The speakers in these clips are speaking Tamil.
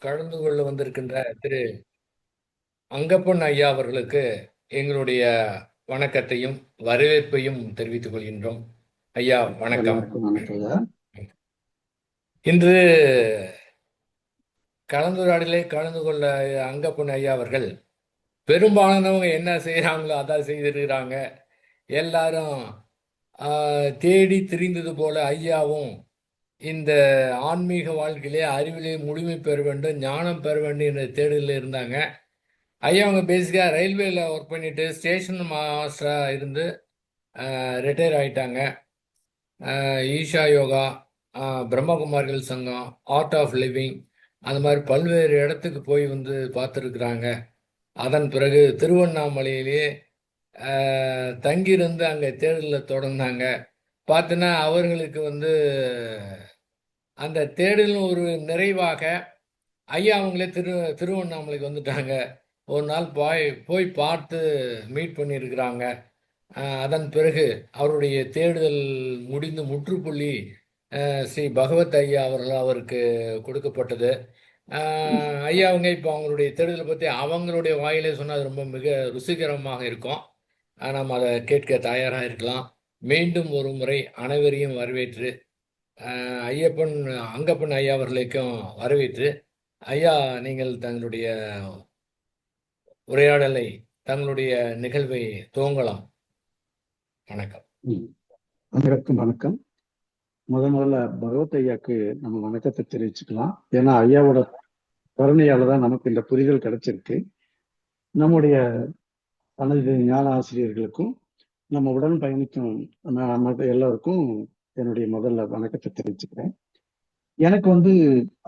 கலந்து கொள்ள வந்திருக்கின்ற திரு அங்கப்பன் ஐயா அவர்களுக்கு எங்களுடைய வணக்கத்தையும் வரவேற்பையும் தெரிவித்துக் கொள்கின்றோம். ஐயா வணக்கம். எல்லாருக்கும் வணக்கம் ஐயா. இன்று கலந்துரையாடலை கலந்து கொள்ள அங்கப்பன் ஐயா அவர்கள் பெரும்பாலானவங்க என்ன செய்கிறாங்களோ அதான் செய்திருக்கிறாங்க. எல்லாரும் தேடி திரிந்தது போல ஐயாவும் இந்த ஆன்மீக வாழ்க்கையிலே அறிவிலே முழுமை பெற வேண்டும், ஞானம் பெற வேண்டும் என்ற தேடலில் இருந்தாங்க. ஐயா அவங்க பேசிக்காக ரயில்வேல ஒர்க் பண்ணிட்டு ஸ்டேஷன் மாஸ்டராக இருந்து ரிட்டையர் ஆயிட்டாங்க. ஈஷா யோகா, பிரம்மகுமாரிகள் சங்கம், ஆர்ட் ஆஃப் லிவிங், அந்த மாதிரி பல்வேறு இடத்துக்கு போய் வந்து பார்த்துருக்குறாங்க. அதன் பிறகு திருவண்ணாமலையிலேயே தங்கியிருந்து அங்கே தேடலில் தொடர்ந்தாங்க. பார்த்தீங்கன்னா அவர்களுக்கு வந்து அந்த தேடலும் ஒரு நிறைவாக ஐயா அவங்களே திருவண்ணாமலைக்கு வந்துட்டாங்க. ஒரு நாள் போய் பார்த்து மீட் பண்ணியிருக்கிறாங்க. அதன் பிறகு அவருடைய தேடுதல் முடிந்து முற்றுப்புள்ளி ஸ்ரீ பகவத் ஐயா அவர்கள் அவருக்கு கொடுக்கப்பட்டது. ஐயா அவங்க இப்போ அவங்களுடைய தேடுதலை பற்றி அவங்களுடைய வாயிலே சொன்னால் ரொம்ப மிக ருசிகரமாக இருக்கும். நாம் அதை கேட்க தயாராக இருக்கலாம். மீண்டும் ஒரு முறை அனைவரையும் வரவேற்று ஐயப்பன் அங்கப்பன் ஐயா அவர்களுக்கும் வரவேற்று, ஐயா நீங்கள் தங்களுடைய உரையாடலை தங்களுடைய நிகழ்வை துவங்கலாம். வணக்கம். அனைவருக்கும் வணக்கம். முதல்ல பகவத் ஐயாக்கு நம்ம வணக்கத்தை தெரிவிச்சுக்கலாம். ஏன்னா ஐயாவோட கருணையால தான் நமக்கு இந்த புரிதல் கிடைச்சிருக்கு. நம்முடைய அனைத்து ஞான ஆசிரியர்களுக்கும் நம்ம உடன் பயணிக்கும் எல்லாருக்கும் என்னுடைய முதல்ல வணக்கத்தை தெரிவிச்சுக்கிறேன். எனக்கு வந்து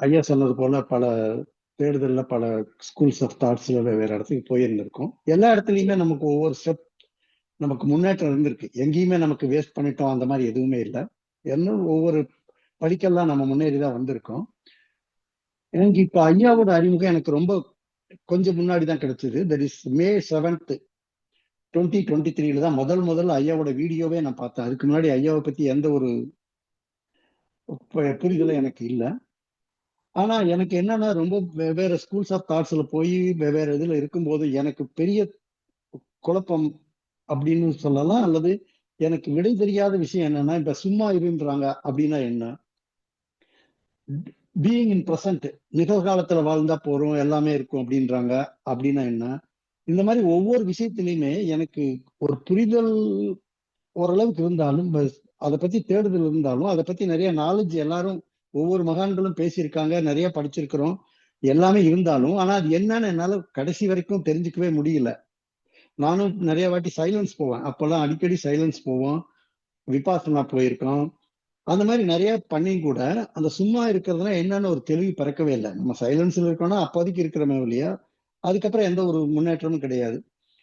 ஐயா சொன்னது போல பல தேடுதல்ல பல ஸ்கூல்ஸ் ஆஃப் தாட்ஸ்ல வெவ்வேறு இடத்துக்கு போயிருந்திருக்கோம். எல்லா இடத்துலையுமே நமக்கு ஒவ்வொரு ஸ்டெப் நமக்கு முன்னேற்றம் இருந்திருக்கு. எங்கேயுமே நமக்கு வேஸ்ட் பண்ணிட்டோம் அந்த மாதிரி எதுவுமே இல்லை. என்ன ஒவ்வொரு படிக்கெல்லாம் நம்ம முன்னேறிதான் வந்திருக்கோம். எனக்கு இப்ப ஐயாவோட அறிமுகம் எனக்கு ரொம்ப கொஞ்சம் முன்னாடி தான் கிடைச்சது. தட் இஸ் May 7th 2023 தான் முதல்ல ஐயாவோட வீடியோவே நான் பார்த்தேன். அதுக்கு முன்னாடி ஐயாவை பத்தி எந்த ஒரு புரிதலும் எனக்கு இல்லை. ஆனா எனக்கு என்னன்னா ரொம்ப வெவ்வேறு ஸ்கூல்ஸ் ஆஃப் தாட்ஸ்ல போய் வெவ்வேறு இதுல இருக்கும்போது எனக்கு பெரிய குழப்பம் அப்படின்னு சொல்லலாம். அல்லது எனக்கு விடை தெரியாத விஷயம் என்னன்னா, இப்ப சும்மா இருன்றாங்க அப்படின்னா என்ன, பீயிங் இன் பிரசன்ட் நிகழ்காலத்துல வாழ்ந்தா போறோம் எல்லாமே இருக்கும் அப்படின்றாங்க அப்படின்னா என்ன, இந்த மாதிரி ஒவ்வொரு விஷயத்திலையுமே எனக்கு ஒரு புரிதல் ஓரளவுக்கு இருந்தாலும், அதை பத்தி தேடுதல் இருந்தாலும், அதை பத்தி நிறைய நாலேஜ் எல்லாரும் ஒவ்வொரு மகான்களும் பேசியிருக்காங்க, நிறைய படிச்சிருக்கிறோம், எல்லாமே இருந்தாலும் ஆனா அது என்னன்னு என்னால கடைசி வரைக்கும் தெரிஞ்சுக்கவே முடியல. நானும் நிறைய வாட்டி சைலன்ஸ் போவேன். அப்பெல்லாம் அடிக்கடி சைலன்ஸ் போவோம், விபாசனா போயிருக்கோம். அந்த மாதிரி நிறைய பண்ணி கூட அந்த சும்மா இருக்கிறதுனா என்னன்னு ஒரு தெளிவு பிறக்கவே இல்லை. நம்ம சைலன்ஸ்ல இருக்கோம்னா அப்போதைக்கு இருக்கிறோமே இல்லையா, அதுக்கப்புறம் எந்த ஒரு முன்னேற்றமும் கிடையாது.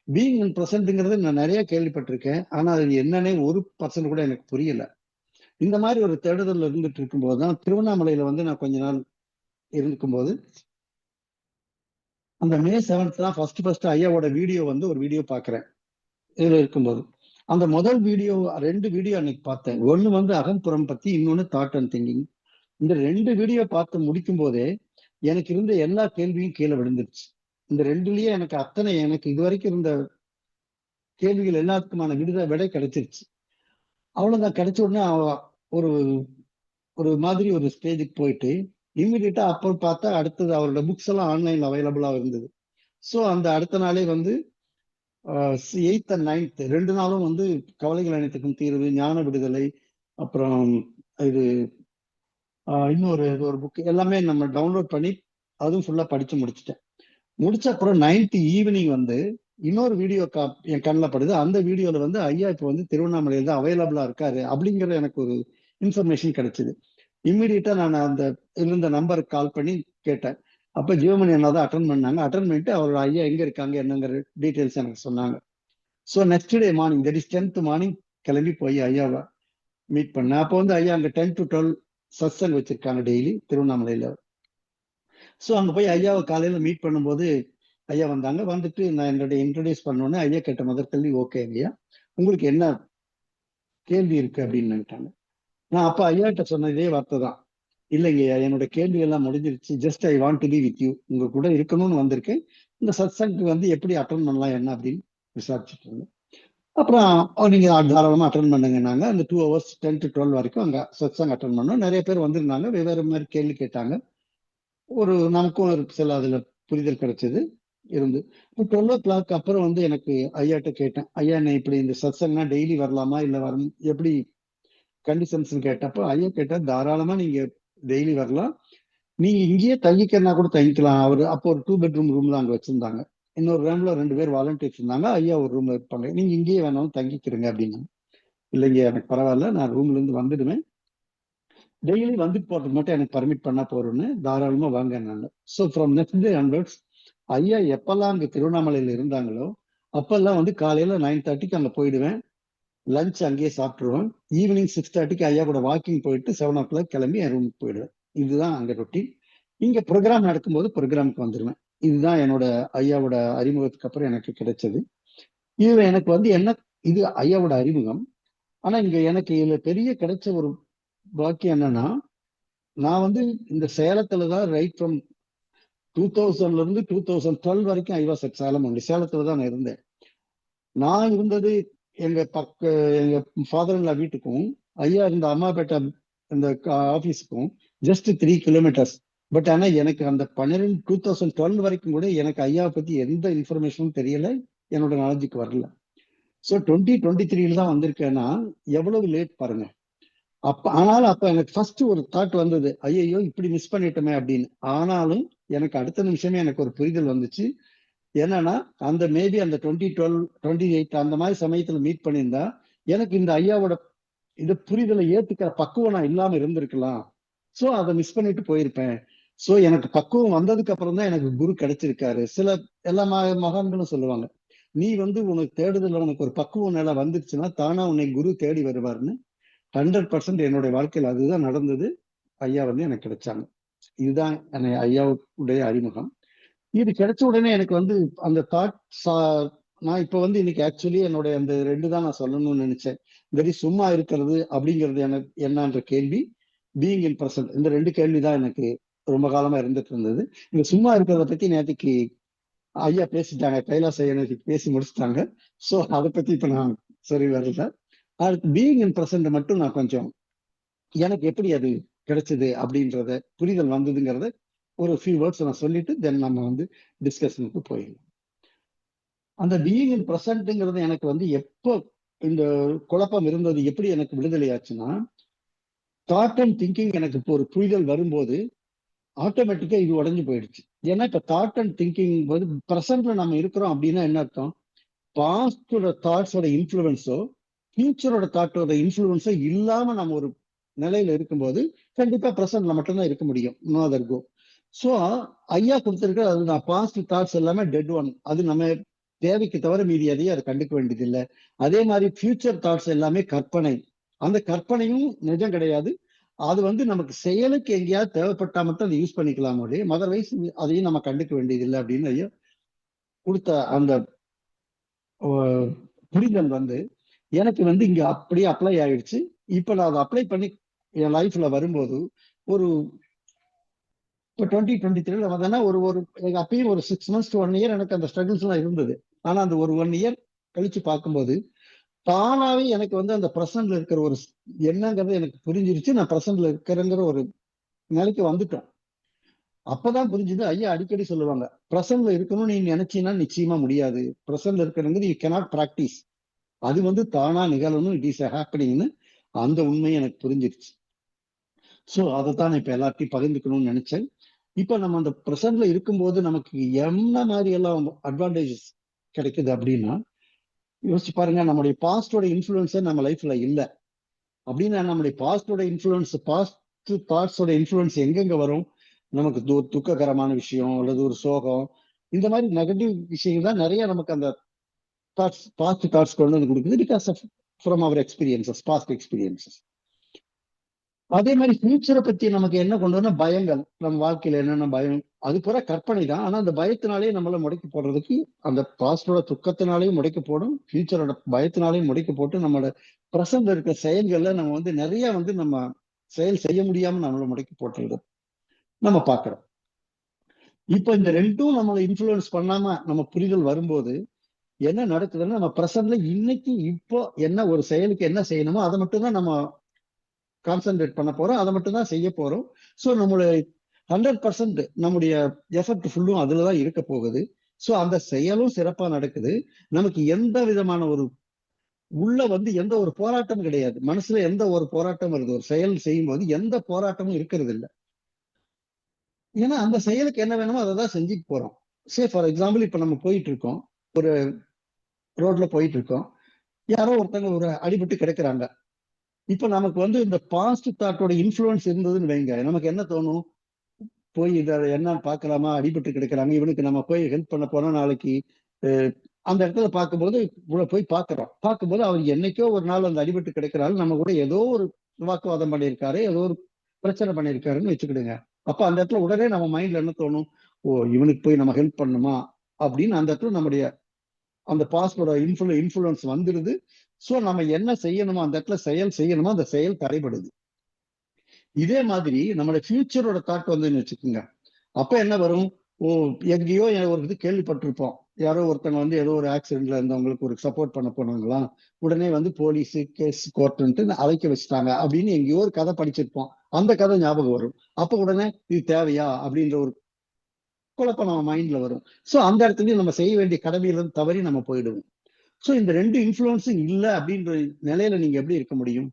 பீயிங் இன் ப்ரெசன்ட்ங்கிறது நான் நிறைய கேள்விப்பட்டிருக்கேன். ஆனா அது என்னன்னே 1% கூட எனக்கு புரியல. இந்த மாதிரி ஒரு தேடுதல் இருந்துட்டு இருக்கும்போது தான் திருவண்ணாமலையில வந்து நான் கொஞ்ச நாள் இருக்கும்போது அந்த May 7th தான் ஃபர்ஸ்ட் ஐயாவோட வீடியோ வந்து ஒரு வீடியோ பாக்குறேன். இதுல இருக்கும்போது அந்த முதல் வீடியோ 2 வீடியோ அன்னைக்கு பார்த்தேன். ஒண்ணு வந்து அகம்புறம் பத்தி, இன்னொன்னு தாட் அண்ட் திங்கிங். இந்த 2 வீடியோ பார்த்து முடிக்கும் போதே எனக்கு இருந்த எல்லா கேள்வியும் கீழே விழுந்துருச்சு. இந்த 2லயே எனக்கு அத்தனை எனக்கு இதுவரைக்கும் இருந்த கேள்விகள் எல்லாத்துக்குமான விடை கிடைச்சிருச்சு. அவ்வளவுதான். கிடைச்ச உடனே ஒரு ஒரு மாதிரி ஒரு ஸ்டேஜுக்கு போயிட்டு இம்மிடியட்டா அப்புறம் பார்த்தா அடுத்தது அவரோட புக்ஸ் எல்லாம் ஆன்லைன்ல அவைலபிளா இருந்தது. ஸோ அந்த அடுத்த நாளே வந்து 8th and 9th 2 நாளும் வந்து கவலைகள் அனைத்துக்கும் தீர்வு, ஞான விடுதலை, அப்புறம் இது இன்னொரு ஒரு புக் எல்லாமே நம்ம டவுன்லோட் பண்ணி அதுவும் ஃபுல்லா படிச்சு முடிச்சுட்டேன். முடிச்ச அப்புறம் 9th ஈவினிங் வந்து இன்னொரு வீடியோ என் கண்ணில் படுது. அந்த வீடியோல வந்து ஐயா இப்போ வந்து திருவண்ணாமலையில தான் அவைலபிளா இருக்காரு அப்படிங்கிற எனக்கு ஒரு இன்ஃபர்மேஷன் கிடைச்சது. இம்மிடியட்டா நான் அந்த இருந்த நம்பருக்கு கால் பண்ணி கேட்டேன். அப்ப ஜீவமணி அண்ணா தான் அட்டன் பண்ணாங்க. அட்டன் பண்ணிட்டு அவரோட ஐயா எங்க இருக்காங்க என்னங்கிற டீட்டெயில்ஸ் எனக்கு சொன்னாங்க. So next day morning, that is 10th morning கிளம்பி போய் ஐயாவை மீட் பண்ணேன். அப்போ வந்து ஐயா அங்க 10 to 12 சத்சங் வச்சிருக்காங்க டெய்லி திருவண்ணாமலையில. ஸோ அங்க போய் ஐயாவை காலையில மீட் பண்ணும்போது ஐயா வந்தாங்க. வந்துட்டு நான் என்னுடைய இன்ட்ரடியூஸ் பண்ணோன்னே ஐயா கேட்ட முதல் கேள்வி, ஓகே ஐயா உங்களுக்கு என்ன கேள்வி இருக்கு அப்படின்னு நினைட்டாங்க. நான் அப்ப ஐயாட்ட சொன்ன இதே வார்த்தை தான், இல்லைங்க, என்னோட கேள்வி எல்லாம் முடிஞ்சிருச்சு. Just I want to be with you. உங்க கூட இருக்கணும்னு வந்திருக்கேன். இந்த சத்சங்க்கு வந்து எப்படி அட்டன் பண்ணலாம் என்ன அப்படின்னு விசாரிச்சுட்டு இருந்தேன். அப்புறம் நீங்க தாராளமா அட்டன் பண்ணுங்கன்னாங்க. அந்த 2 hours 10 to 12 வரைக்கும் அங்க சத்சங் அட்டன் பண்ணோம். நிறைய பேர் வந்திருந்தாங்க. வெவ்வேறு மாதிரி கேள்வி கேட்டாங்க. நமக்கும் ஒரு சில அதுல புரிதல் கிடைச்சது இருந்து. இப்போ 12 o'clock அப்புறம் வந்து எனக்கு ஐயாட்ட கேட்டேன், ஐயா நான் இப்படி இந்த சத்சங்னா டெய்லி வரலாமா இல்ல வரும் எப்படி கண்டிஷன்ஸ் கேட்டப்போ ஐயா கேட்டா தாராளமா நீங்க டெய்லி வரலாம். நீங்க இங்கேயே தங்கிக்கிறனா கூட தங்கிக்கலாம். அவரு அப்போ ஒரு 2 bedroom ரூம் தான் அங்க வச்சிருந்தாங்க. இன்னொரு ரூம்ல 2 பேர் வாலண்டியர்ஸ் இருந்தாங்க. ஐயா ஒரு ரூம்ல இருப்பாங்க. நீங்க இங்கேயே வேணாலும் தங்கிக்கிறங்க அப்படின்னு. இல்லைங்க எனக்கு பரவாயில்ல, நான் ரூம்ல இருந்து வந்துடுவேன், டெய்லி வந்துட்டு போறதுக்கு மட்டும் எனக்கு பர்மிட் பண்ணா போறோம்னு தாராளமா வாங்க நான். So from next day onwards ஐயா எப்பெல்லாம் அங்க திருவண்ணாமலையில இருந்தாங்களோ அப்பெல்லாம் வந்து காலையில 9:30க்கு அங்க போயிடுவேன். லஞ்ச் அங்கேயே சாப்பிட்டுருவேன். ஈவினிங் 6:30க்கு ஐயா கூட வாக்கிங் போயிட்டு 7 o'clock கிளம்பி என் ரூமுக்கு போயிடுவேன். இதுதான் அங்க ரொட்டீன். இங்க ப்ரோக்ராம் நடக்கும்போது ப்ரோக்ராமுக்கு வந்துருவேன். இதுதான் என்னோட ஐயாவோட அறிமுகத்துக்கு அப்புறம் எனக்கு கிடைச்சது. இதுல எனக்கு வந்து என்ன, இது ஐயாவோட அறிமுகம். ஆனா இங்க எனக்கு இதுல பெரிய கிடைச்ச ஒரு பாக்கியம் என்னன்னா, நான் வந்து இந்த சேலத்துல தான் ரைட் ஃப்ரம் 2000ல இருந்து 2012 வரைக்கும் I was at Salem only. சேலத்துல தான் நான் இருந்தேன். நான் இருந்தது எங்க எங்க ஃபாதர் வீட்டுக்கும் ஐயா இருந்த அம்மாபேட்டை இந்த ஆபீஸுக்கும் ஜஸ்ட் 3 kilometers. பட் ஆனா எனக்கு அந்த 2012 வரைக்கும் கூட எனக்கு ஐயாவை பத்தி எந்த இன்ஃபர்மேஷனும் தெரியல, என்னோட நாலேஜுக்கு வரல. ஸோ 2023 தான் வந்திருக்கேன்னா எவ்வளவு லேட் பாருங்க. ஆனாலும் அப்ப எனக்கு ஃபர்ஸ்ட் ஒரு தாட் வந்தது, ஐயோ இப்படி மிஸ் பண்ணிட்டோமே அப்படின்னு. ஆனாலும் எனக்கு அடுத்த நிமிஷமே எனக்கு ஒரு புரிதல் வந்துச்சு. என்னன்னா அந்த மேபி அந்த 2012 28 அந்த மாதிரி சமயத்துல மீட் பண்ணியிருந்தா எனக்கு இந்த ஐயாவோட இது புரிதலை ஏத்துக்கிற பக்குவம் நான் இல்லாம இருந்திருக்கலாம். சோ அதை மிஸ் பண்ணிட்டு போயிருப்பேன். சோ எனக்கு பக்குவம் வந்ததுக்கு அப்புறம் தான் எனக்கு குரு கிடைச்சிருக்காரு. சில எல்லா மகான்களும் சொல்லுவாங்க, நீ வந்து உனக்கு தேடுதல உனக்கு ஒரு பக்குவம் நிலை வந்துருச்சுன்னா தானா உன்னை குரு தேடி வருவாருன்னு. 100% என்னுடைய வாழ்க்கையில் அதுதான் நடந்தது. ஐயா வந்து எனக்கு கிடைச்சாங்க. இதுதான் ஐயாவுடைய அறிமுகம். இது கிடைச்ச உடனே எனக்கு வந்து அந்த தாட், நான் இப்ப வந்து இன்னைக்கு ஆக்சுவலி என்னுடைய அந்த 2 தான் நான் சொல்லணும்னு நினைச்சேன். வெரி சும்மா இருக்கிறது அப்படிங்கிறது எனக்கு என்னன்ற கேள்வி, பீயிங் இன் பிரசன்ட், இந்த 2 கேள்விதான் எனக்கு ரொம்ப காலமா இருந்துட்டு இருந்தது. இந்த சும்மா இருக்கிறத பத்தி நேற்றுக்கு ஐயா பேசிட்டாங்க, கைலாச ஐயா நேற்றுக்கு பேசி முடிச்சுட்டாங்க. சோ அதை பத்தி இப்ப நான் சரி வரல. அடுத்து பீயிங் இன் பிரசன்ட் மட்டும் நான் கொஞ்சம் எனக்கு எப்படி அது கிடைச்சது அப்படின்றத புரிதல் வந்ததுங்கிறத ஒரு ஃபியூ வேர்ட்ஸ் நான் சொல்லிட்டு தென் நம்ம வந்து டிஸ்கஷனுக்கு போயிடலாம். அந்த பீயிங் இன் பிரசன்ட்ங்கிறது எனக்கு வந்து எப்போ இந்த குழப்பம் இருந்தது, எப்படி எனக்கு விடுதலை ஆச்சுன்னா, தாட் அண்ட் திங்கிங் எனக்கு இப்போ ஒரு புரிதல் வரும்போது ஆட்டோமேட்டிக்கா இது உடஞ்சு போயிடுச்சு. ஏன்னா இப்ப தாட் அண்ட் திங்கிங் வந்து பிரசன்ட்ல நம்ம இருக்கிறோம் அப்படின்னா என்ன அர்த்தம், பாஸ்டோட தாட்ஸோட இன்ஃபுளுன்ஸோ ஃபியூச்சரோட தாட்டோட இன்ஃபுளுன்ஸோ இல்லாம நம்ம ஒரு நிலையில இருக்கும்போது கண்டிப்பா பிரசன்ட்ல மட்டும்தான் இருக்க முடியும். No other go. சோ ஐயா கொடுத்திருக்கிற அது நான் பாஸ்ட் தாட்ஸ் எல்லாமே டெட் ஒன். அது நம்ம தேவைக்கு தவிர மீதி எதையும் அதை கண்டுக்க வேண்டியது இல்லை. அதே மாதிரி ஃபியூச்சர் தாட்ஸ் எல்லாமே கற்பனை. அந்த கற்பனையும் நிஜம் கிடையாது. அது வந்து நமக்கு செயலுக்கு எங்கேயாவது தேவைப்பட்டா மட்டும் அதை யூஸ் பண்ணிக்கலாம். மதர்வைஸ் அதையும் நம்ம கண்டுக்க வேண்டியது இல்லை அப்படின்னு ஐயா கொடுத்த அந்த புரிதல் வந்து எனக்கு வந்து இங்க அப்படியே அப்ளை ஆயிடுச்சு. இப்ப நான் அதை அப்ளை பண்ணி என் லைஃப்ல வரும்போது ஒரு இப்போ 2023 வந்தேன்னா ஒரு ஒரு அப்பயும் ஒரு 6 months to 1 year எனக்கு அந்த ஸ்ட்ரகிள்ஸ் எல்லாம் இருந்தது. ஆனா அந்த ஒரு 1 year கழிச்சு பார்க்கும்போது தானாவே எனக்கு வந்து அந்த பிரசன்ட்ல இருக்கிற ஒரு என்னங்கிறது எனக்கு புரிஞ்சிருச்சு. நான் பிரசன்ட்ல இருக்கிறேங்கிற ஒரு நிலைக்கு வந்துட்டோம். அப்பதான் புரிஞ்சுது. ஐயா அடிக்கடி சொல்லுவாங்க, பிரசன்ட்ல இருக்கணும்னு நீ நினைச்சீங்கன்னா நிச்சயமா முடியாது. பிரசன்ட்ல இருக்கிறது யூ கேனாட் பிராக்டிஸ். அது வந்து தானா நிகழணும், இட் இஸ் ஹேப்பனிங்னு அந்த உண்மை எனக்கு புரிஞ்சிருச்சு. சோ அதைத்தான் இப்ப எல்லாத்தையும் பகிர்ந்துக்கணும்னு நினைச்சேன். இப்ப நம்ம அந்த பிரசன்ட்ல இருக்கும்போது நமக்கு என்ன மாதிரி எல்லாம் அட்வான்டேஜஸ் கிடைக்குது அப்படின்னா, யோசிச்சு பாருங்க, நம்மளுடைய பாஸ்டோட இன்ஃபுளுன்ஸே நம்ம லைஃப்ல இல்ல அப்படின்னா நம்மளுடைய பாஸ்டோட இன்ஃபுளுன்ஸ், பாஸ்ட் தாட்ஸோட இன்ஃபுளுன்ஸ் எங்கெங்க வரும், நமக்கு ஒரு துக்ககரமான விஷயம் அல்லது ஒரு சோகம், இந்த மாதிரி நெகட்டிவ் விஷயங்கள் தான் நிறைய நமக்கு அந்த தாட்ஸ், பாஸ்ட் தாட்ஸ் கொண்டு வந்து கொடுக்குது. Because of from our experiences, past experiences. அதே மாதிரி ஃபியூச்சரை பத்தி நமக்கு என்ன கொண்டு வரணும், பயங்கள். நம்ம வாழ்க்கையில என்னென்ன பயம், அது பூரா கற்பனை தான். ஆனா அந்த பயத்தினாலேயே நம்மள முடக்கி போடுறதுக்கு, அந்த பாஸ்டோட துக்கத்தினாலேயும் முடக்கி போடும், ஃபியூச்சரோட பயத்தினாலேயும் முடக்கி போட்டு நம்மளோட பிரசன்ட் இருக்க செயல்கள்ல நம்ம வந்து நிறைய வந்து நம்ம செயல் செய்ய முடியாம நம்மளை முடக்கி போட்டுறது நம்ம பார்க்கிறோம். இப்போ இந்த ரெண்டும் நம்மளை இன்ஃபுளுன்ஸ் பண்ணாம நம்ம புரிதல் வரும்போது என்ன நடக்குதுன்னா, நம்ம பிரசன்ட்ல இன்னைக்கு இப்போ என்ன ஒரு செயலுக்கு என்ன செய்யணுமோ அதை மட்டும் தான் நம்ம கான்சென்ட்ரேட் பண்ண போறோம், அதை மட்டும் தான் செய்ய போறோம். ஸோ நம்மளுடைய 100% நம்முடைய எஃபர்ட் ஃபுல்லும் அதுலதான் இருக்க போகுது. ஸோ அந்த செயலும் சிறப்பா நடக்குது. நமக்கு எந்த விதமான ஒரு உள்ள வந்து எந்த ஒரு போராட்டமும் கிடையாது. மனசுல எந்த ஒரு போராட்டம் வருது, ஒரு செயல் செய்யும் போது எந்த போராட்டமும் இருக்கிறது இல்லை. ஏன்னா அந்த செயலுக்கு என்ன வேணுமோ அதை தான் செஞ்சுட்டு போறோம். சே ஃபார் எக்ஸாம்பிள், இப்ப நம்ம போயிட்டு இருக்கோம், ஒரு ரோட்ல போயிட்டு இருக்கோம், யாரோ ஒருத்தங்க ஒரு அடிபட்டு கிடக்குறாங்க. இப்ப நமக்கு வந்து இந்த பாஸ்ட் தாட்டோட இன்ஃபுளுன்ஸ் இருந்ததுன்னு வைங்க, நமக்கு என்ன தோணும்? போய் இதை என்னன்னு பார்க்கலாமா, அடிபட்டு கிடக்குறாங்க, இவனுக்கு நம்ம போய் ஹெல்ப் பண்ண போனா நாளைக்கு அந்த இடத்துல பார்க்கும்போது போய் பார்க்கும்போது அவர் என்னைக்கோ ஒரு நாள் அந்த அடிபட்டு கிடக்கிறாரு, நம்ம கூட ஏதோ ஒரு வாக்குவாதம் பண்ணியிருக்காரு, ஏதோ ஒரு பிரச்சனை பண்ணியிருக்காருன்னு வச்சுக்கிடுங்க. அப்ப அந்த இடத்துல உடனே நம்ம மைண்ட்ல என்ன தோணும்? ஓ, இவனுக்கு போய் நம்ம ஹெல்ப் பண்ணுமா அப்படின்னு அந்த இடத்துல நம்முடைய அந்த பாஸ்டோட இன்ஃபுளுன்ஸ் வந்துடுது. சோ நம்ம என்ன செய்யணுமோ அந்த இடத்துல செயல் செய்யணுமோ அந்த செயல் தடைபடுது. இதே மாதிரி நம்மளுடைய ஃபியூச்சரோட தாட் வந்துன்னு வச்சுக்கோங்க. அப்ப என்ன வரும்? ஓ, எங்கேயோ ஒரு இது கேள்விப்பட்டிருப்போம், யாரோ ஒருத்தங்க வந்து ஏதோ ஒரு ஆக்சிடென்ட்ல இருந்தவங்களுக்கு ஒரு சப்போர்ட் பண்ண போனாங்களாம், உடனே வந்து போலீஸ் கேஸ் கோர்ட்டுன்ட்டு அழைக்க வச்சுட்டாங்க அப்படின்னு எங்கேயோ ஒரு கதை படிச்சிருப்போம். அந்த கதை ஞாபகம் வரும். அப்ப உடனே இது தேவையா அப்படின்ற ஒரு குழப்பம் நம்ம மைண்ட்ல வரும். சோ அந்த இடத்துலயும் நம்ம செய்ய வேண்டிய கடமையில இருந்து தவறி நம்ம போயிடுவோம். சோ இந்த ரெண்டு இன்ஃபுளுன்ஸும் இல்ல அப்படின்ற நிலையில நீங்க எப்படி இருக்க முடியும்?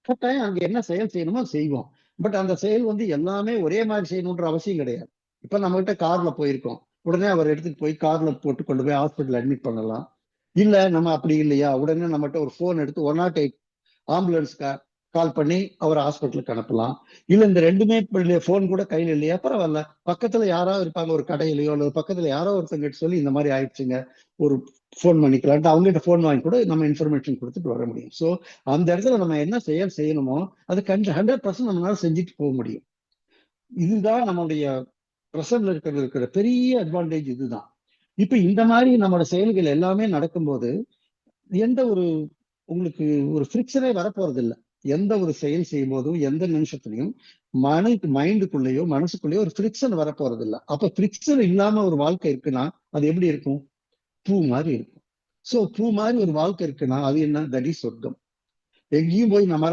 கட்டாயம் அங்க என்ன செயல் செய்யணுமோ செய்வோம். பட் அந்த செயல் வந்து எல்லாமே ஒரே மாதிரி செய்யணுன்ற அவசியம் கிடையாது. இப்ப நம்ம கிட்ட கார்ல போயிருக்கோம், உடனே அவர் எடுத்துட்டு போய் கார்ல போட்டு கொண்டு போய் ஹாஸ்பிட்டல் அட்மிட் பண்ணலாம். இல்ல நம்ம அப்படி இல்லையா, உடனே நம்மகிட்ட ஒரு போன் எடுத்து 108 ஆம்புலன்ஸ் கால் பண்ணி அவரை ஹாஸ்பிட்டலுக்கு அனுப்பலாம். இல்ல இந்த ரெண்டுமே போன் கூட கையில இல்லையா, பரவாயில்ல, பக்கத்துல யாராவது இருப்பாங்க ஒரு கடையிலயோ அல்லது பக்கத்துல யாரோ ஒருத்தங்க சொல்லி இந்த மாதிரி ஆயிடுச்சுங்க, ஒரு போன் பண்ணிக்கலாம், அவங்ககிட்ட போன் வாங்கி கூட நம்ம இன்ஃபர்மேஷன் கொடுத்துட்டு வர முடியும். சோ அந்த இடத்துல நம்ம என்ன செயல் செய்யணுமோ அது 100% நம்மளால செஞ்சுட்டு போக முடியும். இதுதான் நம்மளுடைய பிரசன்ட்ல இருக்கிற பெரிய அட்வான்டேஜ் இதுதான். இப்ப இந்த மாதிரி நம்மளோட செயல்கள் எல்லாமே நடக்கும்போது எந்த ஒரு உங்களுக்கு ஒரு ஃப்ரிக்ஷனே வரப்போறது இல்லை. எந்த ஒரு செயல் செய்யும் போதும் எந்த நிமிஷத்துலயும் மைண்டுக்குள்ளேயோ மனசுக்குள்ளேயோ ஒரு ஃப்ரிக்ஷன் வரப்போறது இல்லை. அப்ப ஃப்ரிக்ஷன் இல்லாம ஒரு வாழ்க்கை இருக்குன்னா அது எப்படி இருக்கும்? பூ மாதிரி இருக்கும். சோ பூ மாதிரி ஒரு வாழ்க்கை இருக்குன்னா அது என்ன? தட் இஸ் சொர்க்கம். எங்கேயும் போய் நம்ம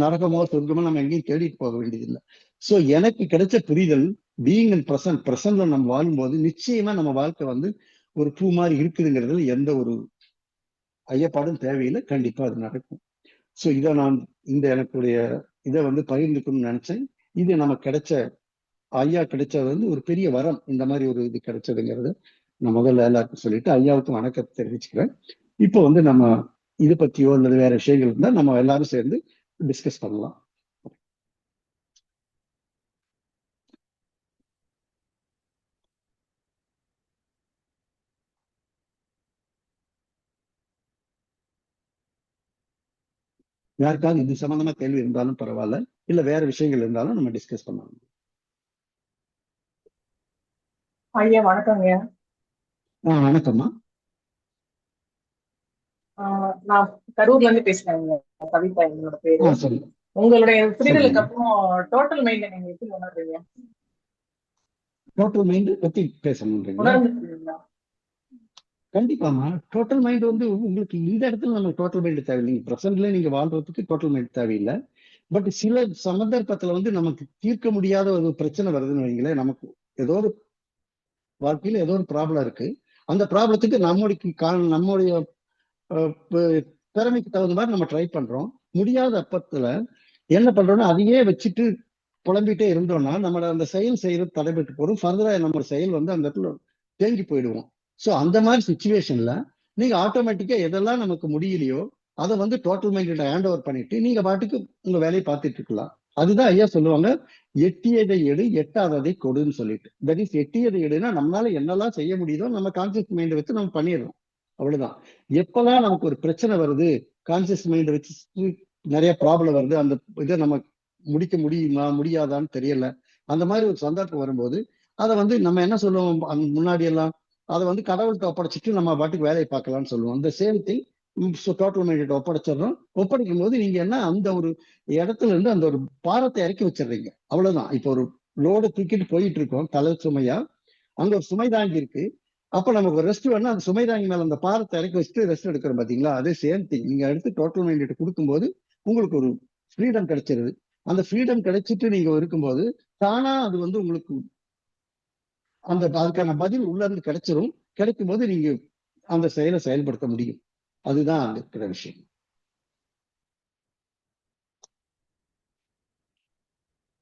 நரகமோ சொர்க்கமோ நம்ம எங்கேயும் தேடிட்டு போக வேண்டியதில்லை. சோ எனக்கு கிடைச்ச புரிதல், பீயிங் இன் பிரசன்ட்ல நம்ம வாழும்போது நிச்சயமா நம்ம வாழ்க்கை வந்து ஒரு பூ மாதிரி இருக்குதுங்கிறதுல எந்த ஒரு ஐயப்பாடும் தேவையில்லை. கண்டிப்பா அது நடக்கும். சோ இதை நான் எனக்குடைய இதை வந்து பகிர்ந்துக்கணும்னு நினைச்சேன். இது நமக்கு கிடைச்ச ஐயா கிடைச்சது வந்து ஒரு பெரிய வரம். இந்த மாதிரி ஒரு இது கிடைச்சதுங்கிறது நான் முதல்ல எல்லாருக்கும் சொல்லிட்டு ஐயாவுக்கும் வணக்கத்தை தெரிவிச்சுக்கிறேன். இப்போ வந்து நம்ம இதை பத்தியோ அல்லது வேற விஷயங்கள் இருந்தா நம்ம எல்லாரும் சேர்ந்து டிஸ்கஸ் பண்ணலாம். யாருக்காவது இது சம்பந்தமா கேள்வி இருந்தாலும் பரவாயில்ல, இல்ல வேற விஷயங்கள் இருந்தாலும் நம்ம டிஸ்கஸ் பண்ணலாம். ஐயா வணக்கங்க. வணக்கம்மா. நான் கரூர்ல இருந்து பேசுறேங்க. கவிதா என்னோட பேரு. சரி. உங்களுடைய புரிதலுக்கு அப்புறம் டோட்டல் மைண்ட் நீங்க எப்படி உணர்றீங்க? டோட்டல் மைண்ட் பத்தி பேசணும். உணர்ந்துருக்கீங்களா? கண்டிப்பாமா. டோட்டல் மைண்ட் வந்து உங்களுக்கு இந்த இடத்துல நம்ம டோட்டல் மைண்ட் தேவையில்லைங்க. பிரசன்ட்ல நீங்க வாழ்றதுக்கு டோட்டல் மைண்ட் தேவையில்லை. பட் சில சந்தர்ப்பத்துல வந்து நமக்கு தீர்க்க முடியாத ஒரு பிரச்சனை வருதுன்னு வைங்களேன், நமக்கு ஏதோ ஒரு வாழ்க்கையில ஏதோ ஒரு ப்ராப்ளம் இருக்கு. அந்த ப்ராப்ளத்துக்கு நம்முடைய திறமைக்கு தகுந்த மாதிரி நம்ம ட்ரை பண்றோம். முடியாத அப்பத்துல என்ன பண்றோம்னா அதையே வச்சுட்டு புலம்பிட்டே இருந்தோம்னா நம்மளோட அந்த செயல் செய்யறது தடைபட்டு போடும். ஃபர்தரா நம்ம செயல் வந்து அந்த இடத்துல தேங்கி போயிடுவோம். சோ அந்த மாதிரி சுச்சுவேஷன்ல நீங்க ஆட்டோமேட்டிக்கா எதெல்லாம் நமக்கு முடியலையோ அதை வந்து டோட்டல் மைண்ட் ஹேண்ட் ஓவர் பண்ணிட்டு நீங்க பாட்டுக்கு உங்க வேலையை பார்த்துட்டு இருக்கலாம். அதுதான் ஐயா சொல்லுவாங்க, எட்டியதை எடு எட்டாததை கொடுன்னு சொல்லிட்டு. தட் இஸ் எட்டியதை எடுனா நம்மளால என்னெல்லாம் செய்ய முடியுதோ நம்ம கான்சியஸ் மைண்டை வச்சு நம்ம பண்ணிடுறோம். அவ்வளவுதான். எப்பெல்லாம் நமக்கு ஒரு பிரச்சனை வருது, கான்சியஸ் மைண்டை வச்சு நிறைய ப்ராப்ளம் வருது, அந்த இதை நம்ம முடிக்க முடியுமா முடியாதான்னு தெரியல, அந்த மாதிரி ஒரு சந்தர்ப்பம் வரும்போது அதை வந்து நம்ம என்ன சொல்லுவோம், முன்னாடி எல்லாம் அதை வந்து கடவுள்கிட்ட ஒப்படைச்சிட்டு நம்ம பாட்டுக்கு வேலையை பார்க்கலாம்னு சொல்லுவோம். இந்த சேம் திங் டோட்டல் மைண்டட் ஒப்படைச்சிடறோம். ஒப்படைக்கும் போது நீங்க என்ன அந்த ஒரு இடத்துல இருந்து அந்த ஒரு பாரத்தை இறக்கி வச்சிடுறீங்க. அவ்வளவுதான். இப்போ ஒரு லோடு தூக்கிட்டு போயிட்டு இருக்கோம் தலை சுமையா, அங்க ஒரு சுமை தாங்கி இருக்கு. அப்ப நமக்கு ஒரு ரெஸ்ட் வேணா அந்த சுமை தாங்கி மேல அந்த பாரத்தை இறக்கி வச்சுட்டு ரெஸ்ட் எடுக்கிறோம் பாத்தீங்களா, அதே சேம் திங். நீங்க எடுத்து டோட்டல் மைண்டட் கொடுக்கும்போது உங்களுக்கு ஒரு ஃப்ரீடம் கிடைச்சிருது. அந்த ஃப்ரீடம் கிடைச்சிட்டு நீங்க இருக்கும்போது தானா அது வந்து உங்களுக்கு அதுக்கான பதில் உள்ள இருந்து கிடைச்சிரும். கிடைக்கும் போது நீங்க அந்த செயலை செயல்படுத்த முடியும். அதுதான் அங்க இருக்கிற விஷயம்.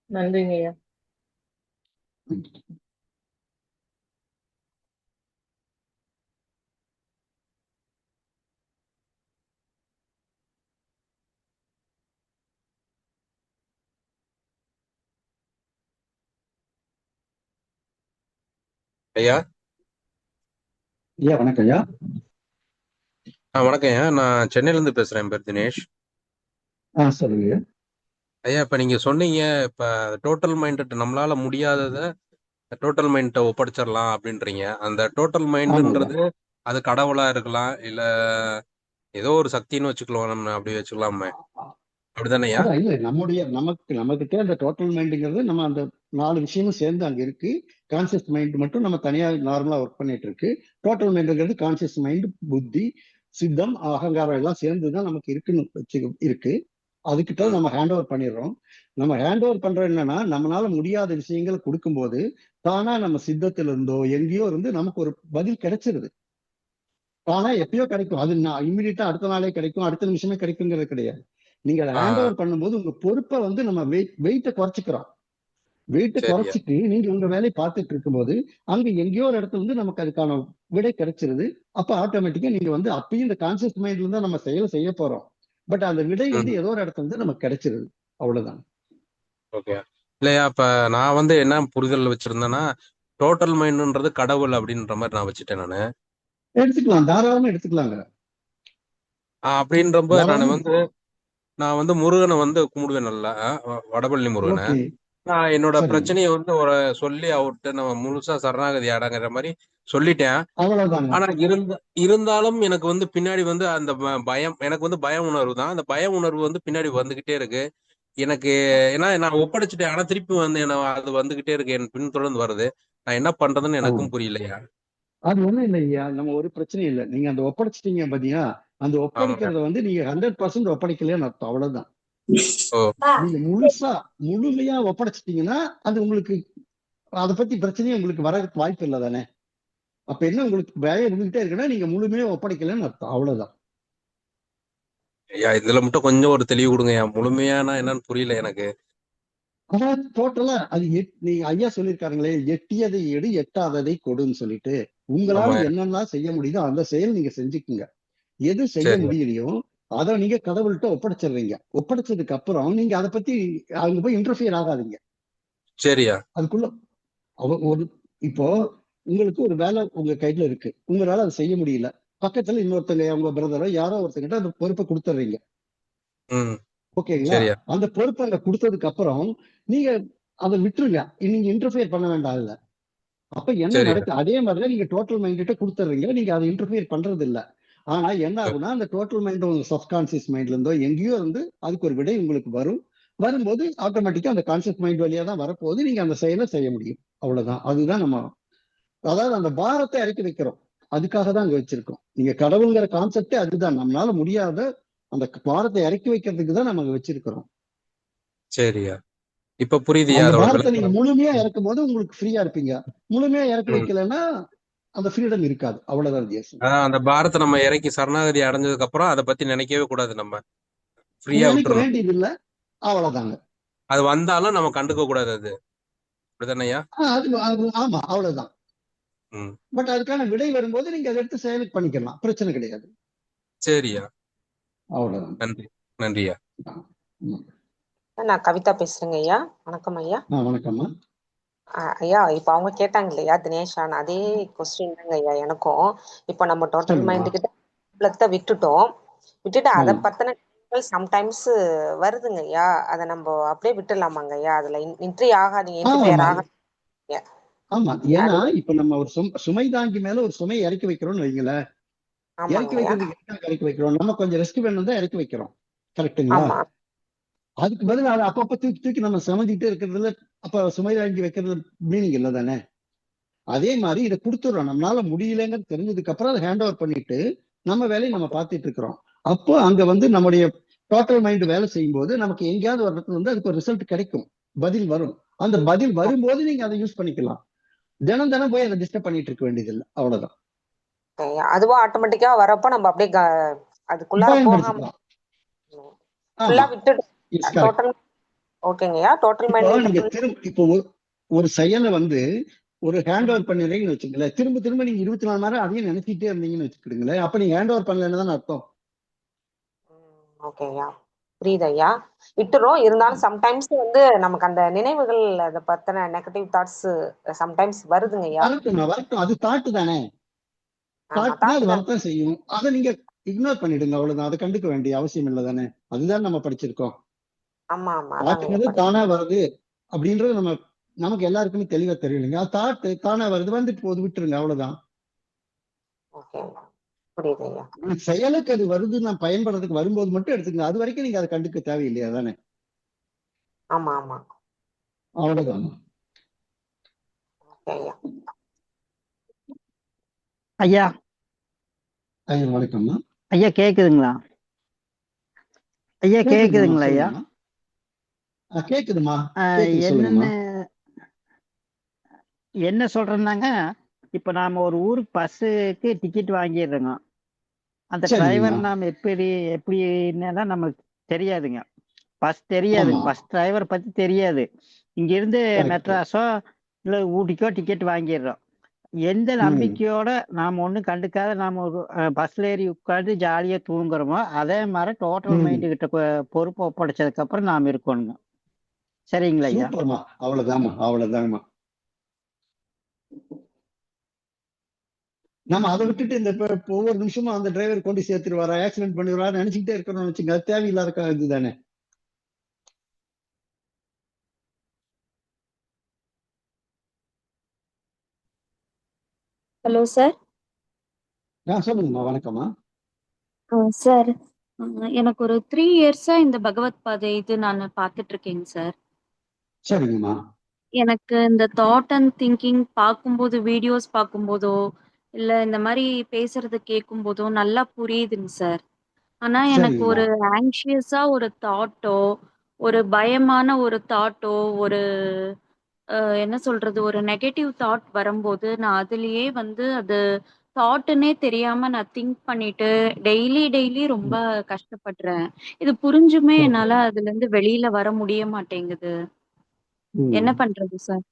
நன்றிங்க ஐயா. ஐயா ஐயா வணக்கம் ஐயா. வணக்கம் ஐயா. நான் சென்னையில இருந்து பேசுறேன். என் பேர் தினேஷ். சொல்லுங்க ஐயா. ஐயா, இப்ப நீங்க சொன்னீங்க, இப்ப டோட்டல் மைண்ட் நம்மளால முடியாதத டோட்டல் மைண்ட ஒப்படைச்சிடலாம் அப்படின்றீங்க. அந்த டோட்டல் ஆமாங்க. மைண்ட்ன்றது அது கடவுளா இருக்கலாம், இல்ல ஏதோ ஒரு சக்தின்னு வச்சுக்கலாம், நம்ம அப்படி வச்சுக்கலாமே. அப்படிதானே ஐயா? அதான் இல்ல நமக்கிட்ட அந்த டோட்டல் மைண்டுங்கிறது நம்ம அந்த 4 விஷயமும் சேர்ந்து அங்க இருக்கு. கான்சியஸ் மைண்ட் மட்டும் நம்ம தனியா நார்மலா ஒர்க் பண்ணிட்டு இருக்கு. டோட்டல் மைண்டுங்கிறது கான்சியஸ் மைண்ட், புத்தி, சித்தம், அகங்காரம் எல்லாம் சேர்ந்துதான் நமக்கு இருக்குன்னு இருக்கு. அதுக்கிட்ட நம்ம ஹேண்ட் ஓவர் பண்ணிடுறோம். நம்ம ஹேண்ட் ஓவர் பண்றது என்னன்னா, நம்மளால முடியாத விஷயங்களை கொடுக்கும்போது தானா நம்ம சித்தத்துல இருந்தோ எங்கேயோ இருந்து நமக்கு ஒரு பதில் கிடைச்சிருது. ஆனா எப்பயோ கிடைக்கும். அது இம்மிடியா அடுத்த நாளே கிடைக்கும், அடுத்த நிமிஷமே கிடைக்குங்கிறது கிடையாது. நீங்க அதை ஹேண்ட் ஓவர் பண்ணும்போது உங்க பொறுப்பை வந்து நம்ம வெயிட்டை குறைச்சிக்கிறோம். வெயிட்டை சரியா. குறைச்சிட்டு நீங்க உங்க வேலையை பார்த்துட்டு இருக்கும்போது அங்க எங்கேயோ ஒரு இடத்துல வந்து நமக்கு அதுக்கான விடை கிடைச்சிருது. அப்ப ஆட்டோமேட்டிக்கா நீங்க வந்து அப்பயும் இந்த கான்சியஸ் மைண்ட்ல இருந்தா நம்ம செயலை செய்ய போறோம். பட் அந்த விடை வந்து ஏதோ ஒரு இடத்துல வந்து நமக்கு கிடைச்சிருது. அவ்வளவுதான். ஓகே. இல்லையா, இப்ப நான் வந்து என்ன புரிதல் வச்சிருந்தேன்னா, டோட்டல் மைண்ட்ன்றது கடவுள் அப்படின்ற மாதிரி நான் வச்சுட்டேன் நானு. எடுத்துக்கலாம், தாராளமா எடுத்துக்கலாங்க. அப்படின்றப்ப தாராளமா. நான் வந்து முருகனை வந்து கும்பிடுவேன் நல்லா, வடபழனி முருகனை. ஓகே, நான் என்னோட சரிங்க. பிரச்சனையை வந்து ஒரு சொல்லி அவர்கிட்ட நம்ம முழுசா சரணாகதி அடங்குற மாதிரி சொல்லிட்டேன். அவ்வளவுதாங்க. ஆனா இருந்தாலும் எனக்கு வந்து பின்னாடி வந்து அந்த பயம், எனக்கு வந்து பய உணர்வு தான். அந்த பய உணர்வு வந்து பின்னாடி வந்துகிட்டே இருக்கு எனக்கு. ஏன்னா நான் ஒப்படைச்சிட்டேன், ஆனா திருப்பி வந்து என்ன அது வந்துகிட்டே இருக்கு, என் பின்தொடர்ந்து வருது. நான் என்ன பண்றதுன்னு எனக்கும் புரியலையா. அது ஒண்ணும் இல்லையா, நம்ம ஒரு பிரச்சனையும் இல்லை. நீங்க அந்த ஒப்படைச்சிட்டீங்க பாத்தீங்கன்னா, அந்த ஆமாங்க. ஒப்படைக்கிறத வந்து நீங்க 100% ஒப்படைக்கலைன்னு அர்த்தம். அவ்வளவுதான். ஓ நீங்க முழுமையா ஒப்படைச்சிட்டீங்கன்னா அது உங்களுக்கு அதை பத்தி பிரச்சனையே உங்களுக்கு வர வாய்ப்பு இல்லை தானே. அப்ப என்ன உங்களுக்கு பயம் இருந்துகிட்டே இருக்குன்னா நீங்க முழுமையா ஒப்படைக்கலன்னு அர்த்தம். அவ்வளவுதான். ஐயா, இதுல மட்டும் கொஞ்சம் ஒரு தெளிவு கொடுங்க. முழுமையானா என்னன்னு புரியல எனக்கு. அதாவது டோட்டலா அது நீங்க ஐயா சொல்லியிருக்காருங்களே, எட்டியதை எடு எட்டாததை கொடுன்னு சொல்லிட்டு, உங்களால ஆமா. என்னெல்லாம் செய்ய முடியுதோ அந்த செயல் நீங்க செஞ்சுக்குங்க. எது செய்ய சரி முடியலையோ அதை நீங்க கடவுள்கிட்ட ஒப்படைச்சிடுறீங்க. ஒப்படைச்சதுக்கு அப்புறம் நீங்க அதை பத்தி அங்க போய் இன்டர்ஃபியர் ஆகாதீங்க. சரியா. அதுக்குள்ள ஒரு இப்போ உங்களுக்கு ஒரு வேலை உங்க கையில இருக்கு, உங்களால அதை செய்ய முடியல. பக்கத்துல இன்னொருத்தங்க உங்க பிரதரோ யாரோ ஒருத்தங்கிட்ட அந்த பொறுப்பை கொடுத்துட்றீங்க. ம் ஓகேங்களா? சரியா. அந்த பொறுப்பை அங்க கொடுத்ததுக்கு அப்புறம் நீங்க அதை விட்டுருங்க. நீங்க இன்டர்ஃபியர் பண்ண வேண்டாம் இல்ல. அப்ப என்ன சரியா. நடக்குது? அதே மாதிரிதான் நீங்க டோட்டல் மைண்ட கொடுத்துறீங்க. நீங்க அதை இன்டர்ஃபியர் பண்றது இல்ல. ஆனா என்ன ஆகும்னா, அந்த டோட்டல் மைண்ட் உங்க சப்கான்சியஸ் மைண்ட்ல இருந்தோ எங்கேயோ இருந்து அதுக்கு ஒரு விடை உங்களுக்கு வரும். வரும்போது ஆட்டோமேட்டிக்கா அந்த கான்சியஸ் மைண்ட் வழியா தான் வரப்போகுது. நீங்க அந்த செயலை செய்ய முடியும். அவ்வளவுதான். அதுதான் நம்ம அதாவது அந்த பாரத்தை இறக்கி வைக்கிறோம். அதுக்காக தான் அங்க வச்சிருக்கோம். நீங்க கடவுள்ங்கிற கான்செப்டே அதுதான். நம்மளால முடியாத அந்த பாரத்தை இறக்கி வைக்கிறதுக்கு தான் நம்ம அங்க வச்சிருக்கிறோம். சரியா. இப்ப புரியுதுயா அந்த அதோட பாரத்தை நீங்க விளக்கம். முழுமையா இறக்கும் போது உங்களுக்கு ஃப்ரீயா இருப்பீங்க. முழுமையா இறக்கி வைக்கலன்னா அந்த ஃப்ரீடம் இருக்காது. அவ்வளவுதான் வித்தியாசம். அந்த பாரத்தை நம்ம இறக்கி சரணாகதி அடைஞ்சதுக்கு அப்புறம் அதை பத்தி நினைக்கவே கூடாது, நம்ம ஃப்ரீயா நினைக்க விட்டுறணும். வேண்டியது இல்ல. அவ்வளவுதாங்க. அது வந்தாலும் நம்ம கண்டுக்க கூடாது, அது அப்படிதானயா. ஆமா, அவ்வளவுதான். ம் பட் அதுக்கான விடை வரும்போது நீங்க அதை எடுத்து செயலுக்கு பண்ணிக்கலாம். பிரச்சனை கிடையாது. சரியா. அவ்வளவுதான். நன்றி. நன்றியா. ம். நான் கவிதா பேசுறேங்க ஐயா. வணக்கம் ஐயா. வணக்கம்மா. ஐயா, இப்ப அவங்க கேட்டாங்க இல்லையா தினேஷான், அதே கொஸ்டின் தாங்க ஐயா எனக்கும். இப்ப நம்ம டோட்டல் மைண்ட் கிட்ட விட்டுட்டு அதை பத்தின சம்டைம்ஸ் வருதுங்க ஐயா. அதை நம்ம அப்படியே விட்டுலாமாங்க ஐயா? அதுல இன்ட்ரி ஆகாதீங்க, இன்டர்ஃபியர் ஆகாதீங்க. ஆமா, ஏன்னா இப்ப நம்ம ஒரு சுமை தாங்கி மேல ஒரு சுமையை இறக்கி வைக்கிறோம்னு வைங்களேன். இறக்கி ஆமாங்கய்யா. வைக்கிறதுக்கு எதுக்காக இறக்கி வைக்கிறோம்? நம்ம கொஞ்சம் ரெஸ்ட் வேணும் தான் இறக்கி வைக்கிறோம். கரெக்ட்டுங்களா? ஆமா. அதுக்கு பதிலா அதை அப்பப்ப தூக்கி தூக்கி நம்ம சமைஞ்சிட்டே இருக்கிறதுல அப்ப சுமை வாங்கி வைக்கிறது மீனிங் இல்லை தானே? அதே மாதிரி இதை கொடுத்துடுறோம். நம்மளால முடியலங்கிறது தெரிஞ்சதுக்கு அப்புறம் அதை ஹேண்ட் ஓவர் பண்ணிட்டு நம்ம வேலையை நம்ம பார்த்துட்டு இருக்கிறோம். அப்போ அங்க வந்து நம்முடைய டோட்டல் மைண்ட் வேலை செய்யும் போது நமக்கு எங்கேயாவது ஒரு இடத்துல வந்து அதுக்கு ஒரு ரிசல்ட் கிடைக்கும், பதில் வரும். அந்த பதில் வரும்போது நீங்க அதை யூஸ் பண்ணிக்கலாம். தினம் தினம் போய் அதை டிஸ்டர்ப் பண்ணிட்டு இருக்க வேண்டியதில்லை. அவ்வளவுதான். ஓகேய்யா. அதுவா ஆட்டோமேட்டிக்கா வரப்ப நம்ம அப்படியே அதுக்குள்ளார போகாம பயன்படுத்திக்கலாம். ஃபுல்லா ஆமா, விட்டுட்டு இட்ஸ் கரெக்ட். டோட்டல் ஓகேங்கய்யா. டோட்டல் இப்போ மைண்ட் நீங்க விட்டு இப்போ ஒரு செயலை வந்து ஒரு ஹேண்ட் ஓவர் பண்ணிடுறீங்கன்னு வச்சுக்கங்களேன், திரும்ப திரும்ப நீங்க 24 மணி நேரம் அதையும் நினைச்சிட்டே இருந்தீங்கன்னு வச்சுக்கிடுங்களேன், அப்ப நீங்க ஹேண்ட் ஓவர் பண்ணலன்னு தானே அர்த்தம். ஓகேய்யா, புரியுது ஐயா. விட்டுறோம். இருந்தாலும் சம்டைம்ஸ் வந்து நமக்கு அந்த நினைவுகள் அதை பத்தின நெகட்டிவ் தாட்ஸ் சம்டைம்ஸ் வருதுங்க ஐயா. வரட்டும். அது தாட்டு தானே. ஆமா, தாட்னா அது தாட்டு தான். வரத்தான் செய்யும். அதை நீங்க இக்னோர் பண்ணிடுங்க, அவ்வளவுதான். அதை கண்டுக்க வேண்டிய அவசியம் இல்லை தானே. அதுதான் நம்ம படிச்சிருக்கோம். ஆமா ஆமா, அதாங்க தாட்டுங்கிறது தானா வருது அப்படின்றது நமக்கு எல்லாருக்குமே தெளிவா தெரியலைங்க. அது தாட்டு தானா வருது, வந்துட்டு போகுது, விட்டுருங்க, அவ்வளவுதான். ஓகே, புரியுது ஐயா. செயலுக்கு அது வருது, நான் பயன்படுறதுக்கு வரும்போது மட்டும் எடுத்துக்கங்க. அது வரைக்கும் நீங்க அதை கண்டுக்க தேவையில்லையா தானே. ஆமா ஆமா, அவ்வளவுதான். ஓகே ஐயா. ஐயா ஐயா வணக்கம்மா. ஐயா கேக்குதுங்களா? ஐயா கேக்குதுங்களா ஐயா? கேக்குதுமா. என்னன்னு என்ன சொல்றேன்னாங்க, இப்ப நாம ஒரு ஊருக்கு பஸ்ஸுக்கு டிக்கெட் வாங்கிடுறோங்க. அந்த டிரைவர் நாம எப்படின்னு நமக்கு தெரியாதுங்க. பஸ் தெரியாதுங்க. பஸ் டிரைவர் பத்தி தெரியாது. இங்க இருந்து மெட்ராஸோ இல்ல ஊட்டிக்கோ டிக்கெட் வாங்கிடுறோம். எந்த நம்பிக்கையோட நாம ஒண்ணும் கண்டுக்காத நாம ஒரு பஸ்ல ஏறி உட்காந்து ஜாலியா தூங்குறோமோ, அதே மாதிரி டோட்டல் மைண்ட் கிட்ட பொறுப்பு ஒப்படைச்சதுக்கு அப்புறம் நாம இருக்கணுங்க. சரிங்களா ஐயா? அவ்வளவுதாம்மா. நம்ம அதை விட்டுட்டு இந்த ஒவ்வொரு நிமிஷமும் அந்த டிரைவர் கொண்டு சேர்த்துருவாரா, ஆக்சிடென்ட் பண்ணிடுவாரா நினைச்சுக்கிட்டே இருக்கணும்னு வச்சுங்க, அது தேவையில்லாத இதுதானே. Hello sir. சொல்லுங்கம்மா. வணக்கம்மா. சார், எனக்கு ஒரு 3 இயர்ஸா இந்த பகவத் பாதை இது நான் பார்த்துட்டு இருக்கேங்க சார். சரிங்கம்மா. எனக்கு இந்த தாட் அண்ட் திங்கிங் பார்க்கும்போது, வீடியோஸ் பார்க்கும்போதோ, இல்ல இந்த மாதிரி பேசுறது கேட்கும்போதோ நல்லா புரியுதுங்க சார். ஆனா எனக்கு ஒரு ஆங்ஷியஸா ஒரு தாட்டோ, ஒரு பயமான ஒரு தாட்டோ, ஒரு என்ன சொல்றது, ஒரு நெகட்டிவ் தாட் வரும்போது, நான் அதிலேயே வந்து அது தாட்டுன்னே தெரியாம நான் திங்க் பண்ணிட்டு, டெய்லி ரொம்ப கஷ்டப்படுறேன். இது புரிஞ்சுமே என்னால அதுலருந்து வெளியில வர முடிய மாட்டேங்குது. என்ன பண்றது சார்?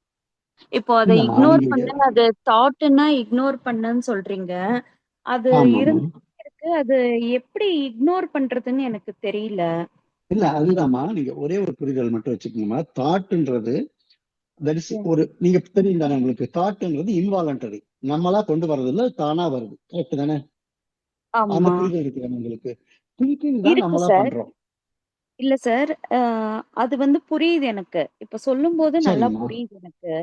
இப்போ அத இக்னோர் பண்ண, அது தாட்டுன்னா இக்னோர் பண்ணுன்னு சொல்றீங்க. அது இருந்துட்டே இருக்கு. அது எப்படி இக்னோர் பண்றதுன்னு எனக்கு தெரியல. இல்ல, அதுதான்மா. நீங்க ஒரே ஒரு புரிதல் மட்டும் வச்சுக்கோங்கம்மா. தாட்ன்றது ஒரு நீங்க தெரியும் தானே உங்களுக்கு, தாட்ன்றது இன்வாலண்டரி, நம்மளா கொண்டு வர்றது இல்ல, தானா வருது. கரெக்ட் தானே? அந்த புரிதல் இருக்கு உங்களுக்கு. திங்கிங் தான் இருக்கு நம்மளா சார். பண்றோம். இல்ல சார். அது வந்து புரியுது எனக்கு. இப்ப சொல்லும்போது நல்லா புரியுது எனக்கு.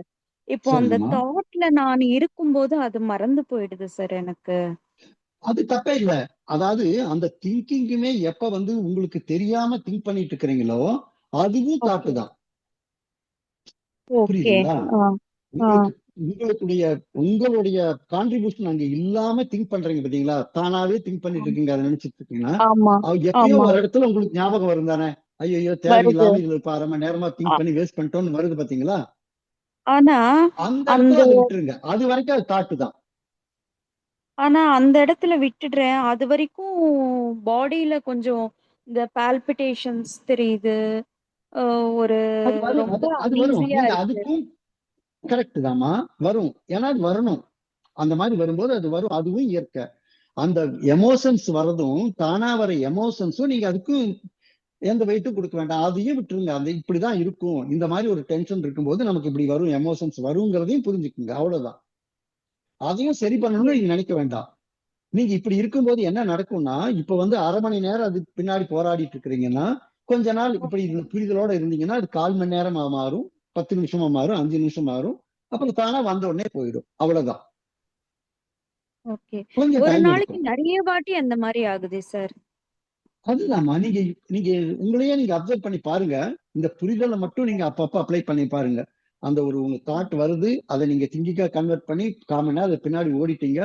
இப்போ அந்த தாட்ல நான் இருக்கும்போது அது மறந்து போயிடுது சார் எனக்கு. அது தப்பே இல்ல. அதாவது அந்த திங்கிங்குமே எப்ப வந்து உங்களுக்கு தெரியாம திங்க் பண்ணிட்டு இருக்கிறீங்களோ, அதுவும் தாட்டு தான். புரியுதுங்களா? உங்களுக்கு உங்களுடைய கான்ட்ரிபியூஷன் அங்க இல்லாம திங்க் பண்றீங்க பாத்தீங்களா, தானாவே திங்க் பண்ணிட்டு இருக்கீங்க, அதை நினைச்சிட்டு இருக்கீங்கன்னா, எப்பயோ ஒரு இடத்துல உங்களுக்கு ஞாபகம் வரும் தானே, ஐயோ தேவையில்லாம இதுல 1/2 மணி நேரமா திங்க் பண்ணி வேஸ்ட் பண்ணிட்டோம்னு வருது பாத்தீங்களா. ஆனா அந்த இடத்துல அதை விட்டுருங்க. அது வரைக்கும் அது தாட்டு தான். ஆனா அந்த இடத்துல விட்டுடுறேன். அது வரைக்கும் பாடியில கொஞ்சம் இந்த பால்பிட்டேஷன்ஸ் தெரியுது. ஒரு ரொம்ப அது வரும். அன்ஈஸியா நீங்க இருக்கு. அதுக்கும் கரெக்ட் தாமா, வரும். ஏன்னா அது வரணும். அந்த மாதிரி வரும்போது அது வரும். அதுவும் இயற்கை. அந்த எமோஷன்ஸ் வர்றதும், தானா வர எமோஷன்ஸும் நீங்க அதுக்கும் எந்த வெயிட்டும் கொடுக்க வேண்டாம். அதையும் விட்டுருங்க. அது இப்படிதான் இருக்கும். இந்த மாதிரி ஒரு டென்ஷன் இருக்கும்போது நமக்கு இப்படி வரும், எமோஷன்ஸ் வருங்கிறதையும் புரிஞ்சுக்குங்க, அவ்வளவுதான். அதையும் சரி பண்ணணும்னு நீங்க நினைக்க வேண்டாம். நீங்க இப்படி இருக்கும்போது என்ன நடக்கும்னா, இப்ப வந்து 1/2 மணி நேரம் அது பின்னாடி போராடிட்டு இருக்கிறீங்கன்னா, கொஞ்ச நாள் இப்படி புரிதலோட இருந்தீங்கன்னா அது 1/4 மணி நேரமா மாறும், 10 நிமிஷமா மாறும், 5 நிமிஷம் மாறும். அப்புறம் தானா வந்த உடனே போயிடும், அவ்வளவுதான். ஓகே. கொஞ்சம் ஒரு டைம் நாளைக்கு எடுக்கும். நெறைய வாட்டி அந்த மாரி ஆகுதே சார். அதுதாம்மா. நீங்க நீங்க உங்களையே நீங்க அப்சர்வ் பண்ணி பாருங்க. இந்த புரிதல மட்டும் நீங்க அப்பப்ப அப்ளை பண்ணி பாருங்க. அந்த ஒரு உங்க தாட் வருது. அத நீங்க திங்கிங்கா கன்வெர்ட் பண்ணி 1/4 மணி நேரம் பின்னாடி ஓடிட்டீங்க.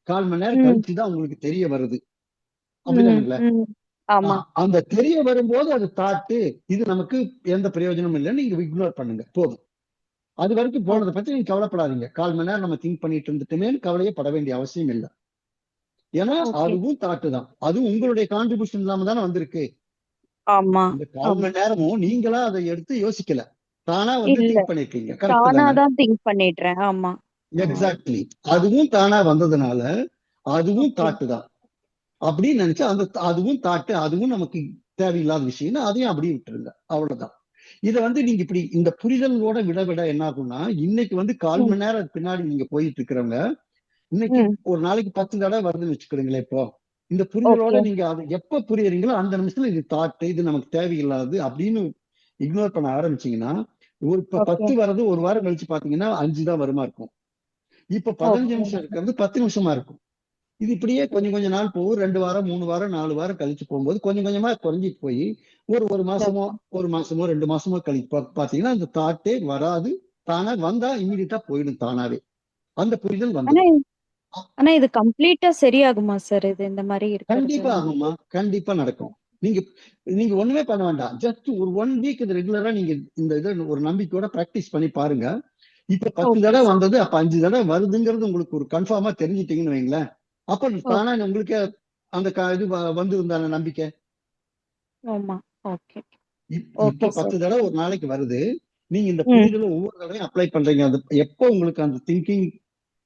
1/4 மணி நேரம் ம். கழிச்சு தான் உங்களுக்கு தெரிய வருது. ம். அப்படிதானுங்களே? ம். ஆமா. அந்த தெரிய வரும்போது அது தாட்டு, இது நமக்கு எந்த பிரயோஜனமும் இல்லன்னு நீங்க இக்னோர் பண்ணுங்க. போதும். அது வரைக்கும் போனத ஓகே. பத்தி நீங்க கவலைப்படாதீங்க. 1/4 மணி நேரம் நம்ம திங்க் பண்ணிட்டு இருந்துட்டோமேன்னு கவலையே பட வேண்டிய அவசியம் இல்ல. ஏன்னா ஓகே. அதுவும் தாட்டு தான். அதுவும் உங்களுடைய கான்ட்ரிபியூஷன் இல்லாம தானே வந்திருக்கு. ஆமா. இந்த 1/4 ஆமா. மணி நேரமும் நீங்களா அதை எடுத்து யோசிக்கல. தானா வந்து இல்ல. திங்க் பண்ணிருக்கீங்க. கரெக்ட் தானா தானே? தான் திங்க் பண்ணிடுறேன். ஆமா. எக்ஸாக்ட்லி. அதுவும் தானா வந்ததுனால அதுவும் ஓகே. தாட்டு தான். அப்படின்னு நினைச்சா அதுவும் தாட்டு, அதுவும் நமக்கு தேவையில்லாத விஷயம்னா அதையும் அப்படியே விட்டுருங்க. அவ்வளவுதான். இத வந்து நீங்க இப்படி இந்த புரிதலோட விட விட என்ன ஆகும்னா, இன்னைக்கு வந்து 1/4 ம். மணி நேரம் பின்னாடி நீங்க போயிட்டு இருக்கிறவங்க, இன்னைக்கு ம். ஒரு நாளைக்கு 10 தடவை வருதுன்னு வச்சுக்கிடுங்களேன் இப்போ. இந்த புரிதலோட ஓகே. நீங்க அது எப்ப புரியறீங்களோ அந்த நிமிஷத்துல இது தாட்டு, இது நமக்கு தேவையில்லாதது அப்படின்னு இக்னோர் பண்ண ஆரம்பிச்சீங்கன்னா, இப்ப ஓகே. 10 வர்றது ஒரு வாரம் கழிச்சு பாத்தீங்கன்னா 5 தான் வருமா இருக்கும். இப்ப 15 ஓகே. நிமிஷம் இருக்கிறது 10 நிமிஷமா இருக்கும். இது இப்படியே கொஞ்சம் கொஞ்ச நாள் போகும். 2 வாரம், 3 வாரம், 4 வாரம் கழிச்சு போகும்போது கொஞ்சம் கொஞ்சமா குறைஞ்சிட்டு போய் ஒரு மாசமோ, ஓகே. 1 மாசமோ, 2 மாசமோ கழிச்சு பாத்தீங்கன்னா அந்த தாட்டே வராது. தானா வந்தா இம்மீடியட்டா போயிடும் தானாவே. அந்த புரிதல் ஆனா வந்துடும். ஆனா இது கம்ப்ளீட்டா சரியாகுமா சார்? இது இந்த மாரி இருக்கிறது? கண்டிப்பா ஆகும்மா. கண்டிப்பா நடக்கும். நீங்க நீங்க ஒண்ணுமே பண்ண வேண்டாம். ஜஸ்ட் ஒரு 1 வீக் இது ரெகுலரா நீங்க இந்த இத ஒரு நம்பிக்கையோட பிராக்டிஸ் பண்ணி பாருங்க. இப்ப 10 ஓகே தடவை சார். வந்தது, அப்ப 5 தடவை வருதுங்கிறது உங்களுக்கு ஒரு கன்ஃபார்மா தெரிஞ்சுட்டீங்கன்னு வைங்களேன். அப்ப தானா ஓகே. உங்களுக்கே அந்த இது வந்திருந்தான நம்பிக்கை. ஆமா. ஓகே. இப்ப ஓகே 10 சார். தடவை ஒரு நாளைக்கு வருது. நீங்க இந்த ம். புரிதல ஒவ்வொரு தடவையும் அப்ளை பண்றீங்க. அது எப்போ உங்களுக்கு அந்த திங்கிங்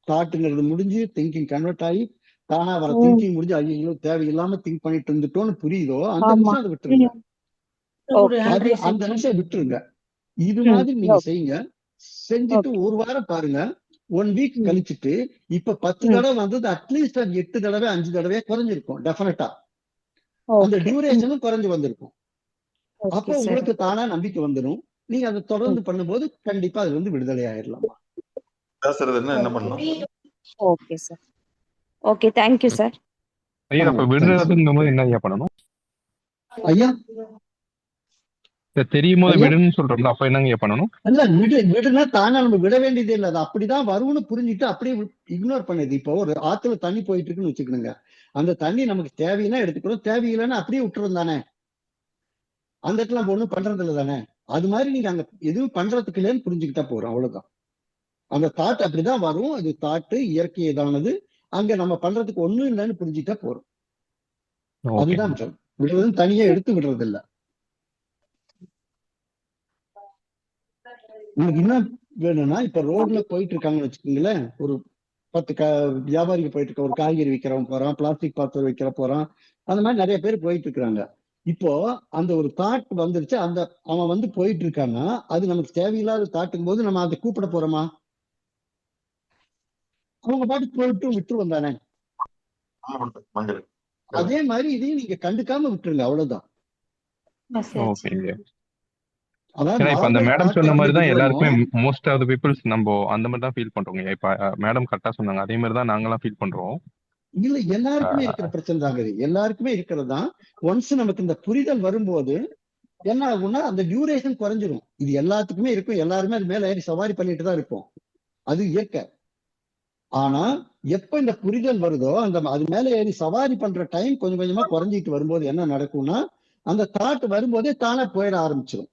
தாட்டுங்கிறது முடிஞ்சு திங்கிங் கன்வெர்ட் ஆகி தானா வர ம். திங்கிங் முடிஞ்சு ஐயோ தேவையில்லாம திங்க் பண்ணிட்டு இருந்துட்டோம்னு புரியுதோ அந்த ஆமா. நிமிஷம் அதை விட்டுருங்க. ம். ஓகே. அது அந்த நிமிஷம் விட்டுருங்க. இது ம். மாதிரி நீங்க ஓகே. செய்யுங்க. செஞ்சுட்டு ஓகே. ஒரு வாரம் பாருங்க. 1 வீக் ம். கழிச்சிட்டு இப்ப 10 ம். தடவை வந்தது அட்லீஸ்ட் அது 8 தடவை 5 தடவையா குறைஞ்சிருக்கும் டெஃபினட்டா. அந்த ஓகே. ம். டியூரேஷனும் குறைஞ்சு வந்திருக்கும். ஓகே அப்போ சார். உங்களுக்கு தானா நம்பிக்கை வந்துடும். நீங்க அதை ம். தொடர்ந்து பண்ணும்போது கண்டிப்பா அதுல இருந்து விடுதலை ஆயிடலாமா. பேசுறதுன்னா என்ன ஓகே. பண்ணணும்? Okay sir. Okay. Thank you sir. ஐயா அப்ப தேங்க்ஸ். விடுறதுங்கும் போது என்ன ஐயா பண்ணணும்? ஐயா தெரியும் போது ஐயா விடுன்னு சொல்றோம்ல, அப்ப என்னங்க ஐயா பண்ணணும்? இல்ல விடுனா தானா நம்ம விட வேண்டியதே இல்ல. அது அப்படிதான் வரும்னு புரிஞ்சுட்டு அப்படியே இக்னோர் பண்ணுது. இப்போ ஒரு ஆத்துல தண்ணி போயிட்டு இருக்குன்னு வச்சுக்கணுங்க. அந்த தண்ணி நமக்கு தேவைன்னா எடுத்துக்கிறோம், தேவையில்லைன்னா அப்படியே விட்டுரும் தானே. அந்த இடத்துல நம்ம ஒண்ணும் பண்றது இல்லை தானே. அது மாதிரி நீங்க அங்க எதுவும் பண்றதுக்கு இல்லைன்னு புரிஞ்சுக்கிட்டா போறோம், அவ்வளவுதான். அந்த தாட் அப்படிதான் வரும். அது தாட்டு இயற்கையதானது. அங்க நம்ம பண்றதுக்கு ஒண்ணும் இல்லைன்னு புரிஞ்சுக்கிட்டா போறோம். ஓகே. அதுதான் விடுறது. விடுறதுன்னு தனியா எடுத்து விடுறது இல்ல. உங்களுக்கு என்ன வேணும்னா இப்ப ரோட்ல போயிட்டு இருக்காங்கன்னு வச்சுக்கோங்களேன். ஒரு 10 வியாபாரிகள் போயிட்டு இருக்க, ஒரு காய்கறி விற்கிறவன் போறான், பிளாஸ்டிக் பாத்திரம் விற்கிற போறான், அந்த மாதிரி நிறைய பேர் போயிட்டு இருக்கிறாங்க. இப்போ அந்த ஒரு தாட் வந்துருச்சு. அவன் வந்து போயிட்டு இருக்கான்னா அது நமக்கு தேவையில்லாத தாட்டுக்கும் போது நம்ம அதை கூப்பிட போறோமா? அவங்க பாட்டுக்கு போயிட்டு விட்டுருவோம் தானே. மஞ்சள். அதே மாதிரி இதையும் நீங்க கண்டுக்காம விட்டுருங்க, அவ்வளவுதான். ஓகேங்க. அதாவது ஏன்னா இப்ப அந்த நார்மல் மேடம் தாட் சொன்ன எப்படி மாதிரி தான் விடுறோமோ. எல்லாருக்குமே மோஸ்ட் ஆஃப் த பீப்புள்ஸ் நம்ம அந்த மாதிரி தான் ஃபீல் பண்றோங்க. இப்ப மேடம் கரெக்டா சொன்னாங்க, அதே மாதிரி தான் நாங்கெல்லாம் ஃபீல் பண்றோம். இல்ல எல்லாருக்குமே அஹ் இருக்கிற பிரச்சனை தாங்க இது. எல்லாருக்குமே இருக்கிறது தான். ஒன்ஸ் நமக்கு இந்த புரிதல் வரும்போது என்ன ஆகும்னா அந்த டியூரேஷன் குறைஞ்சிரும். இது எல்லாத்துக்குமே இருக்கும். எல்லாருமே அது மேல ஏறி சவாரி பண்ணிட்டு தான் இருப்போம். அது இயற்கை. ஆனா எப்ப இந்த புரிதல் வருதோ அது மேல ஏறி சவாரி பண்ற டைம் கொஞ்சம் கொஞ்சமா குறைஞ்சிட்டு வரும்போது என்ன நடக்கும்னா அந்த தாட் வரும்போதே தானே போயிட ஆரம்பிச்சிடும்.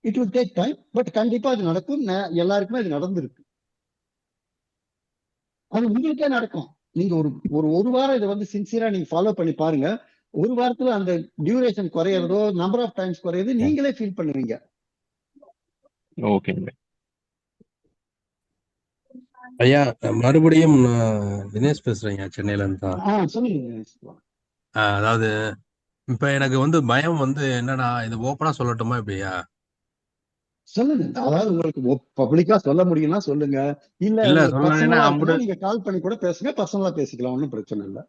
It will take time, but கண்டிப்பா அது நடக்கும். எல்லாருக்குமே அது நடந்திருக்கு. அது உங்களுக்கே நடக்கும். நீங்க ஒரு வாரம் இதை வந்து சின்சியரா நீங்க ஃபாலோ பண்ணி பாருங்க. ஒரு வாரத்துல அந்த டியூரேஷன் குறையறதோ, நம்பர் ஆஃப் டைம்ஸ் குறையறது நீங்களே ஃபீல் பண்ணுவீங்க. ஓகேங்க. ஐயா மறுபடியும் தினேஷ் பேசுறேங்க சென்னையில இருந்து தான். சொல்லுங்க. அதாவது இப்ப எனக்கு வந்து பயம் வந்து என்னன்னா, இது ஓப்பனா சொல்லட்டுமா இப்படியா? சொல்லுங்க. அதாவது உங்களுக்கு பப்ளிக்கா சொல்ல முடியும்னா சொல்லுங்க. இல்ல இல்ல உங்களுக்கு சொல்லணும்னா பர்சனலா அம்புட்டு இருக்குன்னா நீங்க கால் பண்ணி கூட பேசுங்க. பர்சனலா பேசிக்கலாம். ஒன்றும் பிரச்சனை இல்லை.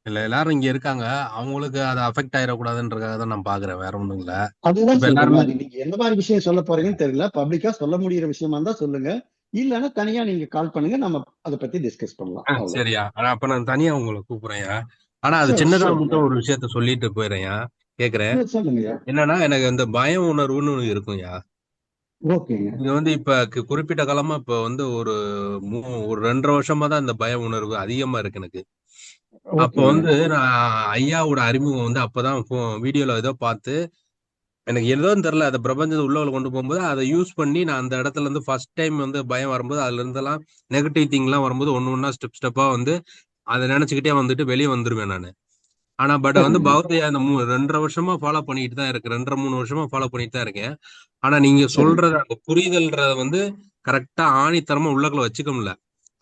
இல்ல எல்லாரும் இங்க இருக்காங்க. அவங்களுக்கு அது அஃபெக்ட் ஆயிடக்கூடாதுன்றதுக்காக தான் நான் பாக்குறேன். வேற ஒண்ணும் இல்ல. அதுதான் இப்ப சொல்றேன். எல்லாருமே அது நீங்க எந்த மாதிரி விஷயம் சொல்ல போறீங்கன்னு தெரியல. பப்ளிக்கா சொல்ல முடியிற விஷயமா இருந்தா சொல்லுங்க. இல்லைன்னா தனியா நீங்க கால் பண்ணுங்க, நம்ம அதை பத்தி டிஸ்கஸ் பண்ணலாம். அவ்வளவு. சரியா. ஆனா அப்ப நான் தனியா உங்களை கூப்பிடுறேன்யா. ஆனா அது ஷூர் சின்னதா ஷூர். மட்டும் ஒரு விஷயத்த சொல்லிட்டு போயிடுறேன்யா. கேக்குறேன். சொல்லுங்கய்யா. என்னன்னா எனக்கு அந்த பய உணர்வுன்னு ஒண்ணு இருக்கும்யா. ஓகேங்க. இது வந்து இப்ப குறிப்பிட்ட காலமா இப்ப வந்து ஒரு ஒரு 2.5 வருஷமா தான் இந்த பய உணர்வு அதிகமா இருக்கு எனக்கு. அப்போ ஓகேங்க. வந்து நான் ஐயாவோட அறிமுகம் வந்து அப்பதான் வீடியோல ஏதோ பார்த்து எனக்கு ஏதோன்னு தெரியல, அதை பிரபஞ்சத்தை உள்ள கொண்டு போகும்போது அதை யூஸ் பண்ணி நான் அந்த இடத்துல இருந்து ஃபர்ஸ்ட் டைம் வந்து பயம் வரும்போது அதுல இருந்தெல்லாம் நெகட்டிவ் திங்லாம் வரும்போது ஒண்ணு ஸ்டெப்பா வந்து அதை நினைச்சுக்கிட்டே வந்துட்டு வெளியே வந்துருவேன் நான். ஆனா பட் வந்து சரிங்க. பௌத்தையா அந்த 2.5 வருஷமா ஃபாலோ பண்ணிட்டு தான் இருக்கு, 2.5 3 வருஷமா ஃபாலோ பண்ணிட்டு தான் இருக்கேன். ஆனா நீங்க சரி. சொல்றது அந்த புரிதல்ன்றத வந்து கரெக்டா ஆணித்தரமா உள்ளக்குள்ள வச்சுக்க முடியல.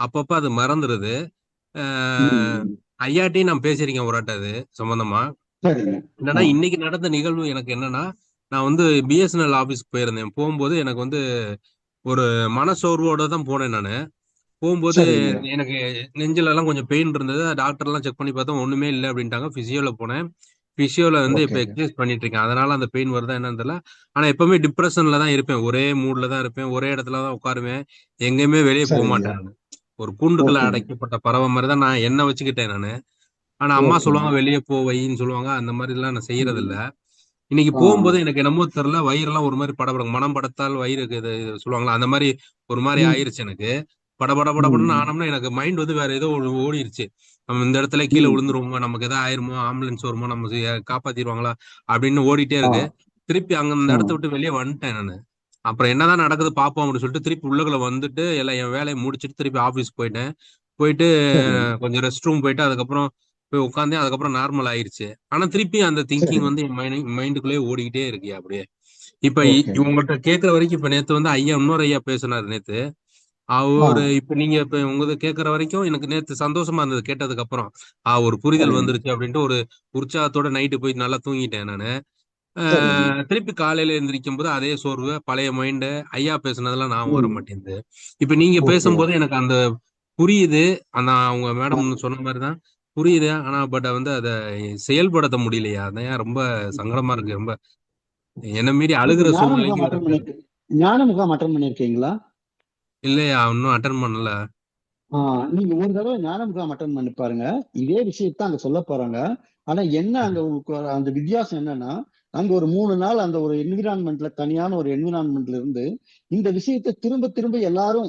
அப்பப்ப அது மறந்துடுது. ம். ஐயாட்டையும் நான் பேசியிருக்கேன் ஒரு அது சம்பந்தமா. சரிங்க. என்னன்னா இன்னைக்கு நடந்த நிகழ்வு எனக்கு என்னன்னா, நான் வந்து பிஎஸ்என்எல் ஆபீஸ்க்கு போயிருந்தேன். போகும்போது எனக்கு வந்து ஒரு மனசோர்வோட தான் போனேன் நானு. போகும்போது சரிங்க. எனக்கு நெஞ்சில எல்லாம் கொஞ்சம் பெயின் இருந்தது. டாக்டர் எல்லாம் செக் பண்ணி பார்த்தா ஒண்ணுமே இல்லை அப்படின்ட்டாங்க. பிசியோல போனேன். பிசியோல வந்து இப்ப ஓகேங்க. எக்ஸசைஸ் பண்ணிட்டு இருக்கேன். அதனால அந்த பெயின் வருதா என்னன்னு தெரியல. ஆனா எப்பவுமே டிப்ரெஷன்ல தான் இருப்பேன். ஒரே மூட்ல தான் இருப்பேன். ஒரே இடத்துல தான் உட்காருவேன். எங்கேயுமே வெளியே போக சரிங்க. மாட்டேன் நானு. ஒரு கூண்டுக்குள்ள ஓகேங்க. அடைக்கப்பட்ட பறவை மாதிரி தான் நான் என்ன வச்சுக்கிட்டேன் நானு. ஆனா அம்மா ஓகேங்க. சொல்லுவாங்க வெளியே போ வைன்னு சொல்லுவாங்க. அந்த மாதிரி எல்லாம் நான் செய்யறது இல்ல. ம். இன்னைக்கு ஆ. போகும்போது எனக்கு என்னமோ தெரியல, வயிறெல்லாம் ஒரு மாதிரி படபடம், மனம் படத்தால் வயிறு இது சொல்லுவாங்களா, அந்த மாதிரி ஒரு மாதிரி ம். ஆயிருச்சு எனக்கு. படபடன்னு ம். ஆனோம்னா எனக்கு மைண்ட் வந்து வேற ஏதோ ஓடிருச்சு. நம்ம இந்த இடத்துல கீழே ம். விழுந்துருவோமோ, நமக்கு எதாவது ஆயிருமோ, ஆம்புலன்ஸ் வருமோ, நம்ம காப்பாத்திடுவாங்களா அப்படின்னு ஓடிட்டே ஆ. இருக்கு. திருப்பி அங்க இந்த ஆ. இடத்த விட்டு வெளியே வந்துட்டேன் நானு. அப்புறம் என்னதான் நடக்குது பாப்போம் அப்படின்னு சொல்லிட்டு திருப்பி உள்ளுக்குள்ள வந்துட்டு எல்லாம் என் வேலையை முடிச்சிட்டு திருப்பி ஆபீஸ் போயிட்டேன். போயிட்டு சரிங்க. கொஞ்சம் ரெஸ்ட் ரூம் போயிட்டு அதுக்கப்புறம் போய் உட்காந்தேன். அதுக்கப்புறம் நார்மல் ஆயிருச்சு. ஆனா திருப்பி அந்த திங்கிங் சரிங்க. வந்து என் மைண்டுக்குள்ளேயே ஓடிக்கிட்டே இருக்கு அப்படியே. இப்ப ஓகேங்க. உங்கள்கிட்ட கேட்கற வரைக்கும் இப்ப நேத்து வந்து இன்னொரு ஐயா பேசினாரு நேத்து. ஆ. இப்ப நீங்க இப்ப உங்க கேட்கற வரைக்கும் எனக்கு நேத்து சந்தோஷமா இருந்தது கேட்டதுக்கு அப்புறம். ஒரு புரிதல் சரிங்க. வந்துருச்சு அப்படின்ட்டு ஒரு உற்சாகத்தோட நைட்டு போய் நல்லா தூங்கிட்டேன் நானு. சரிங்க. திருப்பி காலையில எந்திரிக்கும் போது அதே சோர்வு, பழைய மைண்டு, ஐயா பேசுனதெல்லாம் ஞாபகம் வர ம். மாட்டேங்குது. இப்ப நீங்க ஓகே. பேசும்போது எனக்கு அந்த புரியுது. ஆனா அவங்க ஆ. மேடம் சொன்ன மாதிரிதான் புரியுது. ஆனா பட் வந்து அத செயல்படுத்த முடியலையா? அதான் ரொம்ப சங்கடமா இருக்கு. ரொம்ப என்ன மீறி நீங்க அழுகிற ஞான முகாம் சூழ்நிலைக்கு அட்டன் இருக்கு. பண்ணி ஞான முகாம் அட்டன் பண்ணிருக்கீங்களா? இல்லையா இன்னும் அட்டன் பண்ணல. ஆ, நீங்க ஒரு தடவை ஞான முகாம் அட்டன் பண்ணி பாருங்க. இதே விஷயத்தான் அங்க சொல்ல போறாங்க. ஆனா என்ன அங்க உங்களுக்கு அந்த வித்தியாசம் என்னன்னா, அங்க ஒரு 3 நாள் அந்த ஒரு என்விரான்மெண்ட்ல தனியான ஒரு என்விரான்மெண்ட்ல இருந்து இந்த விஷயத்தை திரும்ப திரும்ப எல்லாரும்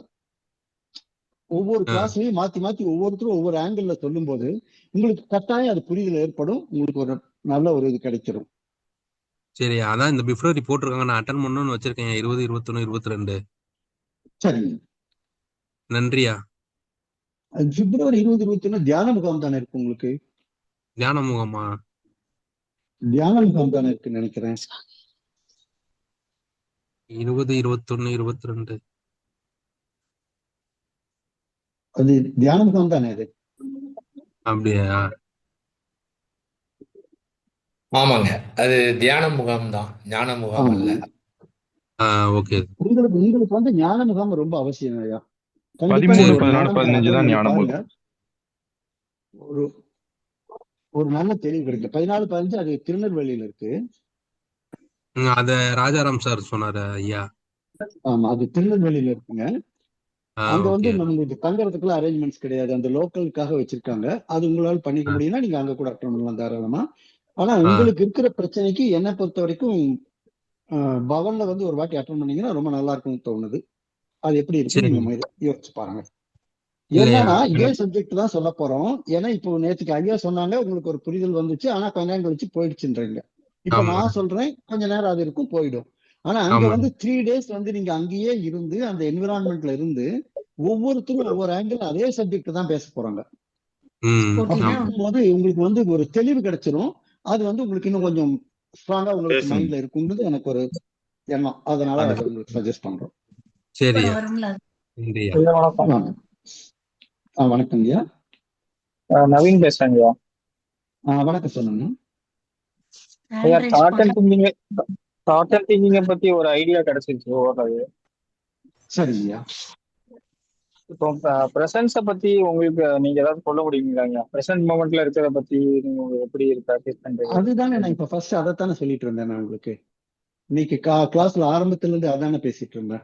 ஒவ்வொரு ஆ, கிளாஸ்லயும் மாத்தி மாத்தி ஒவ்வொருத்தரும் ஒவ்வொரு ஆங்கிள் சொல்லும்போது உங்களுக்கு கட்டாயம் அது புரிதல் ஏற்படும். உங்களுக்கு ஒரு நல்ல ஒரு இது கிடைச்சிரும். சரி. அதான் இந்த பிப்ரவரி போட்டிருக்காங்க. நான் அட்டன் பண்ணணும்னு வச்சிருக்கேன். 20, 21, 22. சரிங்க. நன்றியா. பிப்ரவரி 20, 21 தியான முகாம் தானே இருக்கு உங்களுக்கு? தியான முகமா? தியான முகாம் தானே இருக்குன்னு நினைக்கிறேன். 20, 21, 22. அது தியான முகாம் தானே அது? அப்படியா? ஆமாங்க. அது தியான முகாம் தான், ஞான முகாம் அல்ல. ஓகே. உங்களுக்கு உங்களுக்கு வந்து ஞான முகாம் ரொம்ப அவசியம் ஐயா. கண்டிப்பா 13, நீங்க சரி. ஒரு 14, ஞான முகாம் 15 அட்டன் தான் பண்ணி ஞானம் பாருங்க. வரும். ஒரு ஒரு நல்ல தெளிவு கிடைக்கும். 14, 15 அது திருநெல்வேலியில இருக்கு. அத ராஜாராம் சார் சொன்னாரு ஐயா. ஆமா, அது திருநெல்வேலியில இருக்குங்க. அங்க வந்து ஓகே. நம்மளுக்கு தங்கறதுக்குலாம் அரேஞ்ச்மெண்ட்ஸ் கிடையாது. அந்த லோக்கலுக்காக வச்சிருக்காங்க. அது உங்களால பண்ணிக்க முடியும்னா நீங்க அங்க கூட அட்டன் பண்ணலாம் தாராளமா. ஆனா உங்களுக்கு இருக்கிற பிரச்சனைக்கு என்னை பொறுத்த வரைக்கும் பவன்ல வந்து ஒரு வாட்டி அட்டன் பண்ணீங்கன்னா ரொம்ப நல்லா இருக்கும்னு தோணுது. அது எப்படி இருக்குன்னு சரி. நீங்க யோசிச்சு பாருங்க. இல்லையா என்னன்னா இதே சப்ஜெக்ட் தான் சொல்ல போறோம். ஏன்னா இப்போ நேற்றுக்கு ஐயா சொன்னாங்க உங்களுக்கு ஒரு புரிதல் வந்துச்சு. ஆனா கொஞ்ச நேரம் கழிச்சு போயிடுச்சுன்றீங்க. இப்ப ஆமா, நான் சொல்றேன் கொஞ்ச நேரம் அது இருக்கும் போயிடும். ஆனா அங்க ஆமா. வந்து 3 days வந்து நீங்க அங்கேயே இருந்து அந்த என்விரான்மெண்ட்ல இருந்து ஒவ்வொருத்தரும் ஒவ்வொரு ஆங்கிள் அதே சப்ஜெக்ட் தான் பேச போறாங்க. அப்படி ஆமா. இருக்கும்போது உங்களுக்கு வந்து ஒரு தெளிவு கிடைச்சிரும். அது வந்து உங்களுக்கு இன்னும் கொஞ்சம் ஸ்ட்ராங்கா உங்களுக்கு பேசுங்க. மைண்ட்ல இருக்குங்கிறது எனக்கு ஒரு எண்ணம். அதனால அது அதை உங்களுக்கு சஜஸ்ட் பண்றோம். சரியா. நன்றியா. ஐயா வணக்கம். வாங்க. வணக்கம் ஐயா. நவீன் பேசுறேங்க. வணக்கம் சொல்லுங்க. ஐயா தாட் அண்ட் திங்கிங்க பத்தி ஒரு ஐடியா கிடைச்சிருச்சு ஓரளவு. சரிங்கய்யா. இப்போ பிரசன்ஸ பத்தி உங்களுக்கு நீங்க ஏதாவது சொல்ல முடியுங்களா? பிரசன்ட் மொமெண்ட்ல இருக்கிறத பத்தி நீங்க எப்படி ப்ராக்டிஸ் பண்றீங்க? அதுதானே நான் இப்ப ஃபர்ஸ்ட் அதைத்தானே சொல்லிட்டு இருந்தேன் நான் உங்களுக்கு. இன்னைக்கு கிளாஸ்ல ஆரம்பத்துல இருந்து அதானே பேசிட்டு இருந்தேன்.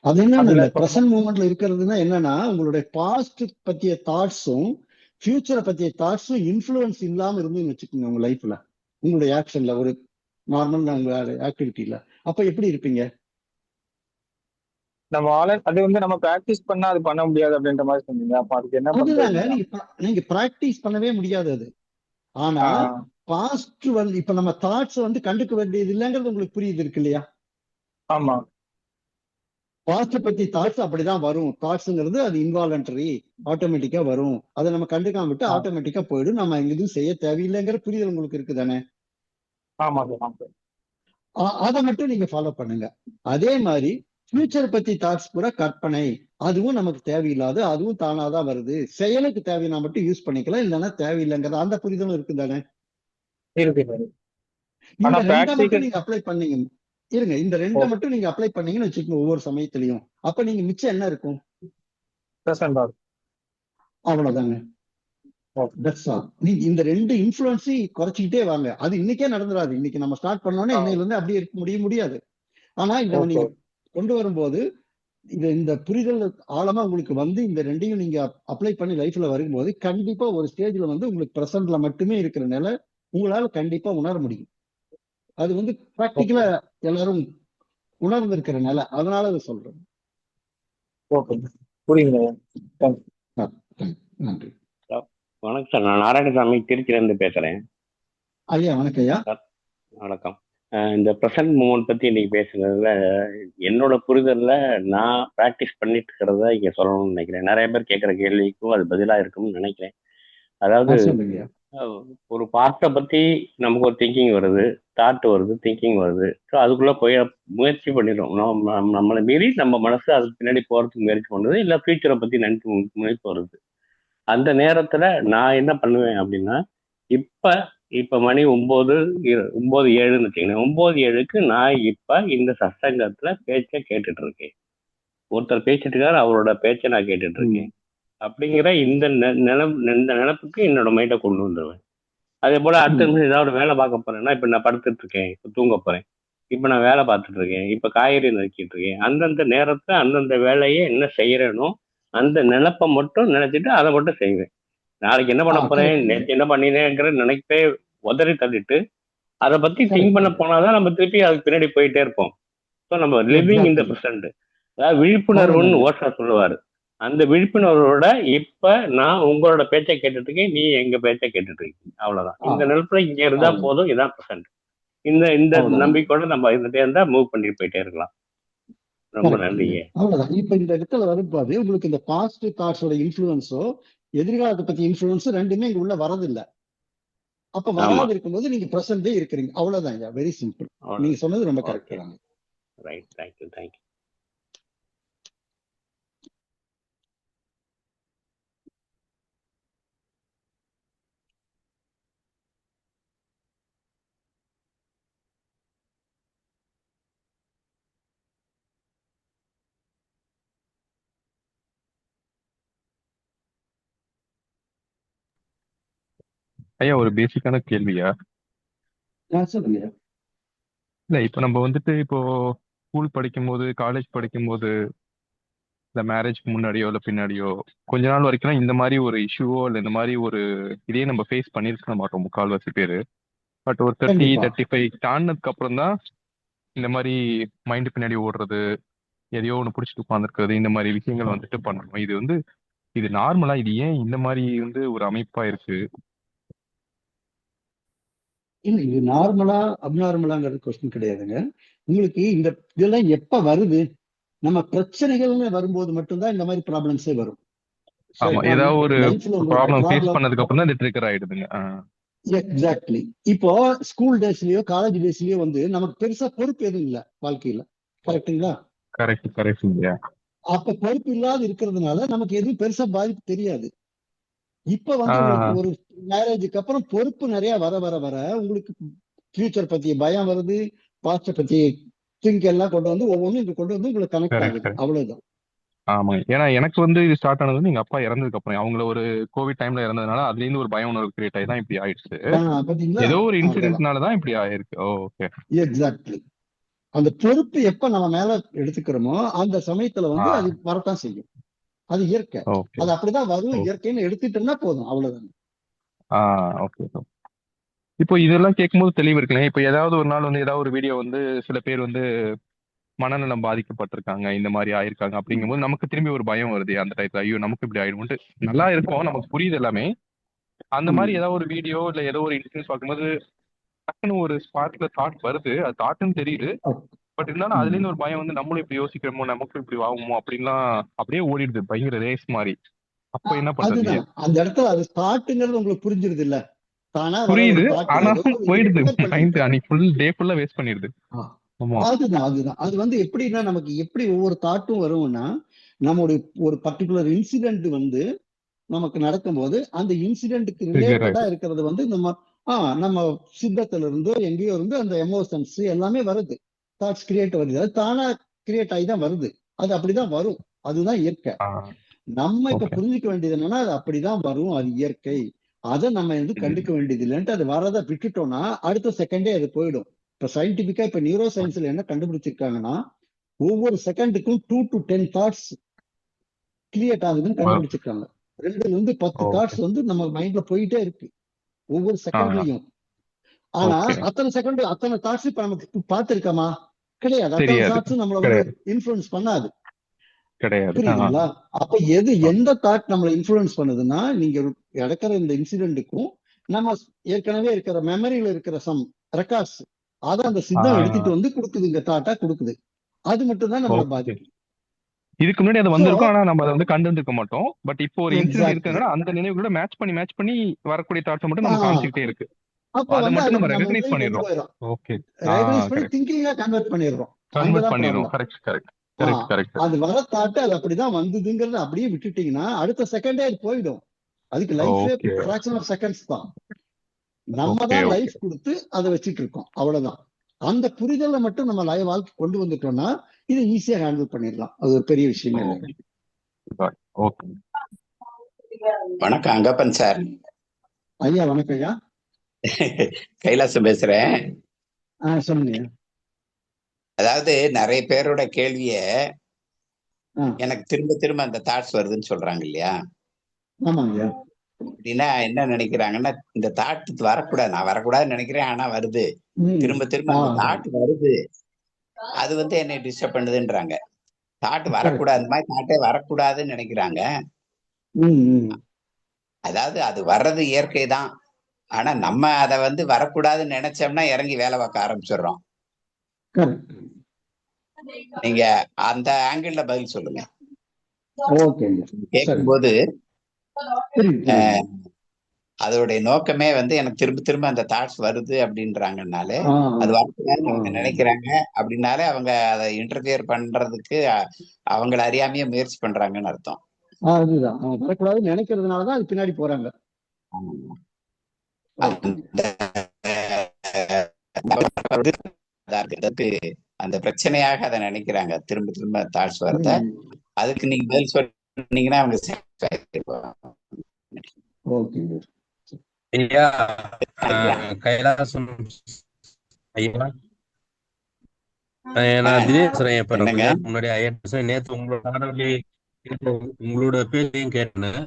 அது என்னன்னா அதுல இந்த இப்போ பிரசன்ட் மூமெண்ட்ல இருக்கிறதுனா என்னன்னா உங்களுடைய பாஸ்ட் பத்திய தாட்ஸும் ஃபியூச்சரை பத்திய தாட்ஸும் இன்ஃப்ளூயன்ஸ் இல்லாம இருந்துன்னு வச்சுக்கோங்க உங்க லைஃப்ல, உங்களுடைய ஆக்ஷன்ல, ஒரு நார்மல் உங்க ஆக்டிவிட்டியில. அப்ப எப்படி இருப்பீங்க? நம்ம அது வந்து நம்ம பிராக்டிஸ் பண்ணா அது பண்ண முடியாது அப்படின்ற மாதிரி சொன்னீங்க. அப்ப அதுக்கு என்ன அதுதாங்க, பண்றதுங்க? நீங்க பிராக்டிஸ் பண்ணவே முடியாது அது. ஆனா ஆஹ் பாஸ்ட் வந்து இப்ப நம்ம தாட்ஸ் வந்து கண்டுக்க வேண்டியது இல்லைங்கிறது உங்களுக்கு புரியுது இருக்கு இல்லையா? ஆமா. பாஸ்ட் பத்தி தாட்ஸ் அப்படிதான் வரும். தாட்ஸ்ங்கிறது அது இன்வாலண்டரி, ஆட்டோமேட்டிக்கா வரும். அதை நம்ம கண்டுக்காம விட்டு ஆ, ஆட்டோமேட்டிக்கா போயிடும். நம்ம எதுவும் செய்ய தேவையில்லைங்கிற புரிதல் உங்களுக்கு இருக்குதானே? ஆமா சார், ஆமா சார். அதை மட்டும் நீங்க ஃபாலோ பண்ணுங்க. அதே மாதிரி ஃபியூச்சர் பத்தி தாட்ஸ் கூட கற்பனை, அதுவும் நமக்கு தேவையில்லாது, அதுவும் தானாதான் வருது. செயலுக்கு தேவையான மட்டும் யூஸ் பண்ணிக்கலாம், இல்லைன்னா தேவையில்லைங்கிறது அந்த புரிதலும் இருக்குதானே? இருக்கு சார். ஆனா இந்த ரெண்டை மட்டும் பிராக்டிக்கல். நீங்க அப்ளை பண்ணீங்க, இருங்க, இந்த ரெண்டை மட்டும் நீங்க அப்ளை பண்ணீங்கன்னு வச்சுக்கோங்க ஒவ்வொரு சமயத்திலையும், அப்ப நீங்க மிச்சம் என்ன இருக்கும்? பிரசன்ட் ஆகும். அவ்வளவுதாங்க. ஓகே. That's all. நீங்க இந்த ரெண்டு இன்ஃபுளுன்ஸையும் குறைச்சிக்கிட்டே வாங்க. அது இன்னைக்கே நடந்துடாது. இன்னைக்கு நம்ம ஸ்டார்ட் பண்ணோம்னா இன்னையில இருந்து அப்படியே இருக்க முடியாது. ஆனா இதை ஓகே. நீங்க கொண்டு வரும்போது இந்த புரிதல் ஆழமா உங்களுக்கு வந்து இந்த ரெண்டையும் நீங்க அப்ளை பண்ணி லைஃப்ல வரும்போது கண்டிப்பா ஒரு ஸ்டேஜ்ல வந்து உங்களுக்கு பிரசன்ட்ல மட்டுமே இருக்கிற நிலை உங்களால கண்டிப்பா உணர முடியும். அது வந்து ஓகே. பிராக்டிக்கலா எல்லாரும் உணர்ந்து இருக்கிற நிலை, அதனால அதை சொல்றேன். ஓகே, புரியுங்க. தேங்க்ஸ். நன்றி. வணக்கம் சார், நான் நாராயணசாமி திருச்சியிலேருந்து பேசுகிறேன். ஐயா வணக்கம் ஐயா. சார் வணக்கம். இந்த ப்ரெசன்ட் மூமெண்ட் பற்றி இன்னைக்கு பேசுனதுல என்னோட புரிதலில் நான் ப்ராக்டிஸ் பண்ணிட்டு இருக்கிறத இங்கே சொல்லணும்னு நினைக்கிறேன். நிறைய பேர் கேட்குற கேள்விக்கும் அது பதிலாக இருக்கும்னு நினைக்கிறேன். அதாவது சொல்லுங்க. ஒரு பார்ட்டை பற்றி நமக்கு ஒரு திங்கிங் வருது, தாட் வருது, திங்கிங் வருது. ஸோ அதுக்குள்ளே போய் முயற்சி பண்ணிடுறோம். நம்மளை மீறி நம்ம மனசு அதுக்கு பின்னாடி போகிறதுக்கு முயற்சி பண்ணுறது, இல்லை ஃபியூச்சரை பற்றி நினைச்சு முயற்சி வருது. அந்த நேரத்துல நான் என்ன பண்ணுவேன் அப்படின்னா, இப்ப மணி 9:07ன்னு வச்சுக்கோங்க. 9:07க்கு நான் இப்ப இந்த சத்சங்கத்துல பேச்ச கேட்டுட்டு இருக்கேன். ஒருத்தர் பேசிட்டு இருக்காரு, அவரோட பேச்சை நான் கேட்டுட்டு இருக்கேன். அப்படிங்கிற இந்த நினைப்புக்கு என்னோட மைண்டை கொண்டு வந்துடுவேன். அதே போல அடுத்த நிமிஷம் ஏதாவது வேலை பார்க்க போறேன்னா, இப்ப நான் படுத்துட்டு இருக்கேன், இப்ப தூங்க போறேன், இப்ப நான் வேலை பார்த்துட்டு இருக்கேன், இப்ப காய்கறி நறுக்கிட்டு இருக்கேன். அந்தந்த நேரத்துல அந்தந்த வேலையை என்ன செய்யறேனோ அந்த நினைப்பை மட்டும் நினைச்சிட்டு அதை மட்டும் செய்வேன். நாளைக்கு என்ன பண்ண போறேன், நேற்று என்ன பண்ணினேங்கிற நினைப்பே உதறி தள்ளிட்டு அதை பத்தி திங்க் பண்ண போனாதான் நம்ம திருப்பி அதுக்கு பின்னாடி போயிட்டே இருப்போம். ஸோ நம்ம லிவிங் இந்த ப்ரெசன்ட், அதாவது விழிப்புணர்வுன்னு ஓஷா சொல்லுவாரு. அந்த விழிப்புணர்வோட இப்ப நான் உங்களோட பேச்சை கேட்டுட்டு இருக்கேன், நீ எங்க பேச்சை கேட்டுட்டு இருக்கீங்க. அவ்வளவுதான். இந்த நிலத்துல இங்க இருந்தா போதும், இதான் ப்ரெசன்ட். இந்த நம்பிக்கையோட நம்ம இருந்துட்டே இருந்தா மூவ் பண்ணிட்டு போயிட்டே இருக்கலாம். ரொம்ப நன்றிங்க. அவ்வளவுதான். இப்ப இந்த இடத்துல வரும்போது உங்களுக்கு இந்த பாசிட்டிவ் தாட்ஸோட இன்ஃபுளுன்ஸோ எதிர்காலத்தை பத்தி இன்ஃபுளுன்ஸோ ரெண்டுமே இங்க உள்ள வரதில்லை. அப்ப வராது இருக்கும்போது நீங்க பிரசன்டே இருக்கிறீங்க. அவ்வளவுதான். Very simple. நீங்க சொன்னது ரொம்ப கரெக்ட் தான். ரைட். தேங்க்யூ. தேங்க்யூ. ஐயா ஒரு பேசிக்கான கேள்வியா? சொல்லுங்க. இல்ல இப்ப நம்ம வந்துட்டு இப்போ ஸ்கூல் படிக்கும்போது, காலேஜ் படிக்கும்போது, இந்த மேரேஜ்க்கு முன்னாடியோ இல்ல பின்னாடியோ கொஞ்ச நாள் வரைக்கும் இந்த மாதிரி ஒரு இஷ்யூவோ இல்ல இந்த மாதிரி ஒரு இதையே நம்ம ஃபேஸ் பண்ணிருக்க மாட்டோம் முக்கால்வாசி பேரு. பட் ஒரு 30-35 தாண்டினதுக்கு அப்புறம் தான் இந்த மாதிரி மைண்ட் பின்னாடி ஓடுறது, எதையோ ஒன்று பிடிச்சிட்டு உட்காந்துருக்கிறது, இந்த மாதிரி விஷயங்கள் வந்துட்டு பண்ணணும். இது வந்து இது நார்மலா, இது ஏன் இந்த மாதிரி வந்து ஒரு அமைப்பா இருக்கு? இல்ல இது நார்மலா அப்நார்மலாங்கிறது கொஸ்டின் கிடையாதுங்க. உங்களுக்கு இந்த இதெல்லாம் எப்ப வருது, நம்ம பிரச்சனைகள்னு வரும்போது மட்டும்தான் இந்த மாதிரி ப்ராப்ளம்ஸே வரும். ஆமா, ஏதாவது ஒரு ப்ராப்ளம் ஃபேஸ் பண்ணதுக்கு அப்புறம் தான் இது ட்ரிகர் ஆயிடுதுங்க. எக்ஸாக்ட்லி. இப்போ ஸ்கூல் டேஸ்லயோ காலேஜ் டேஸ்லயோ வந்து நமக்கு பெருசா பொறுப்பு எதுவும் இல்ல வாழ்க்கையில. கரெக்டுங்களா? கரெக்ட். அப்ப பொறுப்பு இல்லாத இருக்கிறதுனால நமக்கு எதுவும் பெருசா பாதிப்பு தெரியாது. இப்ப வந்து உங்களுக்கு ஒரு மேரேஜுக்கு அப்புறம் பொறுப்பு நிறைய வர வர வர உங்களுக்கு ஃபியூச்சர் பத்திய பயம் வருது, பாஸ்ட பத்தி திங்க் எல்லாம் கொண்டு வந்து ஒவ்வொன்றும் இங்க கொண்டு வந்து உங்களுக்கு கனெக்ட் ஆகுது. அவ்வளவுதான். ஆமாங்க. ஏன்னா எனக்கு வந்து இது ஸ்டார்ட் ஆனது வந்து எங்க அப்பா இறந்ததுக்கு அப்புறம், அவங்கள ஒரு கோவிட் டைம்ல இறந்ததுனால அதுல இருந்து ஒரு பயம் உணர்வு கிரியேட் ஆகி தான் இப்படி ஆயிடுச்சு. ஏதோ ஒரு இன்சிடென்ட்னால தான் இப்படி ஆயிருக்கு. ஓகே. எக்ஸாக்ட்லி. அந்த பொறுப்பு எப்ப நம்ம மேல எடுத்துக்கிறோமோ அந்த சமயத்துல வந்து அது வரத்தான் செய்யும். அது இயற்கை. ஓகே அது அப்படிதான் வரும், இயற்கைன்னு எடுத்துட்டோம்னா போதும், அவ்வளவுதான். ஓகே. இப்போ இதெல்லாம் கேட்கும்போது தெளிவு இருக்குல்ல. இப்போ ஏதாவது ஒரு நாள் வந்து ஏதாவது ஒரு வீடியோ வந்து சில பேர் வந்து மனநலம் பாதிக்கப்பட்டிருக்காங்க, இந்த மாதிரி ஆயிருக்காங்க அப்படிங்கும்போது நமக்கு திரும்பி ஒரு பயம் வருது அந்த டயத்துல. ஐயோ நமக்கு இப்படி ஆயிடும்ட்டு. நல்லா இருக்கும், நமக்கு புரியுது எல்லாமே. அந்த மாதிரி ஏதாவது ஒரு வீடியோ இல்ல ஏதோ ஒரு இன்சிடென்ட் பார்க்கும்போது டக்குன்னு ஒரு ஸ்பாட்ல தாட் வருது. அது தாட்னு தெரியுது. பட் இருந்தாலும் அதுல இருந்து ஒரு பயம் வந்து நம்மளும் இப்படி யோசிக்கிறோமோ, நமக்கும் இப்படி ஆகுமோ அப்படின்லாம் அப்படியே ஓடிடுது, பயங்கர ரேஸ் மாதிரி. அப்ப என்ன பண்றது? அதுதான் அந்த இடத்துல அது தாட்டுங்கிறது உங்களுக்கு புரிஞ்சிருது இல்ல, தானா வர ஒரு புரியுது, தாட்டு, ஏதோ ஆனாலும் ஒரு போயிடுது prepare மைண்ட். பண்ணிருக்காங்க. அன்னைக்கு ஃபுல் டே ஃபுல்லா வேஸ்ட் பண்ணிடுது. ஆமா. அதுதான் அது வந்து எப்படின்னா, நமக்கு எப்படி ஒவ்வொரு தாட்டும் வரும்னா, நம்மளுடைய ஒரு பர்டிகுலர் இன்சிடென்ட் வந்து நமக்கு நடக்கும்போது அந்த இன்சிடென்ட்டுக்கு ட்ரிகர் ரிலேட்டடா ஆயிடுது. இருக்கிறது வந்து நம்ம சித்தத்துல இருந்தோ எங்கேயோ இருந்து அந்த எமோஷன்ஸ் எல்லாமே வருது, தாட்ஸ் கிரியேட் வருது. அது தானா கிரியேட் ஆகி தான் வருது, அது அப்படிதான் வரும், அதுதான் இயற்கை. நம்ம இப்ப ஓகே. புரிஞ்சுக்க வேண்டியது என்னன்னா, அது அப்படிதான் வரும், அது இயற்கை. அதை நம்ம வந்து கண்டுக்க வேண்டியது இல்லைன்ட்டு அது வரதை விட்டுட்டோம்னா அடுத்த செகண்டே அது போயிடும். இப்ப சயின்டிபிக்கா இப்ப நியூரோ சயின்ஸ்ல என்ன கண்டுபிடிச்சிருக்காங்கன்னா, ஒவ்வொரு செகண்டுக்கும் 2 to 10 தாட்ஸ் கிரியேட் ஆகுதுன்னு கண்டுபிடிச்சிருக்காங்க. 2ல இருந்து 10 தாட்ஸ் வந்து நம்ம மைண்ட்ல போயிட்டே இருக்கு ஒவ்வொரு செகண்ட்லயும். ஆனா அத்தனை செகண்ட் அத்தனை தாட்ஸ் இப்ப நமக்கு பார்த்திருக்கோமா? கிடையாது. அத்தனை தெரியாது, தாட்ஸும் நம்மள வந்து இன்ஃபுளுன்ஸ் பண்ணாது. கிடையாது. புரியுதுங்களா? அப்ப எந்த தாட் நம்மளை இன்ஃபுளுன்ஸ் பண்ணுதுன்னா, நீங்க நடக்கிற இந்த இன்சிடென்ட்டுக்கும் நம்ம ஏற்கனவே இருக்கிற மெமரியில இருக்கிற சம் ரெக்கார்ட்ஸ் அதை அந்த சித்தம் எடுத்துட்டு வந்து கொடுக்குது, இந்த தாட்டா கொடுக்குது. அது மட்டும் தான் நம்மளை பாதிக்கும். இதுக்கு முன்னாடி அது வந்திருக்கும், ஆனா நம்ம அதை வந்து கண்டுக்க மாட்டோம். பட் இப்போ ஒரு இன்சிடென்ட் எக்ஸாக்ட்லி. இருக்கிறதுனால அந்த நினைவுகளோட மேட்ச் பண்ணி வரக்கூடிய தாட்ஸ் மட்டும் நம்ம காமிச்சிக்கிட்டே இருக்கு. அப்ப அதை வந்து மட்டும் அது நம்ம நம்ம ரெகக்னைஸ் கொண்டு பண்ணிடுறோம். போயிடும், ஓகே. ரெகக்னைஸ் பண்ணி கரெக்ட். திங்கிங்கா கன்வெர்ட் பண்ணிடுறோம். கன்வெர்ட் அங்கதான் பண்ணிடுறோம். ப்ராப்ளம். கரெக்ட். அது வர தாட்டு அது அப்படிதான் வந்ததுங்கிறத அப்படியே விட்டுட்டீங்கன்னா அடுத்த செகண்டே அது போயிடும். அதுக்கு லைஃபே ஃபிராக்ஷன் ஆஃப் செகண்ட்ஸ் தான். நம்ம தான் லைஃப் கொடுத்து அதை வச்சுட்டு இருக்கோம், அவ்வளவுதான். அந்த புரிதலை மட்டும் நம்ம வாழ்க்கை கொண்டு வந்துட்டோம்னா இதை ஈஸியா ஹேண்டில் பண்ணிடலாம். அது ஒரு பெரிய விஷயமே இல்லை. ஓகே. வணக்கம் அங்கப்பன் சார். ஐயா வணக்கம் ஐயா. கைலாசம் பேசுறேன். சொல்லுங்க. அதாவது நிறைய பேரோட கேள்விய எனக்கு திரும்ப அந்த தாட்ஸ் வருதுன்னு சொல்றாங்க இல்லையா? ஆமாங்க. அப்படின்னா என்ன நினைக்கிறாங்கன்னா, இந்த தாட் வரக்கூடாது, நான் வரக்கூடாதுன்னு நினைக்கிறேன், ஆனா வருது, திரும்ப அந்த தாட் வருது, அது வந்து என்னை டிஸ்டர்ப் பண்ணுதுன்றாங்க. தாட் வரக்கூடாது, இந்த மாதிரி தாட்டே வரக்கூடாதுன்னு நினைக்கிறாங்க. அதாவது அது வர்றது இயற்கை தான், ஆனா நம்ம அதை வந்து வரக்கூடாதுன்னு நினைச்சோம்னா இறங்கி வேலை பார்க்க ஆரம்பிச்சிடுறோம். நீங்க அந்த ஆங்கிள் பதில் சொல்லுங்க. கேட்கும்போது அதோடைய நோக்கமே வந்து எனக்கு திரும்ப அந்த தாட்ஸ் வருது அப்படின்றாங்கனாலே, அது வரக்கூடாதுன்னு நினைக்கிறாங்க அப்படின்னாலே அவங்க அதை இன்டர்ஃபியர் பண்றதுக்கு அவங்கள அறியாமையே முயற்சி பண்றாங்கன்னு அர்த்தம். அதுதான் வரக்கூடாதுன்னு நினைக்கிறதுனாலதான் அது பின்னாடி போறாங்க. அந்த பிரச்சனையாக அதை நினைக்கிறாங்க, திரும்ப தாட்ஸ் வரத. அதுக்கு நீங்க பதில் சொன்னீங்கன்னா அவங்க ஐயா கைலாசம் ஐயா, நான் தினேஷ் இப்ப முன்னாடி ஐயா நேத்து உங்களோட பேரையும் கேட்டேன்.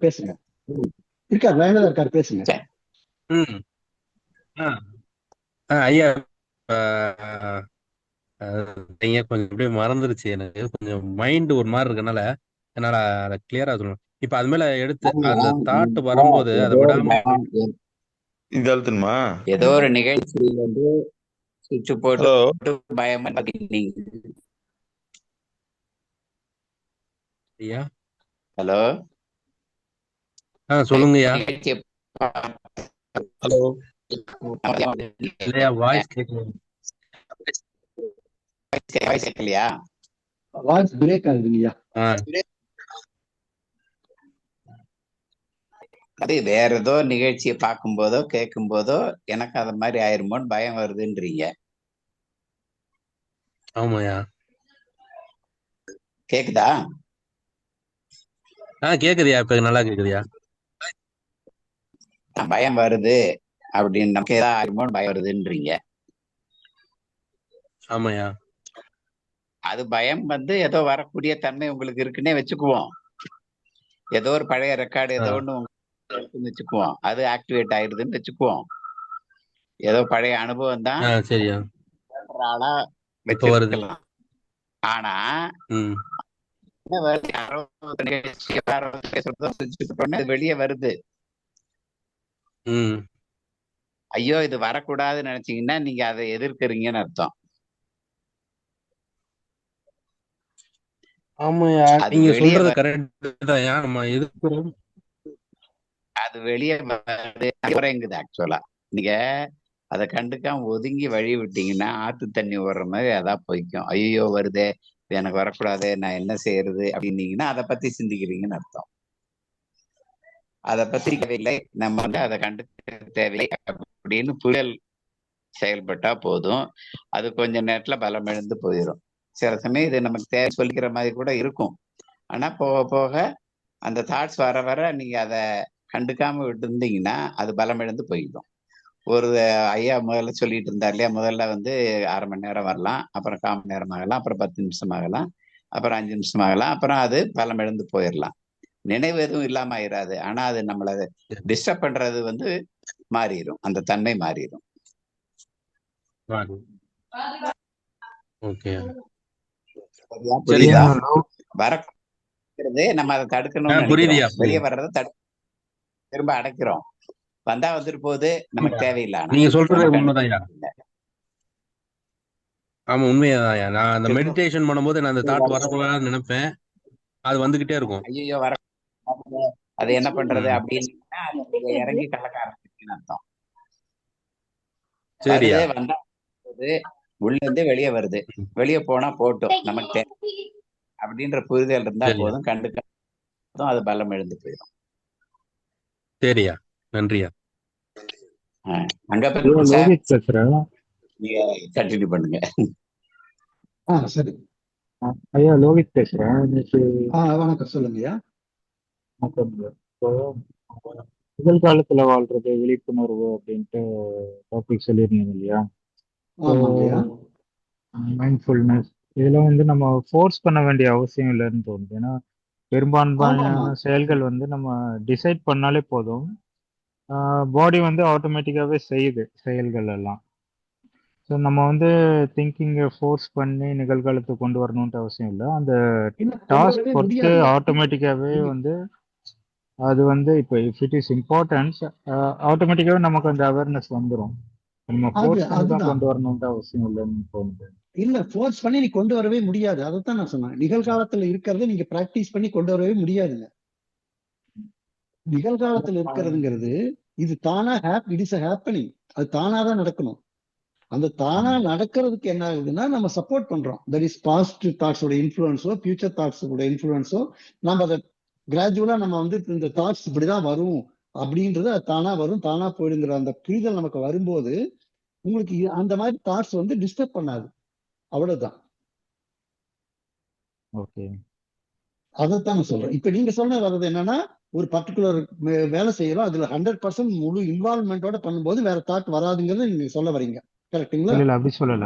பேசுங்க. இருக்காரு பேசுங்க. ஐயா கொஞ்சம் அப்படியே மறந்துருச்சு, எனக்கு கொஞ்சம் மைண்ட் ஒரு மாதிரி இருக்கனால என்னால அதை கிளியரா சொல்லணும். இப்ப அது மேல எடுத்து அந்த தாட் வரும்போது அதை விடாம ஏதோ ஒரு நிகழ்ச்சி வந்து சுவிட்ச் போட்டு பயம். ஐயா ஹலோ சொல்லுங்கய்யா. ஹலோ இல்லையா வாய்ஸ் கேட்கலையா? வாய்ஸ் பிரேக் ஆகுதுங்கய்யா. அது வேற ஏதோ நிகழ்ச்சியை பார்க்கும் போதோ கேட்கும் போதோ எனக்கு அது மாதிரி ஆயிருமோன்னு பயம் வருதுன்றீங்க. ஆமாயா, கேக்குதா? கேக்குதுயா, இப்ப நல்லா கேக்குதுயா. பயம் வருது, அப்படின்னு நமக்கு ஏதாவது ஆகுமோன்னு பயம் வருதுன்றீங்க. ஆமாயா. அது பயம் வந்து ஏதோ வரக்கூடிய தன்மை உங்களுக்கு இருக்குன்னே வச்சுக்குவோம். ஏதோ ஒரு பழைய ரெக்கார்டு ஏதோ ஒண்ணு உங்களுக்கு இருக்குன்னு வச்சுக்குவோம். அது ஆக்டிவேட் ஆயிடுதுன்னு வச்சுக்குவோம். ஏதோ பழைய அனுபவம் தான் சரியா ஆளா இப்ப வருது. வச்சிருக்கலாம். ஆனா என்ன வருது, யாரோ பேசுறதோ அது வெளியே வருது. ஐயோ இது வரக்கூடாதுன்னு நினைச்சீங்கன்னா நீங்க அதை எதிர்க்கிறீங்கன்னு அர்த்தம். ஆமாயா, அது நீங்க வெளியே சொல்றது கரெக்ட் தான்யா. நம்ம எதிர்க்கிறோம். அது வெளியே வருது ஆக்சுவலா. நீங்க அதை கண்டுக்காம ஒதுங்கி வழி விட்டீங்கன்னா ஆத்து தண்ணி ஓடுற மாதிரி அதான் போய்க்கும். ஐயோ வருதே, இது எனக்கு வரக்கூடாது, நான் என்ன செய்யறது அப்படின்னீங்கன்னா அதை பத்தி சிந்திக்கிறீங்கன்னு அர்த்தம். அதை பத்தி தேவையில்லை, நம்ம வந்து அதை கண்டுக்க தேவையில்லை அப்படின்னு புயல் செயல்பட்டா போதும். அது கொஞ்ச நேரத்துல பலம் இழந்து போயிடும். சில சமயம் இது நமக்கு தேவை சொல்லிக்கிற மாதிரி கூட இருக்கும். ஆனா போக போக அந்த தாட்ஸ் வர வர நீங்க அதை கண்டுக்காம விட்டு இருந்தீங்கன்னா அது பலம் இழந்து போயிடும். ஒரு ஐயா முதல்ல சொல்லிட்டு இருந்தார் இல்லையா, முதல்ல வந்து 1/2 மணி நேரம் வரலாம், அப்புறம் 1/4 மணி நேரம் ஆகலாம், அப்புறம் 10 நிமிஷம் ஆகலாம், அப்புறம் 5 நிமிஷம் ஆகலாம், அப்புறம் அது பலம் இழந்து போயிடலாம். நினைவு எதுவும் இல்லாம ஆயிராது. ஆனா அது நம்மள டிஸ்டர்ப் பண்றது வந்து மாறிடும், அந்த தன்மை மாறிடும். புரியுதா? வரது நம்ம அதை தடுக்கணும்னு நினைக்கிறோம். வெளியே வர்றதை திரும்ப அடைக்கிறோம். வந்தா வந்துட்டு போகுது, நமக்கு தேவையில்லை. நீங்க சொல்றது உண்மைதான்யா. ஆமா உண்மையாதான்யா. நான் அந்த மெடிடேஷன் பண்ணும்போது நான் அந்த தாட் வரக்கூடாதுன்னு நினைப்பேன், அது வந்துகிட்டே இருக்கும். ஐயோ வர அது என்ன பண்றது அப்படின்னா இறங்கி கலக்க ஆரம்பிச்சுன்னு அர்த்தம். சரியா வந்தா உள்ள இருந்து வெளியே வருது, வெளியே போனா போட்டும், நமக்கு அப்படின்ற புரிதல் இருந்தா போதும். கண்டுக்க அது பலம் எழுந்து போயிடும். சரியா, நன்றியா. அங்க லோகித் பேசுறேன். நீங்க கண்டினியூ பண்ணுங்க. சரி ஐயா லோகித் பேசுறேன். வணக்கம், சொல்லுங்கய்யா. இப்போ நிகழ்காலத்துல வாழ்றது விழிப்புணர்வு அப்படின்ட்டு டாபிக் சொல்லியிருந்தீங்க இல்லையா, மைண்ட்ஃபுல்னஸ். இதெல்லாம் வந்து நம்ம ஃபோர்ஸ் பண்ண வேண்டிய அவசியம் இல்லைன்னு தோணுது. ஏன்னா பெரும்பான்மையான செயல்கள் வந்து நம்ம டிசைட் பண்ணாலே போதும், பாடி வந்து ஆட்டோமேட்டிக்காவே செய்யுது செயல்கள் எல்லாம். ஸோ நம்ம வந்து திங்கிங்கை ஃபோர்ஸ் பண்ணி நிகழ்காலத்துக்கு கொண்டு வரணுன்ட்டு அவசியம் இல்லை. அந்த டாஸ்க் பொறுத்து ஆட்டோமேட்டிக்காவே வந்து அது வந்து இப்போ இஃப் இட் இஸ் இம்பார்ட்டன்ஸ் ஆட்டோமேட்டிக்காவே நமக்கு அந்த அவேர்னஸ் வந்துடும். நம்ம ஃபோர்ஸ் பண்ணி தான் கொண்டு வரணுன்ட்டு அவசியம் இல்லைன்னு தோணுது. இல்ல, ஃபோர்ஸ் பண்ணி நீ கொண்டு வரவே முடியாது. அதைத்தான் நான் சொன்னேன். நிகழ்காலத்துல இருக்கிறத நீங்க பிராக்டிஸ் பண்ணி கொண்டு வரவே முடியாதுங்க. நிகழ்காலத்துல இருக்கிறதுங்கிறது இது தானா இட் இஸ் ஹேப்பனிங். அது தானாதான் நடக்கணும். அந்த தானா நடக்கிறதுக்கு என்ன ஆகுதுன்னா நம்ம சப்போர்ட் பண்றோம். தட் இஸ் பாஸ்ட் தாட்ஸோட இன்ஃபுளுன்ஸோ ஃபியூச்சர் தாட்ஸோட இன்ஃபுளுன்ஸோ நம்ம அதை கிராஜுவலா நம்ம வந்து இந்த தாட்ஸ் இப்படிதான் வரும் அப்படின்றது அது தானா வரும், தானா போயிடுங்கிற அந்த புரிதல் நமக்கு வரும்போது உங்களுக்கு அந்த மாதிரி தாட்ஸ் வந்து டிஸ்டர்ப் பண்ணாது. அவ்வளவுதான். ஓகே, அதைத்தான் நான் சொல்றேன். இப்ப நீங்க சொன்ன வர்றது என்னன்னா, ஒரு பர்டிகுலர் வேலை செய்யறோம், அதுல 100% முழு இன்வால்வ்மெண்டோட பண்ணும்போது வேற தாட் வராதுங்கிறது நீங்க சொல்ல வரீங்க, கரெக்டுங்களா? இல்ல அப்படி சொல்லல.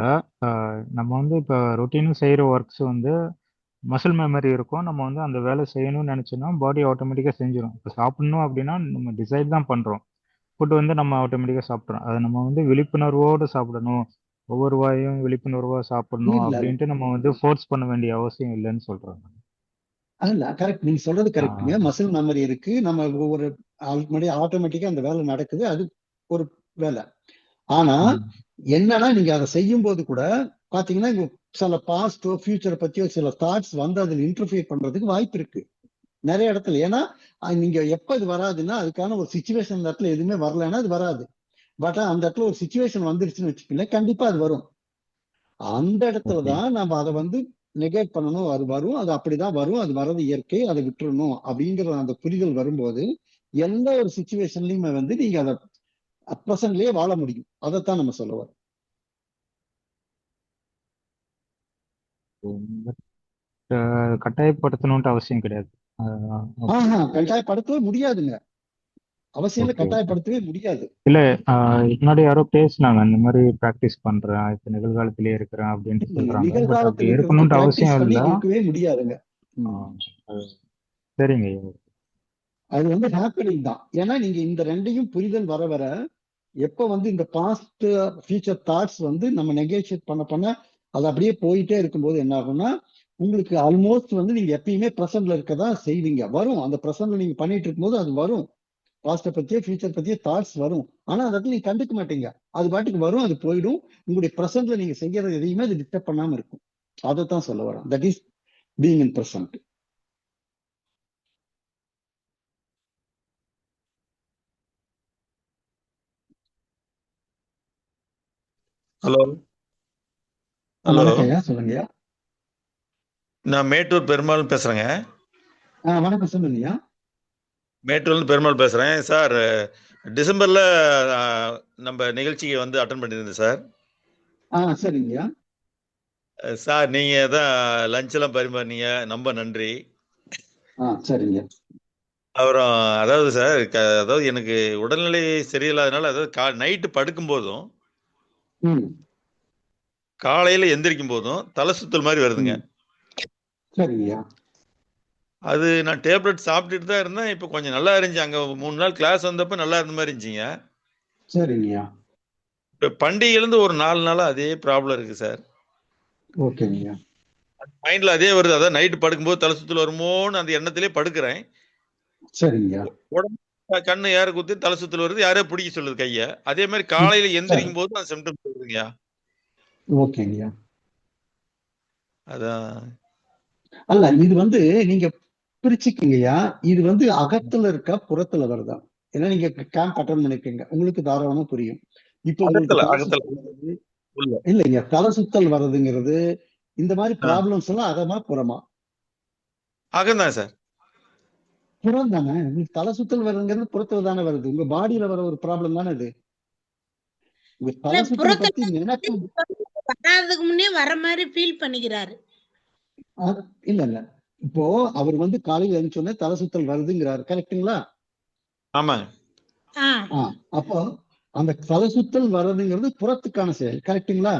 நம்ம வந்து இப்போ ரொட்டீனும் செய்யற ஒர்க்ஸ் வந்து மசில் மெமரி இருக்கும். நம்ம வந்து அந்த வேலை செய்யணும்னு நினைச்சோம்னா பாடி ஆட்டோமேட்டிக்கா செஞ்சிடும். இப்போ சாப்பிடணும் அப்படின்னா நம்ம டிசைட் தான் பண்றோம். ஃபுட் வந்து நம்ம ஆட்டோமேட்டிக்கா சாப்பிட்றோம். அதை நம்ம வந்து விழிப்புணர்வோடு சாப்பிடணும், ஒவ்வொரு வாயும் விழிப்புணர்வா சாப்பிடணும் அப்படின்ட்டு நம்ம வந்து ஃபோர்ஸ் பண்ண வேண்டிய அவசியம் இல்லைன்னு சொல்றாங்க. அல்ல, கரெக்ட், நீங்க சொல்றது கரெக்டுங்க. மசில் மெமரி இருக்கு, நம்ம ஒவ்வொரு ஆட்டோமேட்டிக்கா அந்த வேலை நடக்குது, அது ஒரு வேலை. ஆனா என்னன்னா நீங்க அதை செய்யும் போது கூட பாத்தீங்கன்னா சில பாஸ்டோ ஃபியூச்சரை பத்தியோ சில தாட்ஸ் வந்து அதில் இன்டர்ஃபியர் பண்றதுக்கு வாய்ப்பு இருக்கு நிறைய இடத்துல. ஏன்னா நீங்க எப்ப இது வராதுன்னா அதுக்கான ஒரு சிச்சுவேஷன் இந்த இடத்துல எதுவுமே வரலன்னா அது வராது. பட் அந்த இடத்துல ஒரு சிச்சுவேஷன் வந்துருச்சுன்னு வச்சுக்கல, கண்டிப்பா அது வரும். அந்த இடத்துலதான் நம்ம அதை வந்து நெகேட் பண்ணணும். அது வரும், அது அப்படிதான் வரும், அது வர்றது இயற்கை, அதை விட்டுறணும் அப்படிங்கிற அந்த புரிதல் வரும்போது எந்த ஒரு சிச்சுவேஷன்லயுமே வந்து நீங்க அதை ப்ரெசன்ட்லயே வாழ முடியும். அதைத்தான் நம்ம சொல்ல வரோம். கட்டாயப்படுத்தணும்ட்டு அவசியம் கிடையாது. கட்டாயப்படுத்தவே முடியாதுங்க. அவசியம் இல்லை, ஓகே கட்டாயப்படுத்தவே முடியாது. இல்ல முன்னாடி யாரோ பேசினாங்க இந்த மாதிரி ப்ராக்டிஸ் பண்றேன் இப்ப நிகழ்காலத்திலேயே இருக்கிறேன் அப்படின்ட்டு இல்லைங்க, சொல்றாங்க. பட் அப்படி நிகழ்காலத்தில் இருக்கிறதுக்கு இருக்கணும்ட்டு பிராக்டிஸ் அவசியம் பண்ணி இல்லை. இருக்கவே முடியாதுங்க. சரிங்க ஐயா. அது வந்து ஹேப்பனிங் தான். ஏன்னா நீங்க இந்த ரெண்டையும் புரிதல் வர வர எப்ப வந்து இந்த பாஸ்ட் ஃபியூச்சர் தாட்ஸ் வந்து நம்ம நெகோஷியேட் பண்ண பண்ண அது அப்படியே போயிட்டே இருக்கும்போது என்ன ஆகும்னா உங்களுக்கு ஆல்மோஸ்ட் வந்து நீங்க எப்பயுமே ப்ரெசென்ட்ல இருக்கதான் செய்வீங்க. வரும் அந்த ப்ரெசென்ட்ல நீங்க பண்ணிட்டு இருக்கும்போது அது வரும். பாஸ்ட பத்தியே ஃபியூச்சர் பத்தியே தாட்ஸ் வரும். ஆனா அதை நீங்க கண்டுக்க மாட்டீங்க. அது பாட்டுக்கு வரும், அது போயிடும். உங்களுடைய ப்ரெசென்ட்ல நீங்க செய்யறது எதையுமே அது டிஸ்டர்ப் பண்ணாம இருக்கும். அதைத்தான் சொல்ல வரேன். That is being in present. Hello hello, வணக்கம் ஐயா, சொல்லுங்கய்யா. நான் மேட்டூர் பெருமாள் பேசுறேங்க. வணக்கம், சொல்லுங்கய்யா. மேட்டூர்லேருந்து பெருமாள் பேசுறேன் சார். டிசம்பர்ல நம்ம நிகழ்ச்சிக்கு வந்து அட்டன் பண்ணியிருந்தேன் சார். சரிங்கய்யா. சார் நீங்க தான் லஞ்ச் எல்லாம் பரிமாறினீங்க, ரொம்ப நன்றி. சரிங்க. அப்புறம் அதாவது சார் அதாவது எனக்கு உடல்நிலை சரியில்லாதனால அதாவது நைட்டு படுக்கும் போதும் காலையில எந்திரிக்கும் போதும் தலை சுத்தல் மாதிரி வருதுங்க. சரிங்கய்யா. அது நான் டேப்லெட் சாப்பிட்டுட்டு தான் இருந்தேன். இப்போ கொஞ்சம் நல்லா இருந்துச்சு. அங்க 3 நாள் கிளாஸ் வந்தப்ப நல்லா இருந்த மாதிரி இருந்துச்சுங்க. சரிங்கய்யா. இப்போ பண்டிகையிலேருந்து ஒரு 4 நாளா அதே ப்ராப்ளம் இருக்கு சார். ஓகேங்கய்யா. மைண்ட்ல அதே வருது. அதாவது நைட்டு படுக்கும்போது தலை சுத்தல் வருமோன்னு அந்த எண்ணத்திலே படுக்கிறேன். சரிங்கய்யா. உடம்பு கண்ணு ஏற குத்தி தலை சுத்தல் வருது, யாரோ பிடிக்க சொல்லுது கைய. அதே மாதிரி காலையில எந்திரிக்கும் போது அந்த சிம்டம்ஸ் வருதுங்கய்யா. ஓகேங்கய்யா. அதான் அல்ல, இது வந்து நீங்க பிரிச்சுக்கீங்கய்யா. இது வந்து அகத்துல இருக்க புறத்துல வருதா? ஏன்னா நீங்க கேம்ப் அட்டன் பண்ணிருக்கீங்க, உங்களுக்கு தாராளமா புரியும். இப்ப உங்களுக்கு இல்லைங்க, தலை சுத்தல் வர்றதுங்கிறது இந்த மாதிரி ப்ராப்ளம்ஸ் எல்லாம் அகமா புறமா? அகம்தான் சார். புறம் தானே. உங்களுக்கு தலை சுத்தல் வருதுங்கிறது புறத்துல தானே வருது. உங்க பாடியில வர ஒரு ப்ராப்ளம் தானே இது. உங்க தலை சுத்தல் பத்தி நினைக்கும் வராததுக்கு முன்னே வர மாதிரி ஃபீல் பண்ணிக்கிறாரு. இல்ல இல்ல, இப்போ அவர் வந்து காலையில எழுந்தோடனே தலை சுத்தல் வருதுங்கிறாரு, கரெக்டுங்களா? ஆமாங்க. அப்போ அந்த தலை சுத்தல் வர்றதுங்கிறது புறத்துக்கான செயல், கரெக்டுங்களா?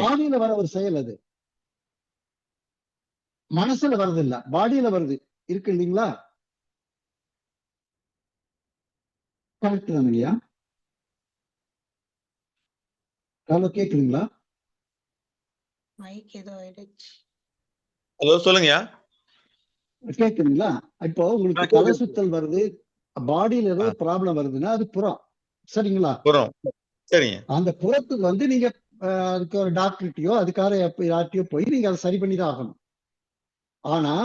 பாடியில வர ஒரு செயல், அது மனசுல வர்றது இல்ல, பாடியில வருது, இருக்கு இல்லைங்களா? கரெக்ட் தானுங்கய்யா? ஹலோ, கேக்குதுங்களா? ஹலோ, சொல்லுங்கய்யா. கேக்குதுங்களா? இப்போ உங்களுக்கு தலை சுத்தல் வருது, பாடியில ஏதோ ப்ராப்ளம் வருதுன்னா அது புறம், சரிங்களா? புறம், சரிங்க. அந்த புறத்துக்கு வந்து நீங்க அதுக்கு ஒரு டாக்டர்கிட்டயோ அதுக்காக யார்கிட்டயோ போய் நீங்க அதை சரி பண்ணி தான் ஆகணும். ஆனா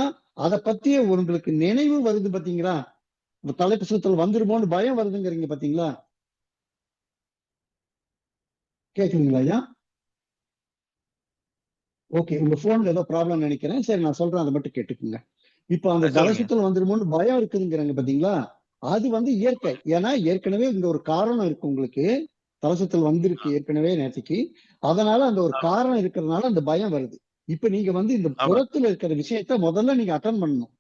அதை பத்திய உங்களுக்கு நினைவு வருது பாத்தீங்களா? தலைப்பு சுத்தல் வந்துருமோன்னு பயம் வருதுங்கிறீங்க பாத்தீங்களா? கேக்குதுங்களா ஐயா? ஓகே, உங்க போன்ல ஏதோ ப்ராப்ளம் நினைக்கிறேன். சரி, நான் சொல்றேன், அதை மட்டும் கேட்டுக்குங்க. இப்போ அந்த தலை சுத்தல் வந்துருமோன்னு பயம் இருக்குதுங்கிறாங்க பாத்தீங்களா? அது வந்து இயற்கை. ஏன்னா ஏற்கனவே இங்க ஒரு காரணம் இருக்கு, உங்களுக்கு தலை சுத்தல் வந்திருக்கு ஏற்கனவே நேற்றுக்கு. அதனால அந்த ஒரு காரணம் இருக்கிறதுனால அந்த பயம் வருது. இப்ப நீங்க வந்து இந்த புறத்துல இருக்கிற விஷயத்த முதல்ல நீங்க அட்டன் பண்ணணும்.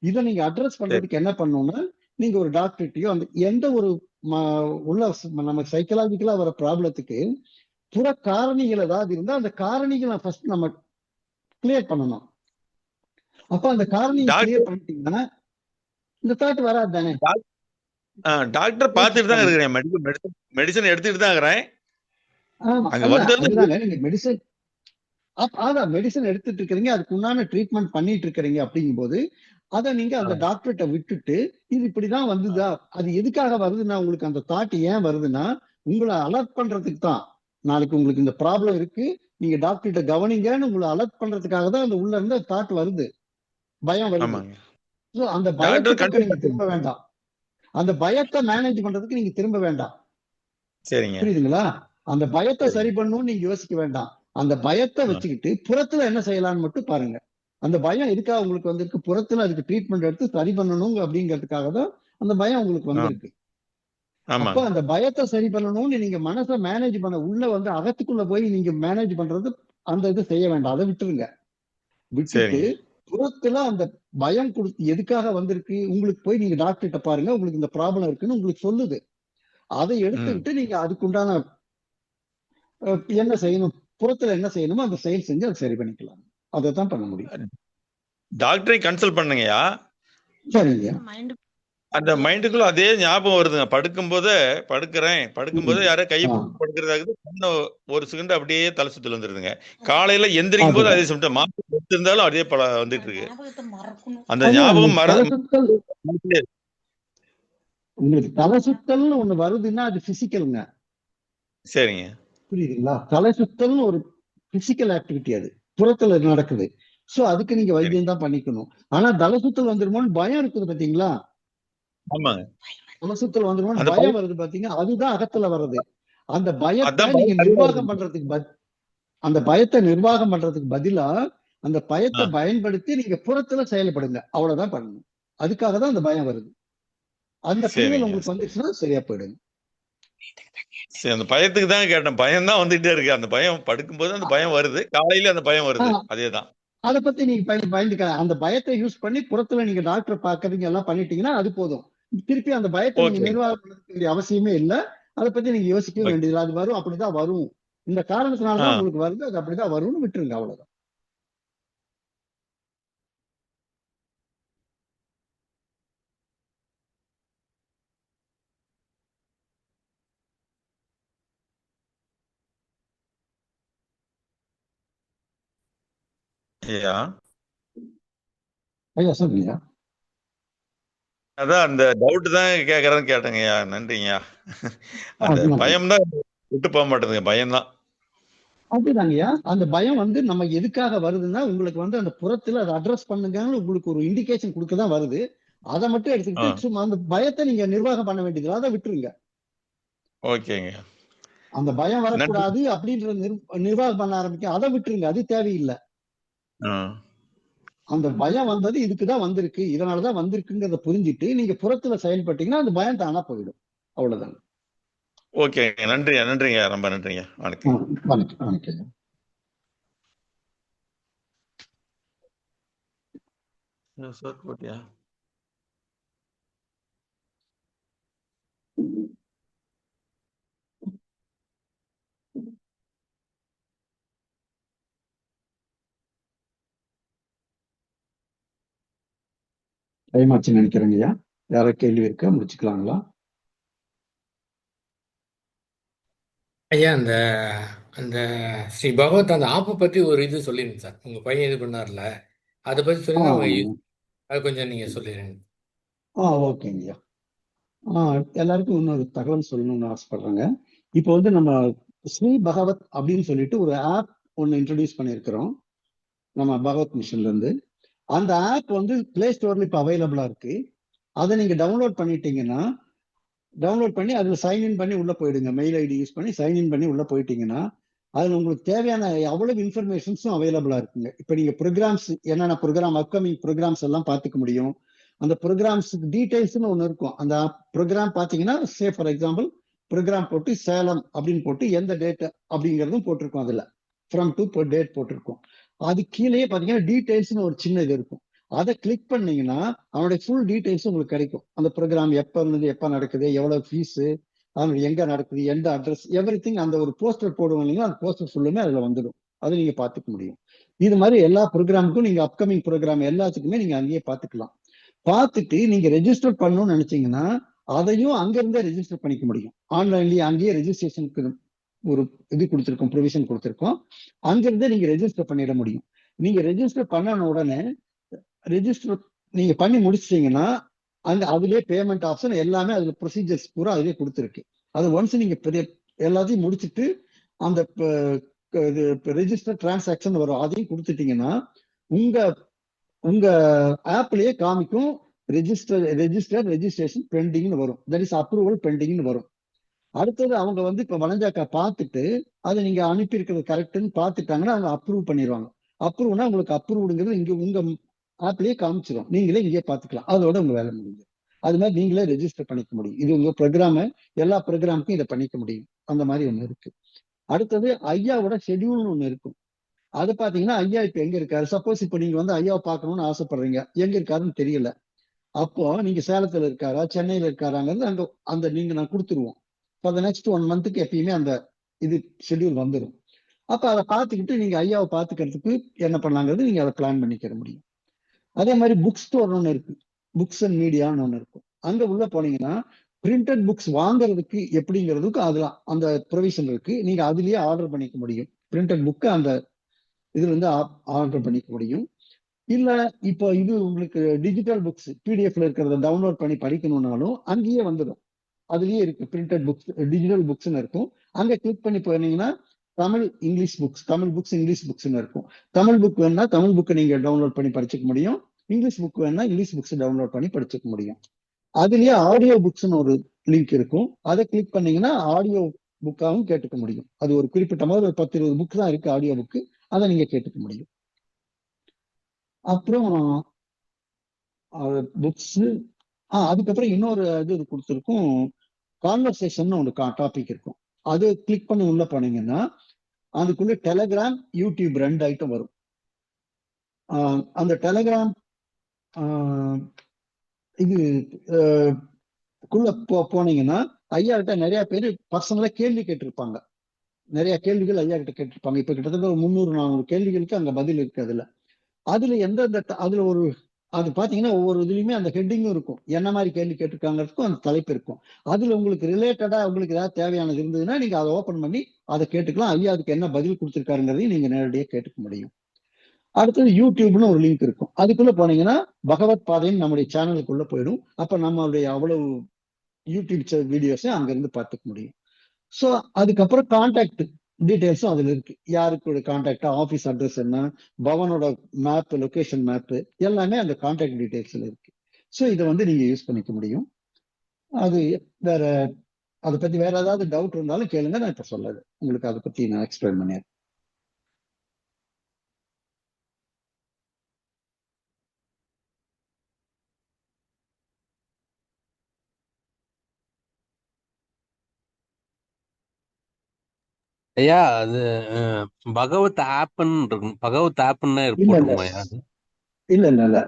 இதை நீங்க அட்ரஸ் பண்றதுக்கு என்ன பண்ணணும்னா, நீங்க ஒரு டாக்டர்கிட்டயோ அந்த எந்த ஒரு உள்ள நம்ம சைக்கலாஜிக்கலா வர ப்ராப்ளத்துக்கு புற காரணிகள் ஏதாவது இருந்தா அந்த காரணிகளை ஃபர்ஸ்ட் நம்ம கிளியர் பண்ணணும். அப்ப அந்த காரணியை கிளியர் பண்ணிட்டீங்கன்னா இந்த தாட் வராது தானே. டாக்டர் பார்த்துட்டு தான் இருக்கிறேன், மெடிசன் எடுத்துட்டு தான் இருக்கிறேன். நீங்க மெடிசன் மெடிசன் எடுத்துட்டு இருக்கிறீங்க, அதுக்கு உண்டான ட்ரீட்மெண்ட் பண்ணிட்டு இருக்கிறீங்க. அப்படிங்கும் போது அதை நீங்க அந்த டாக்டர்கிட்ட விட்டுட்டு இது இப்படிதான் வந்துதா, அது எதுக்காக வருதுன்னா, உங்களுக்கு அந்த தாட் ஏன் வருதுன்னா உங்களை அலர்ட் பண்றதுக்கு தான். நாளைக்கு உங்களுக்கு இந்த ப்ராப்ளம் இருக்கு, நீங்க டாக்டர்கிட்ட கவனிங்கன்னு உங்களை அலர்ட் பண்றதுக்காக தான் அந்த உள்ள இருந்து தாட் வருது, பயம் வருது. அந்த பயத்துக்கு நீங்க திரும்ப வேண்டாம், அந்த பயத்தை மேனேஜ் பண்றதுக்கு நீங்க திரும்ப வேண்டாம். சரிங்க, புரியுதுங்களா? அந்த பயத்தை சரி பண்ணணும்னு நீங்க யோசிக்க வேண்டாம். அந்த பயத்தை வச்சுக்கிட்டு புறத்துல என்ன செய்யலாம்னு மட்டும் பாருங்க. அந்த பயம் இருக்கா உங்களுக்கு வந்திருக்கு, புறத்துல அதுக்கு ட்ரீட்மெண்ட் எடுத்து சரி பண்ணணும் அப்படிங்கிறதுக்காக தான் அந்த பயம் உங்களுக்கு வந்திருக்கு. அப்ப அந்த பயத்தை சரி பண்ணணும்னு நீங்க மனசை மேனேஜ் பண்ண உள்ள வந்து அகத்துக்குள்ள போய் நீங்க மேனேஜ் பண்றது அந்த இது செய்ய வேண்டாம், அதை விட்டுருங்க. விட்டுட்டு புறத்துல அந்த பயம் கொடுத்து எதுக்காக வந்திருக்கு, உங்களுக்கு போய் நீங்க டாக்டர்கிட்ட பாருங்க, உங்களுக்கு இந்த ப்ராப்ளம் இருக்குன்னு உங்களுக்கு சொல்லுது. அதை எடுத்துக்கிட்டு நீங்க அதுக்குண்டான என்ன செய்யணும், புறத்துல என்ன செய்யணுமோ அந்த செயல் செஞ்சு அதை சரி பண்ணிக்கலாம். அதை தான் பண்ண முடியும். டாக்டரை கன்சல்ட் பண்ணுங்கய்யா. சரிங்க. அந்த மைண்டுக்குள்ள அதே ஞாபகம் வருதுங்க. படுக்கும்போது யாரோ கையை படுக்கிறதாக ஒரு செகண்ட் அப்படியே தலை சுத்தல் வந்துருதுங்க. காலையில எந்திரிக்கும் போது அதே சிம்டம் மாத்தி இருந்தாலும் அதே வந்துட்டு இருக்கு. அந்த ஞாபகம் உங்களுக்கு தலை சுத்தல்னு ஒண்ணு வருதுன்னா அது பிசிக்கலுங்க. சரிங்க, புரியுதுங்களா? தலை சுத்தல்னு ஒரு பிசிக்கல் ஆக்டிவிட்டி, அது புறத்துல நடக்குது. சோ அதுக்கு நீங்க வைத்தியம் தான் பண்ணிக்கணும். ஆனா தலை சுத்தல் வந்துருமோன்னு பயம் இருக்குது பாத்தீங்களா? ஆமாங்க. தலை சுத்தல் வந்துருமோன்னு பயம் வருது பாத்தீங்கன்னா, அதுதான் அகத்துல வர்றது. அந்த பயத்தை நீங்க நிர்வாகம் பண்றதுக்கு பதிலா அந்த பயத்தை பயன்படுத்தி நீங்க புறத்துல செயல்படுங்க. அவ்வளவுதான் பண்ணணும். அதுக்காக தான் அந்த பயம் வருது. அந்த புரிதல் உங்களுக்கு வந்துச்சுன்னா சரியா போயிடுங்க. சரி, அந்த பயத்துக்கு தான் கேட்டேன். பயம் தான் வந்துட்டே இருக்கு. அந்த பயம் படுக்கும்போது அந்த பயம் வருது, காலையில அந்த பயம் வருது. அதேதான். அதை பத்தி நீங்க பயந்துக்க, அந்த பயத்தை யூஸ் பண்ணி புறத்துல நீங்க டாக்டர் பாக்குறீங்க எல்லாம் பண்ணிட்டீங்கன்னா அது போதும். திருப்பி அந்த பயத்தை நீங்க நிர்வாகம் பண்ண வேண்டிய அவசியமே இல்லை. அதை பத்தி நீங்க யோசிக்க வேண்டியது. அது வரும், அப்படிதான் வரும், இந்த காரணத்தினாலதான் உங்களுக்கு வருது, அது அப்படிதான் வரும்னு விட்டுருங்க. அவ்வளவுதான். ஐயா சொல்லுங்க. அதான் அந்த டவுட் தான் கேட்டேங்கய்யா. நன்றிங்கய்யா. அந்த பயம் தான் விட்டு போக மாட்டேங்குதுங்க. பயம் தான். அப்படிதாங்கய்யா. அந்த பயம் நம்ம எதுக்காக வருதுன்னா, உங்களுக்கு அந்த புறத்துல அதை அட்ரஸ் பண்ணுங்கன்னு உங்களுக்கு ஒரு இண்டிகேஷன் கொடுக்க தான் வருது. அதை மட்டும் எடுத்துக்கிட்டு சும்மா அந்த பயத்தை நீங்க நிர்வாகம் பண்ண வேண்டியது, அதை விட்டுருங்க. ஓகேங்க. அந்த பயம் வரக்கூடாது அப்படின்ற நிர்வாகம் பண்ண ஆரம்பிக்க, அதை விட்டுருங்க. அது தேவையில்லை. அந்த பயம் வந்தது இதுக்குதான் வந்திருக்கு, இதனாலதான் வந்திருக்குங்கிறத புரிஞ்சுட்டு நீங்க புறத்துல செயல்பட்டீங்கன்னா அந்த பயம் தானா போயிடும். அவ்வளவுதான். ஓகேங்க. நன்றிங்க. ரொம்ப நன்றிங்க. வணக்கம். வணக்கம். டைம் ஆச்சு நினைக்கிறேங்கய்யா. யாரோ கேள்வி இருக்கா? முடிச்சுக்கலாங்களா? ஐயா, அந்த அந்த ஸ்ரீ பகவத் அந்த ஆப்பை பத்தி ஒரு இது சொல்லிருங்க சார். உங்க பையன் இது பண்ணார்ல, அதை பத்தி சொல்லி அது கொஞ்சம் நீங்க சொல்லிடுங்க. ஓகேங்கய்யா. எல்லாருக்கும் இன்னொரு தகவல் சொல்லணும்னு ஆசைப்படுறாங்க. இப்போ நம்ம ஸ்ரீ பகவத் அப்படின்னு சொல்லிட்டு ஒரு ஆப் ஒன்னு இன்ட்ரோடியூஸ் பண்ணியிருக்கிறோம் நம்ம பகவத் மிஷன்ல இருந்து. அந்த ஆப் பிளே ஸ்டோர்ல இப்ப அவைலபிளா இருக்கு. அதை நீங்க டவுன்லோட் பண்ணிட்டீங்கன்னா, டவுன்லோட் பண்ணி அதுல சைன்இன் பண்ணி உள்ள போயிடுங்க. மெயில் ஐடி யூஸ் பண்ணி சைன்இன் பண்ணி உள்ள போயிட்டீங்கன்னா அதுல உங்களுக்கு தேவையான அவ்வளவு இன்ஃபர்மேஷன்ஸும் அவைலபிளா இருக்குங்க. இப்ப நீங்க ப்ரோக்ராம்ஸ், என்னென்ன ப்ரோக்ராம், அப்கமிங் ப்ரோக்ராம்ஸ் எல்லாம் பார்த்துக்க முடியும். அந்த ப்ரோக்ராம்ஸுக்கு டீடைல்ஸ்னு ஒன்று இருக்கும். அந்த ப்ரோக்ராம் பார்த்தீங்கன்னா, ஃபார் எக்ஸாம்பிள் ப்ரோக்ராம் போட்டு சேலம் அப்படின்னு போட்டு எந்த டேட் அப்படிங்கிறதும் போட்டிருக்கோம். அதுல ஃப்ரம் டு டேட் போட்டிருக்கோம். அது கீழே பார்த்தீங்கன்னா டீடைல்ஸ்னு ஒரு சின்ன இது இருக்கும். அதை கிளிக் பண்ணீங்கன்னா அவனுடைய ஃபுல் டீடைல்ஸ் உங்களுக்கு கிடைக்கும். அந்த ப்ரோக்ராம் எப்ப இருந்து எப்ப நடக்குது, எவ்வளவு ஃபீஸ், அதனுடைய எங்க நடக்குது, எந்த அட்ரஸ், எவ்ரிதிங். அந்த ஒரு போஸ்டர் போடுவோம் இல்லைங்களா, அந்த போஸ்டர் ஃபுல்லுமே அதுல வந்துடும். அதை நீங்க பார்த்துக்க முடியும். இது மாதிரி எல்லா ப்ரோக்ராமுக்கும் நீங்க அப்கமிங் ப்ரோக்ராம் எல்லாத்துக்குமே நீங்க அங்கேயே பார்த்துக்கலாம். பார்த்துட்டு நீங்க ரெஜிஸ்டர் பண்ணணும்னு நினைச்சீங்கன்னா அதையும் அங்கிருந்தே ரெஜிஸ்டர் பண்ணிக்க முடியும். ஆன்லைன்லயே அங்கேயே ரெஜிஸ்ட்ரேஷனுக்கு ஒரு இது கொடுத்துருக்கோம், ப்ரொவிஷன் கொடுத்துருக்கோம். அங்கிருந்தே நீங்க ரெஜிஸ்டர் பண்ணிட முடியும். நீங்க ரெஜிஸ்டர் பண்ண உடனே ரெஜிஸ்டர் நீங்க பண்ணி முடிச்சிட்டீங்கன்னா அதுலயே பேமெண்ட் ஆப்ஷன் எல்லாமே அதுல ப்ரொசீஜர்ஸ் பூரா அதுலயே கொடுத்துருக்கு. அது ஒன்ஸ் நீங்க எல்லாத்தையும் முடிச்சுட்டு அந்த ரெஜிஸ்டர் டிரான்சாக்சன் வரும், அதையும் கொடுத்துட்டீங்கன்னா உங்க ஆப்லயே காமிக்கும் ரெஜிஸ்ட்ரேஷன் பெண்டிங்னு வரும். தட் இஸ் அப்ரூவல் பெண்டிங்னு வரும். அடுத்தது அவங்க இப்ப வனஜாக்கா பார்த்துட்டு அதை நீங்க அனுப்பி இருக்கிறது கரெக்ட்னு பார்த்துட்டாங்கன்னா அவங்க அப்ரூவ் பண்ணிடுவாங்க. அப்ரூவ்னா உங்களுக்கு அப்ரூவ்டுங்கிறது இங்க உங்க ஆப்லயே காமிச்சிடும். நீங்களே இங்கே பார்த்துக்கலாம். அதோட உங்க வேலை முடிஞ்சு. அது மாதிரி நீங்களே ரெஜிஸ்டர் பண்ணிக்க முடியும். இது உங்க ப்ரோக்ராம எல்லா ப்ரோக்ராமுக்கும் இதை பண்ணிக்க முடியும். அந்த மாதிரி ஒண்ணு இருக்கு. அடுத்தது ஐயாவோட ஷெட்யூல்னு ஒண்ணு இருக்கும். அது பாத்தீங்கன்னா ஐயா இப்ப எங்க இருக்காரு, சப்போஸ் இப்ப நீங்க வந்து ஐயாவை பார்க்கணும்னு ஆசைப்படுறீங்க, எங்க இருக்காருன்னு தெரியல. அப்போ நீங்க சேலத்துல இருக்காரா சென்னையில இருக்காராங்கிறது அங்க அந்த நீங்க நான் கொடுத்துருவோம். ஃபார் த நெக்ஸ்ட் 1 மந்த்துக்கு எப்பயுமே அந்த இது ஷெட்யூல் வந்துடும். அப்ப அதை பார்த்துக்கிட்டு நீங்க ஐயாவை பார்த்துக்கிறதுக்கு என்ன பண்ணலாங்கிறது நீங்க அதை பிளான் பண்ணிக்கிற முடியும். அதே மாதிரி புக் ஸ்டோர் ஒன்று இருக்கு, புக்ஸ் அண்ட் மீடியான்னு ஒன்று இருக்கும். அங்க உள்ள போனீங்கன்னா பிரிண்டட் புக்ஸ் வாங்குறதுக்கு எப்படிங்கிறதுக்கு அதுல அந்த ப்ரொவிஷன் இருக்கு. நீங்க அதுலயே ஆர்டர் பண்ணிக்க முடியும். பிரிண்டட் புக்கு அந்த இதுல இருந்து ஆர்டர் பண்ணிக்க முடியும். இல்ல இப்போ இது உங்களுக்கு டிஜிட்டல் புக்ஸ் பிடிஎஃப்ல இருக்கிறத டவுன்லோட் பண்ணி படிக்கணும்னாலும் அங்கேயே வந்துடும். அதுலயே இருக்கு பிரிண்டட் புக்ஸ், டிஜிட்டல் புக்ஸ்ன்னு இருக்கும். அங்க கிளிக் பண்ணி போனீங்கன்னா Tamil English books, Tamil books English புக்ஸ்ன்னு இருக்கும். தமிழ் புக் வேணா தமிழ் புக்கை நீங்க டவுன்லோட் பண்ணி படிச்சுக்க முடியும். இங்கிலீஷ் புக் வேணா இங்கிலீஷ் புக்ஸ் டவுன்லோட் பண்ணி படிச்சுக்க முடியும். அதுலயே ஆடியோ புக்ஸ்னு ஒரு லிங்க் இருக்கும். அதை கிளிக் பண்ணீங்கன்னா ஆடியோ புக்காகவும் கேட்டுக்க முடியும். அது ஒரு குறிப்பிட்ட மாதிரி ஒரு 10-20 புக் தான் இருக்கு ஆடியோ புக்கு, அதை நீங்க கேட்டுக்க முடியும். அப்புறம் புக்ஸ் அதுக்கப்புறம் இன்னொரு இது கொடுத்துருக்கும், கான்வர்சேஷன் ஒரு டாபிக் இருக்கும். அது கிளிக் பண்ணி உள்ள போனீங்கன்னா அதுக்குள்ள டெலகிராம் யூடியூப் 2 ஐட்டம் வரும். அந்த டெலகிராம் இது போனீங்கன்னா ஐயா கிட்ட நிறைய பேர் பர்சனலா கேள்வி கேட்டிருப்பாங்க. நிறைய கேள்விகள் ஐயா கிட்ட கேட்டிருப்பாங்க. இப்ப கிட்டத்தட்ட ஒரு 300-400 கேள்விகளுக்கு அங்க பதில் இருக்கு. அதுல எந்தெந்த அதுல ஒரு அது பாத்தீங்கன்னா ஒவ்வொரு இதுலயுமே அந்த ஹெட்டிங்கும் இருக்கும், என்ன மாதிரி கேள்வி கேட்டிருக்காங்கிறதுக்கும் அந்த தலைப்பு இருக்கும். அதுல உங்களுக்கு ரிலேட்டடா உங்களுக்கு ஏதாவது தேவையானது இருந்ததுன்னா நீங்க அதை ஓபன் பண்ணி அதை கேட்டுக்கலாம். ஐயா அதுக்கு என்ன பதில் கொடுத்திருக்காருங்கிறதையும் நீங்க நேரடியாக கேட்டுக்க முடியும். அடுத்தது யூடியூப்னு ஒரு லிங்க் இருக்கும். அதுக்குள்ள போனீங்கன்னா பகவத் பாதைன்னு நம்முடைய சேனலுக்குள்ள போயிடும். அப்ப நம்மளுடைய அவ்வளவு யூடியூப் வீடியோஸை அங்க இருந்து பார்த்துக்க முடியும். ஸோ அதுக்கப்புறம் கான்டாக்ட் டீடைல்ஸும் அதுல இருக்கு. யாருக்கு கான்டாக்ட், ஆஃபீஸ் அட்ரஸ் என்ன, பவனோட மேப், லொகேஷன் மேப் எல்லாமே அந்த கான்டாக்ட் டீடைல்ஸ்ல இருக்கு. ஸோ இதை வந்து நீங்க யூஸ் பண்ணிக்க முடியும். அது வேற அதை பத்தி வேற ஏதாவது டவுட் இருந்தாலும் கேளுங்க, நான் இப்ப சொல்லாது உங்களுக்கு அதை பத்தி நான் எக்ஸ்பிளைன் பண்ணிடுறேன். ஐயா அது பகவத் ஆப்னு இருக்கும், பகவத் ஆப்னு இல்ல இல்ல போட்டிருக்குமா ஐயா அது? இல்ல இல்ல இல்ல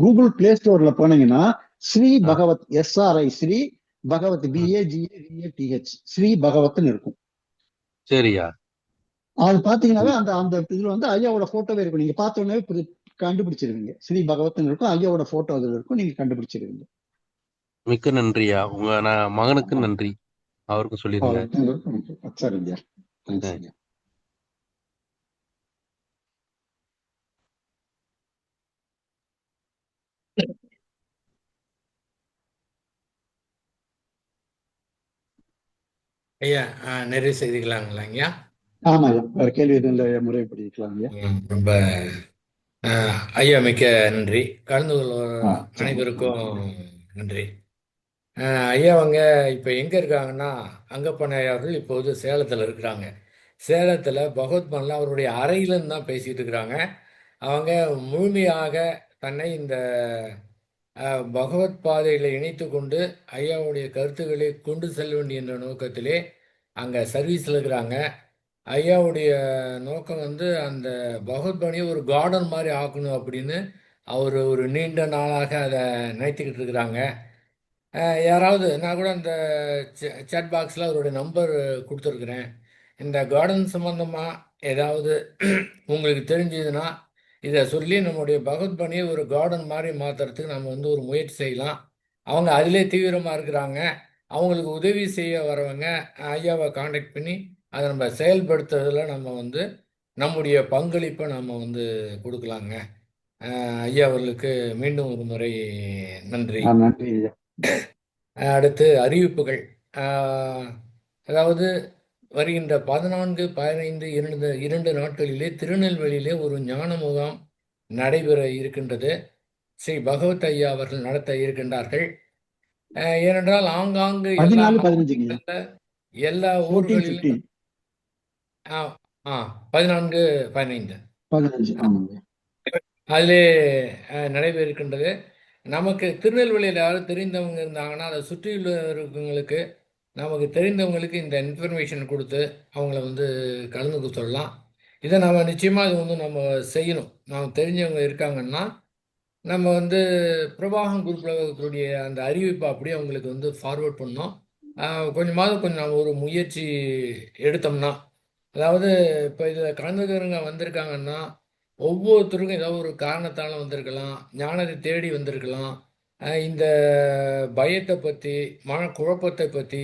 கூகுள் பிளே ஸ்டோர்ல போனீங்கன்னா ஸ்ரீ பகவத், SRI ஸ்ரீ பகவத், BAGAVATH ஸ்ரீ பகவத்னு இருக்கும். சரியா. அது பாத்தீங்கன்னாவே அந்த அந்த இதுல வந்து ஐயாவோட போட்டோவே இருக்கும். நீங்க பார்த்த உடனே கண்டுபிடிச்சிருவீங்க. ஸ்ரீ பகவத்னு இருக்கும், ஐயாவோட போட்டோ அதுல இருக்கும், நீங்க கண்டுபிடிச்சிருவீங்க. மிக்க நன்றியா. நான் மகனுக்கு நன்றி, அவருக்கும் சொல்லிருங்க. சரிங்க, தேங்க்ஸ். ஐயா நிறைய செய்திகளாங்களா ஐயா? ஆமா ஐயா, வேற கேள்வி எதுவும் இல்லை, முறைப்படிக்கலாம் ஐயா. ரொம்ப ஐயா மிக்க நன்றி. கலந்து கொள்வோர் அனைவருக்கும் நன்றி. ஐயா அவங்க இப்போ எங்கே இருக்காங்கன்னா, அங்கப்பன் ஐயா அவர்கள் இப்போது சேலத்தில் இருக்கிறாங்க. சேலத்தில் பகவத்பான்ல அவருடைய அறையிலன்னு தான் பேசிகிட்டு இருக்கிறாங்க. அவங்க முழுமையாக தன்னை இந்த பகவத் பாதையில் இணைத்து கொண்டு ஐயாவுடைய கருத்துக்களை கொண்டு செல்ல வேண்டிய என்ற நோக்கத்திலே அங்கே சர்வீஸில் இருக்கிறாங்க. ஐயாவுடைய நோக்கம் வந்து அந்த பகவத்பாணியை ஒரு கார்டன் மாதிரி ஆக்கணும் அப்படின்னு அவர் ஒரு நீண்ட நாளாக அதை நினைத்துக்கிட்டு இருக்கிறாங்க. யாராவது நான் கூட அந்த சேட் பாக்ஸில் அவருடைய நம்பர் கொடுத்துருக்குறேன். இந்த கார்டன் சம்மந்தமாக ஏதாவது உங்களுக்கு தெரிஞ்சதுன்னா இதை சொல்லி நம்முடைய பகவத்பாணியை ஒரு கார்டன் மாதிரி மாற்றுறதுக்கு நம்ம வந்து ஒரு முயற்சி செய்யலாம். அவங்க அதிலே தீவிரமாக இருக்கிறாங்க. அவங்களுக்கு உதவி செய்ய வரவங்க ஐயாவை காண்டாக்ட் பண்ணி அதை நம்ம செயல்படுத்துறதுல நம்ம வந்து நம்முடைய பங்களிப்பை நம்ம வந்து கொடுக்கலாங்க. ஐயா அவர்களுக்கு மீண்டும் ஒரு முறை நன்றி. நன்றி. அடுத்து அறிவிப்புகள். அதாவது வருகின்ற 14, 15 2 நாட்களிலே திருநெல்வேலியிலே ஒரு ஞான முகாம் நடைபெற இருக்கின்றது. ஸ்ரீ பகவத் ஐயா அவர்கள் நடத்த இருக்கின்றார்கள். ஏனென்றால் ஆங்காங்கு எல்லா ஊர்களிலும் 14, 15 அதிலே நடைபெற இருக்கின்றது. நமக்கு திருநெல்வேலியில் யாரும் தெரிந்தவங்க இருந்தாங்கன்னா அதை சுற்றியுள்ள இருக்கவங்களுக்கு, நமக்கு தெரிந்தவங்களுக்கு இந்த இன்ஃபர்மேஷன் கொடுத்து அவங்கள வந்து கலந்துக்க சொல்லலாம். இதை நம்ம நிச்சயமாக இது வந்து நம்ம செய்யணும். நாம் தெரிஞ்சவங்க இருக்காங்கன்னா நம்ம வந்து பிரவாகம் குரூப்பில் இருக்கக்கூடிய அந்த அறிவிப்பை அப்படியே அவங்களுக்கு வந்து ஃபார்வர்ட் பண்ணோம். கொஞ்சம் நம்ம ஒரு முயற்சி எடுத்தோம்னா, அதாவது இப்போ இதில் கலந்துக்கிறவங்க வந்திருக்காங்கன்னா ஒவ்வொருத்தருக்கும் ஏதாவது ஒரு காரணத்தால் வந்திருக்கலாம், ஞானத்தை தேடி வந்திருக்கலாம், இந்த பயத்தை பற்றி, மனக்குழப்பத்தை பற்றி,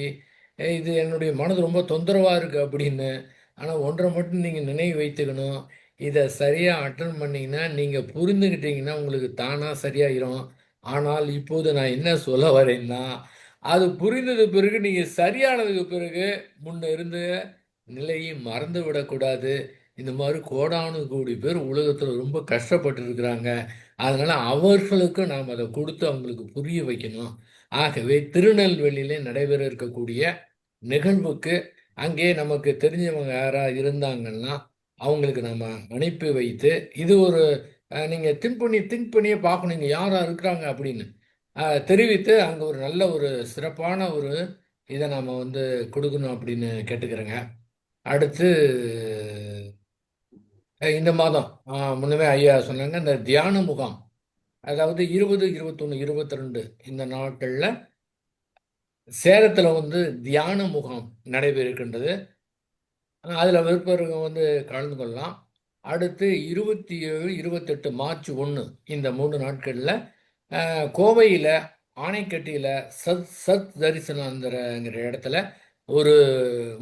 இது என்னுடைய மனது ரொம்ப தொந்தரவாக இருக்குது அப்படின்னு. ஆனால் ஒன்றை மட்டும் நீங்கள் நினைவு வைத்துக்கணும், இதை சரியாக அட்டன் பண்ணீங்கன்னா, நீங்கள் புரிந்துக்கிட்டீங்கன்னா உங்களுக்கு தானாக சரியாயிரும். ஆனால் இப்போது நான் என்ன சொல்ல வரேன்னா, அது புரிந்தது பிறகு நீங்கள் சரியானதுக்கு பிறகு முன்ன இருந்த நிலையை மறந்து விடக்கூடாது. இந்த மாதிரி கோடானு கோடி பேர் உலகத்தில் ரொம்ப கஷ்டப்பட்டு இருக்கிறாங்க. அதனால அவர்களுக்கு நாம் அதை கொடுத்து அவங்களுக்கு புரிய வைக்கணும். ஆகவே திருநெல்வேலியிலே நடைபெற இருக்கக்கூடிய நிகழ்வுக்கு அங்கே நமக்கு தெரிஞ்சவங்க யாராக இருந்தாங்கன்னா அவங்களுக்கு நம்ம அனுப்பி வைத்து, இது ஒரு நீங்கள் திங்க் பண்ணியே பார்க்கணும் இங்கே யாராக இருக்கிறாங்க அப்படின்னு தெரிவித்து அங்கே ஒரு நல்ல ஒரு சிறப்பான ஒரு இதை நாம் வந்து கொடுக்கணும் அப்படின்னு கேட்டுக்கிறேங்க. அடுத்து இந்த மாதம் முன்னமே ஐயா சொன்னாங்க, இந்த தியான முகாம், அதாவது 20, 21, 22 இந்த நாட்களில் சேலத்தில் வந்து தியான முகாம் நடைபெறுகின்றது. அதில் விருப்பவங்க வந்து கலந்து கொள்ளலாம். அடுத்து 27, 28 மார்ச் 1 இந்த 3 நாட்களில் கோவையில் ஆணைக்கட்டியில் சத் தரிசனங்கிற இடத்துல ஒரு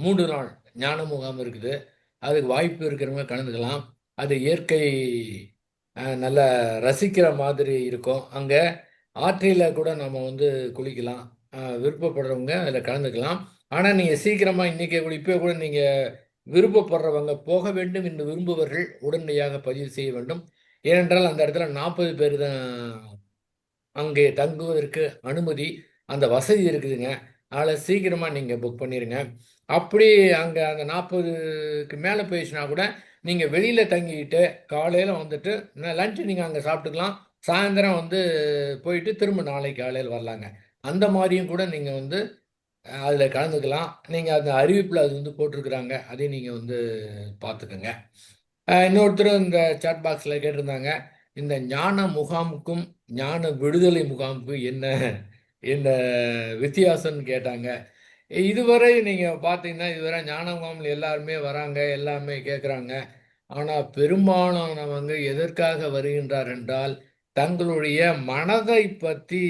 3 நாள் ஞான முகாம் இருக்குது. அதுக்கு வாய்ப்பு இருக்கிறவங்க கலந்துக்கலாம். அது இயற்கை நல்லா ரசிக்கிற மாதிரி இருக்கும். அங்கே ஆற்றில் கூட நம்ம வந்து குளிக்கலாம். விருப்பப்படுறவங்க அதில் கலந்துக்கலாம். ஆனால் நீங்கள் சீக்கிரமாக இன்றைக்கி கூட இப்போ கூட நீங்கள் விருப்பப்படுறவங்க போக வேண்டும் என்று விரும்புபவர்கள் உடனடியாக பதிவு செய்ய வேண்டும். ஏனென்றால் அந்த இடத்துல 40 பேர் தான் அங்கே தங்குவதற்கு அனுமதி, அந்த வசதி இருக்குதுங்க. அதில் சீக்கிரமாக நீங்கள் புக் பண்ணிடுங்க. அப்படி அங்கே அந்த 40க்கு மேலே போயிடுச்சுன்னா கூட நீங்கள் வெளியில் தங்கிக்கிட்டு காலையில் வந்துட்டு லஞ்சு நீங்கள் அங்கே சாப்பிட்டுக்கலாம். சாயந்தரம் வந்து போயிட்டு திரும்ப நாளைக்கு காலையில் வரலாங்க. அந்த மாதிரியும் கூட நீங்கள் வந்து அதில் கலந்துக்கலாம். நீங்கள் அந்த அறிவிப்பில் அது வந்து போட்டிருக்கிறாங்க, அதையும் நீங்கள் வந்து பார்த்துக்குங்க. இன்னொருத்தர் இந்த சாட் பாக்ஸில் கேட்டிருந்தாங்க, இந்த ஞான முகாமுக்கும் ஞான விடுதலை முகாமுக்கும் என்ன என்ன வித்தியாசம்னு கேட்டாங்க. இதுவரை நீங்கள் பார்த்தீங்கன்னா இதுவரை ஞான முகாமில் எல்லாருமே வராங்க, எல்லாமே கேட்குறாங்க. ஆனால் பெரும்பாலானவங்க எதற்காக வருகின்றார் என்றால் தங்களுடைய மனதை பற்றி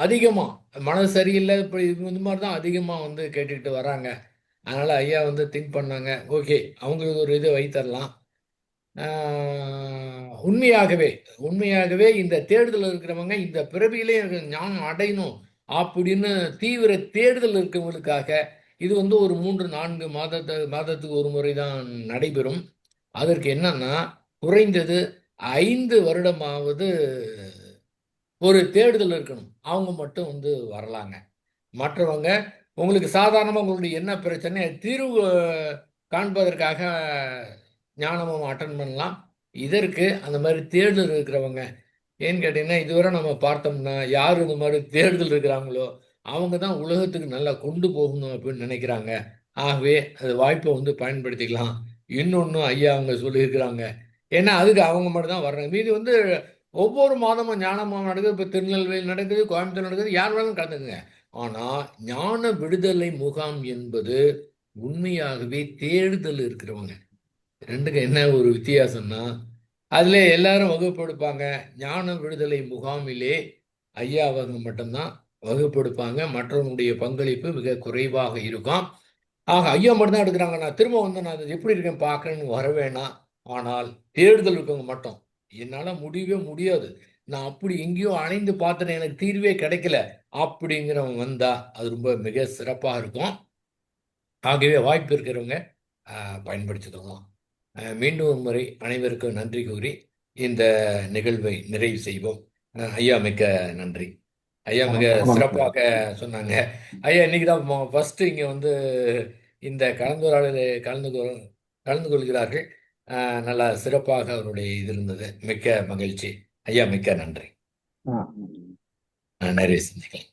அதிகமாக, மனது சரியில்லை இப்படி இந்த மாதிரி தான் அதிகமாக வந்து கேட்டுக்கிட்டு வராங்க. அதனால் ஐயா வந்து திங்க் பண்ணாங்க, ஓகே அவங்களுக்கு ஒரு இது வைத்தரலாம். உண்மையாகவே இந்த தேடுதல் இருக்கிறவங்க இந்த பிறவியிலே ஞானம் அடையணும் அப்படின்னு தீவிர தேடுதல் இருக்கிறவங்களுக்காக இது வந்து ஒரு 3-4 மாதத்துக்கு ஒரு முறை தான் நடைபெறும். அதற்கு என்னன்னா குறைந்தது 5 வருடமாவது ஒரு தேடுதல் இருக்கணும். அவங்க மட்டும் வந்து வரலாங்க. மற்றவங்க உங்களுக்கு சாதாரணமாக உங்களுடைய என்ன பிரச்சனை தீர்வு காண்பதற்காக ஞானமும் அட்டன் பண்ணலாம். இதற்கு அந்த மாதிரி தேடுதல் இருக்கிறவங்க, ஏன்னு கேட்டிங்கன்னா இதுவரை நம்ம பார்த்தோம்னா யார் இந்த மாதிரி தேடுதல் இருக்கிறாங்களோ அவங்க தான் உலகத்துக்கு நல்லா கொண்டு போகணும் அப்படின்னு நினைக்கிறாங்க. ஆகவே அது வாய்ப்பை வந்து பயன்படுத்திக்கலாம். இன்னொன்று ஐயா அவங்க சொல்லியிருக்கிறாங்க, ஏன்னா அதுக்கு அவங்க மட்டும் தான் வர்றாங்க. மீதி வந்து ஒவ்வொரு மாதமும் ஞான முகாம் நடக்குது. இப்போ திருநெல்வேலி நடக்குது, கோயம்புத்தூர் நடக்குது, யார் வேணாலும் கலந்துக்குங்க. ஆனால் ஞான விடுதலை முகாம் என்பது உண்மையாகவே தேடுதல் இருக்கிறவங்க. ரெண்டுக்கு என்ன ஒரு வித்தியாசம்னா அதில் எல்லாரும் வகுப்பு எடுப்பாங்க. ஞான விடுதலை முகாமிலே ஐயா அவங்க மட்டும்தான் வகுப்பு எடுப்பாங்க. மற்றவங்களுடைய பங்களிப்பு மிக குறைவாக இருக்கும். ஆக ஐயா மட்டும்தான் எடுக்கிறாங்க. நான் திரும்ப வந்து நான் அது எப்படி இருக்கேன் பார்க்கணுன்னு வர வேணாம். ஆனால் தேடுதல் இருக்கவங்க மட்டும், என்னால் முடியவே முடியாது, நான் அப்படி எங்கேயோ அலைந்து பார்த்துட்டேன், எனக்கு தீர்வே கிடைக்கல அப்படிங்கிறவங்க வந்தால் அது ரொம்ப மிக சிறப்பாக இருக்கும். ஆகவே வாய்ப்பு இருக்கிறவங்க பயன்படுத்திக்கலாம். மீண்டும் ஒரு முறை அனைவருக்கும் நன்றி கூறி இந்த நிகழ்வை நிறைவு செய்வோம். ஐயா மிக்க நன்றி. ஐயா மிக சிறப்பாக சொன்னாங்க. ஐயா இன்னைக்கு தான் ஃபர்ஸ்ட் இங்கே வந்து இந்த கலந்துரையாடலில் கலந்து கொள்கிறார்கள். நல்லா சிறப்பாக அவருடைய இது இருந்தது. மிக்க மகிழ்ச்சி ஐயா, மிக்க நன்றி. நிறைய சிந்திக்கலாம்.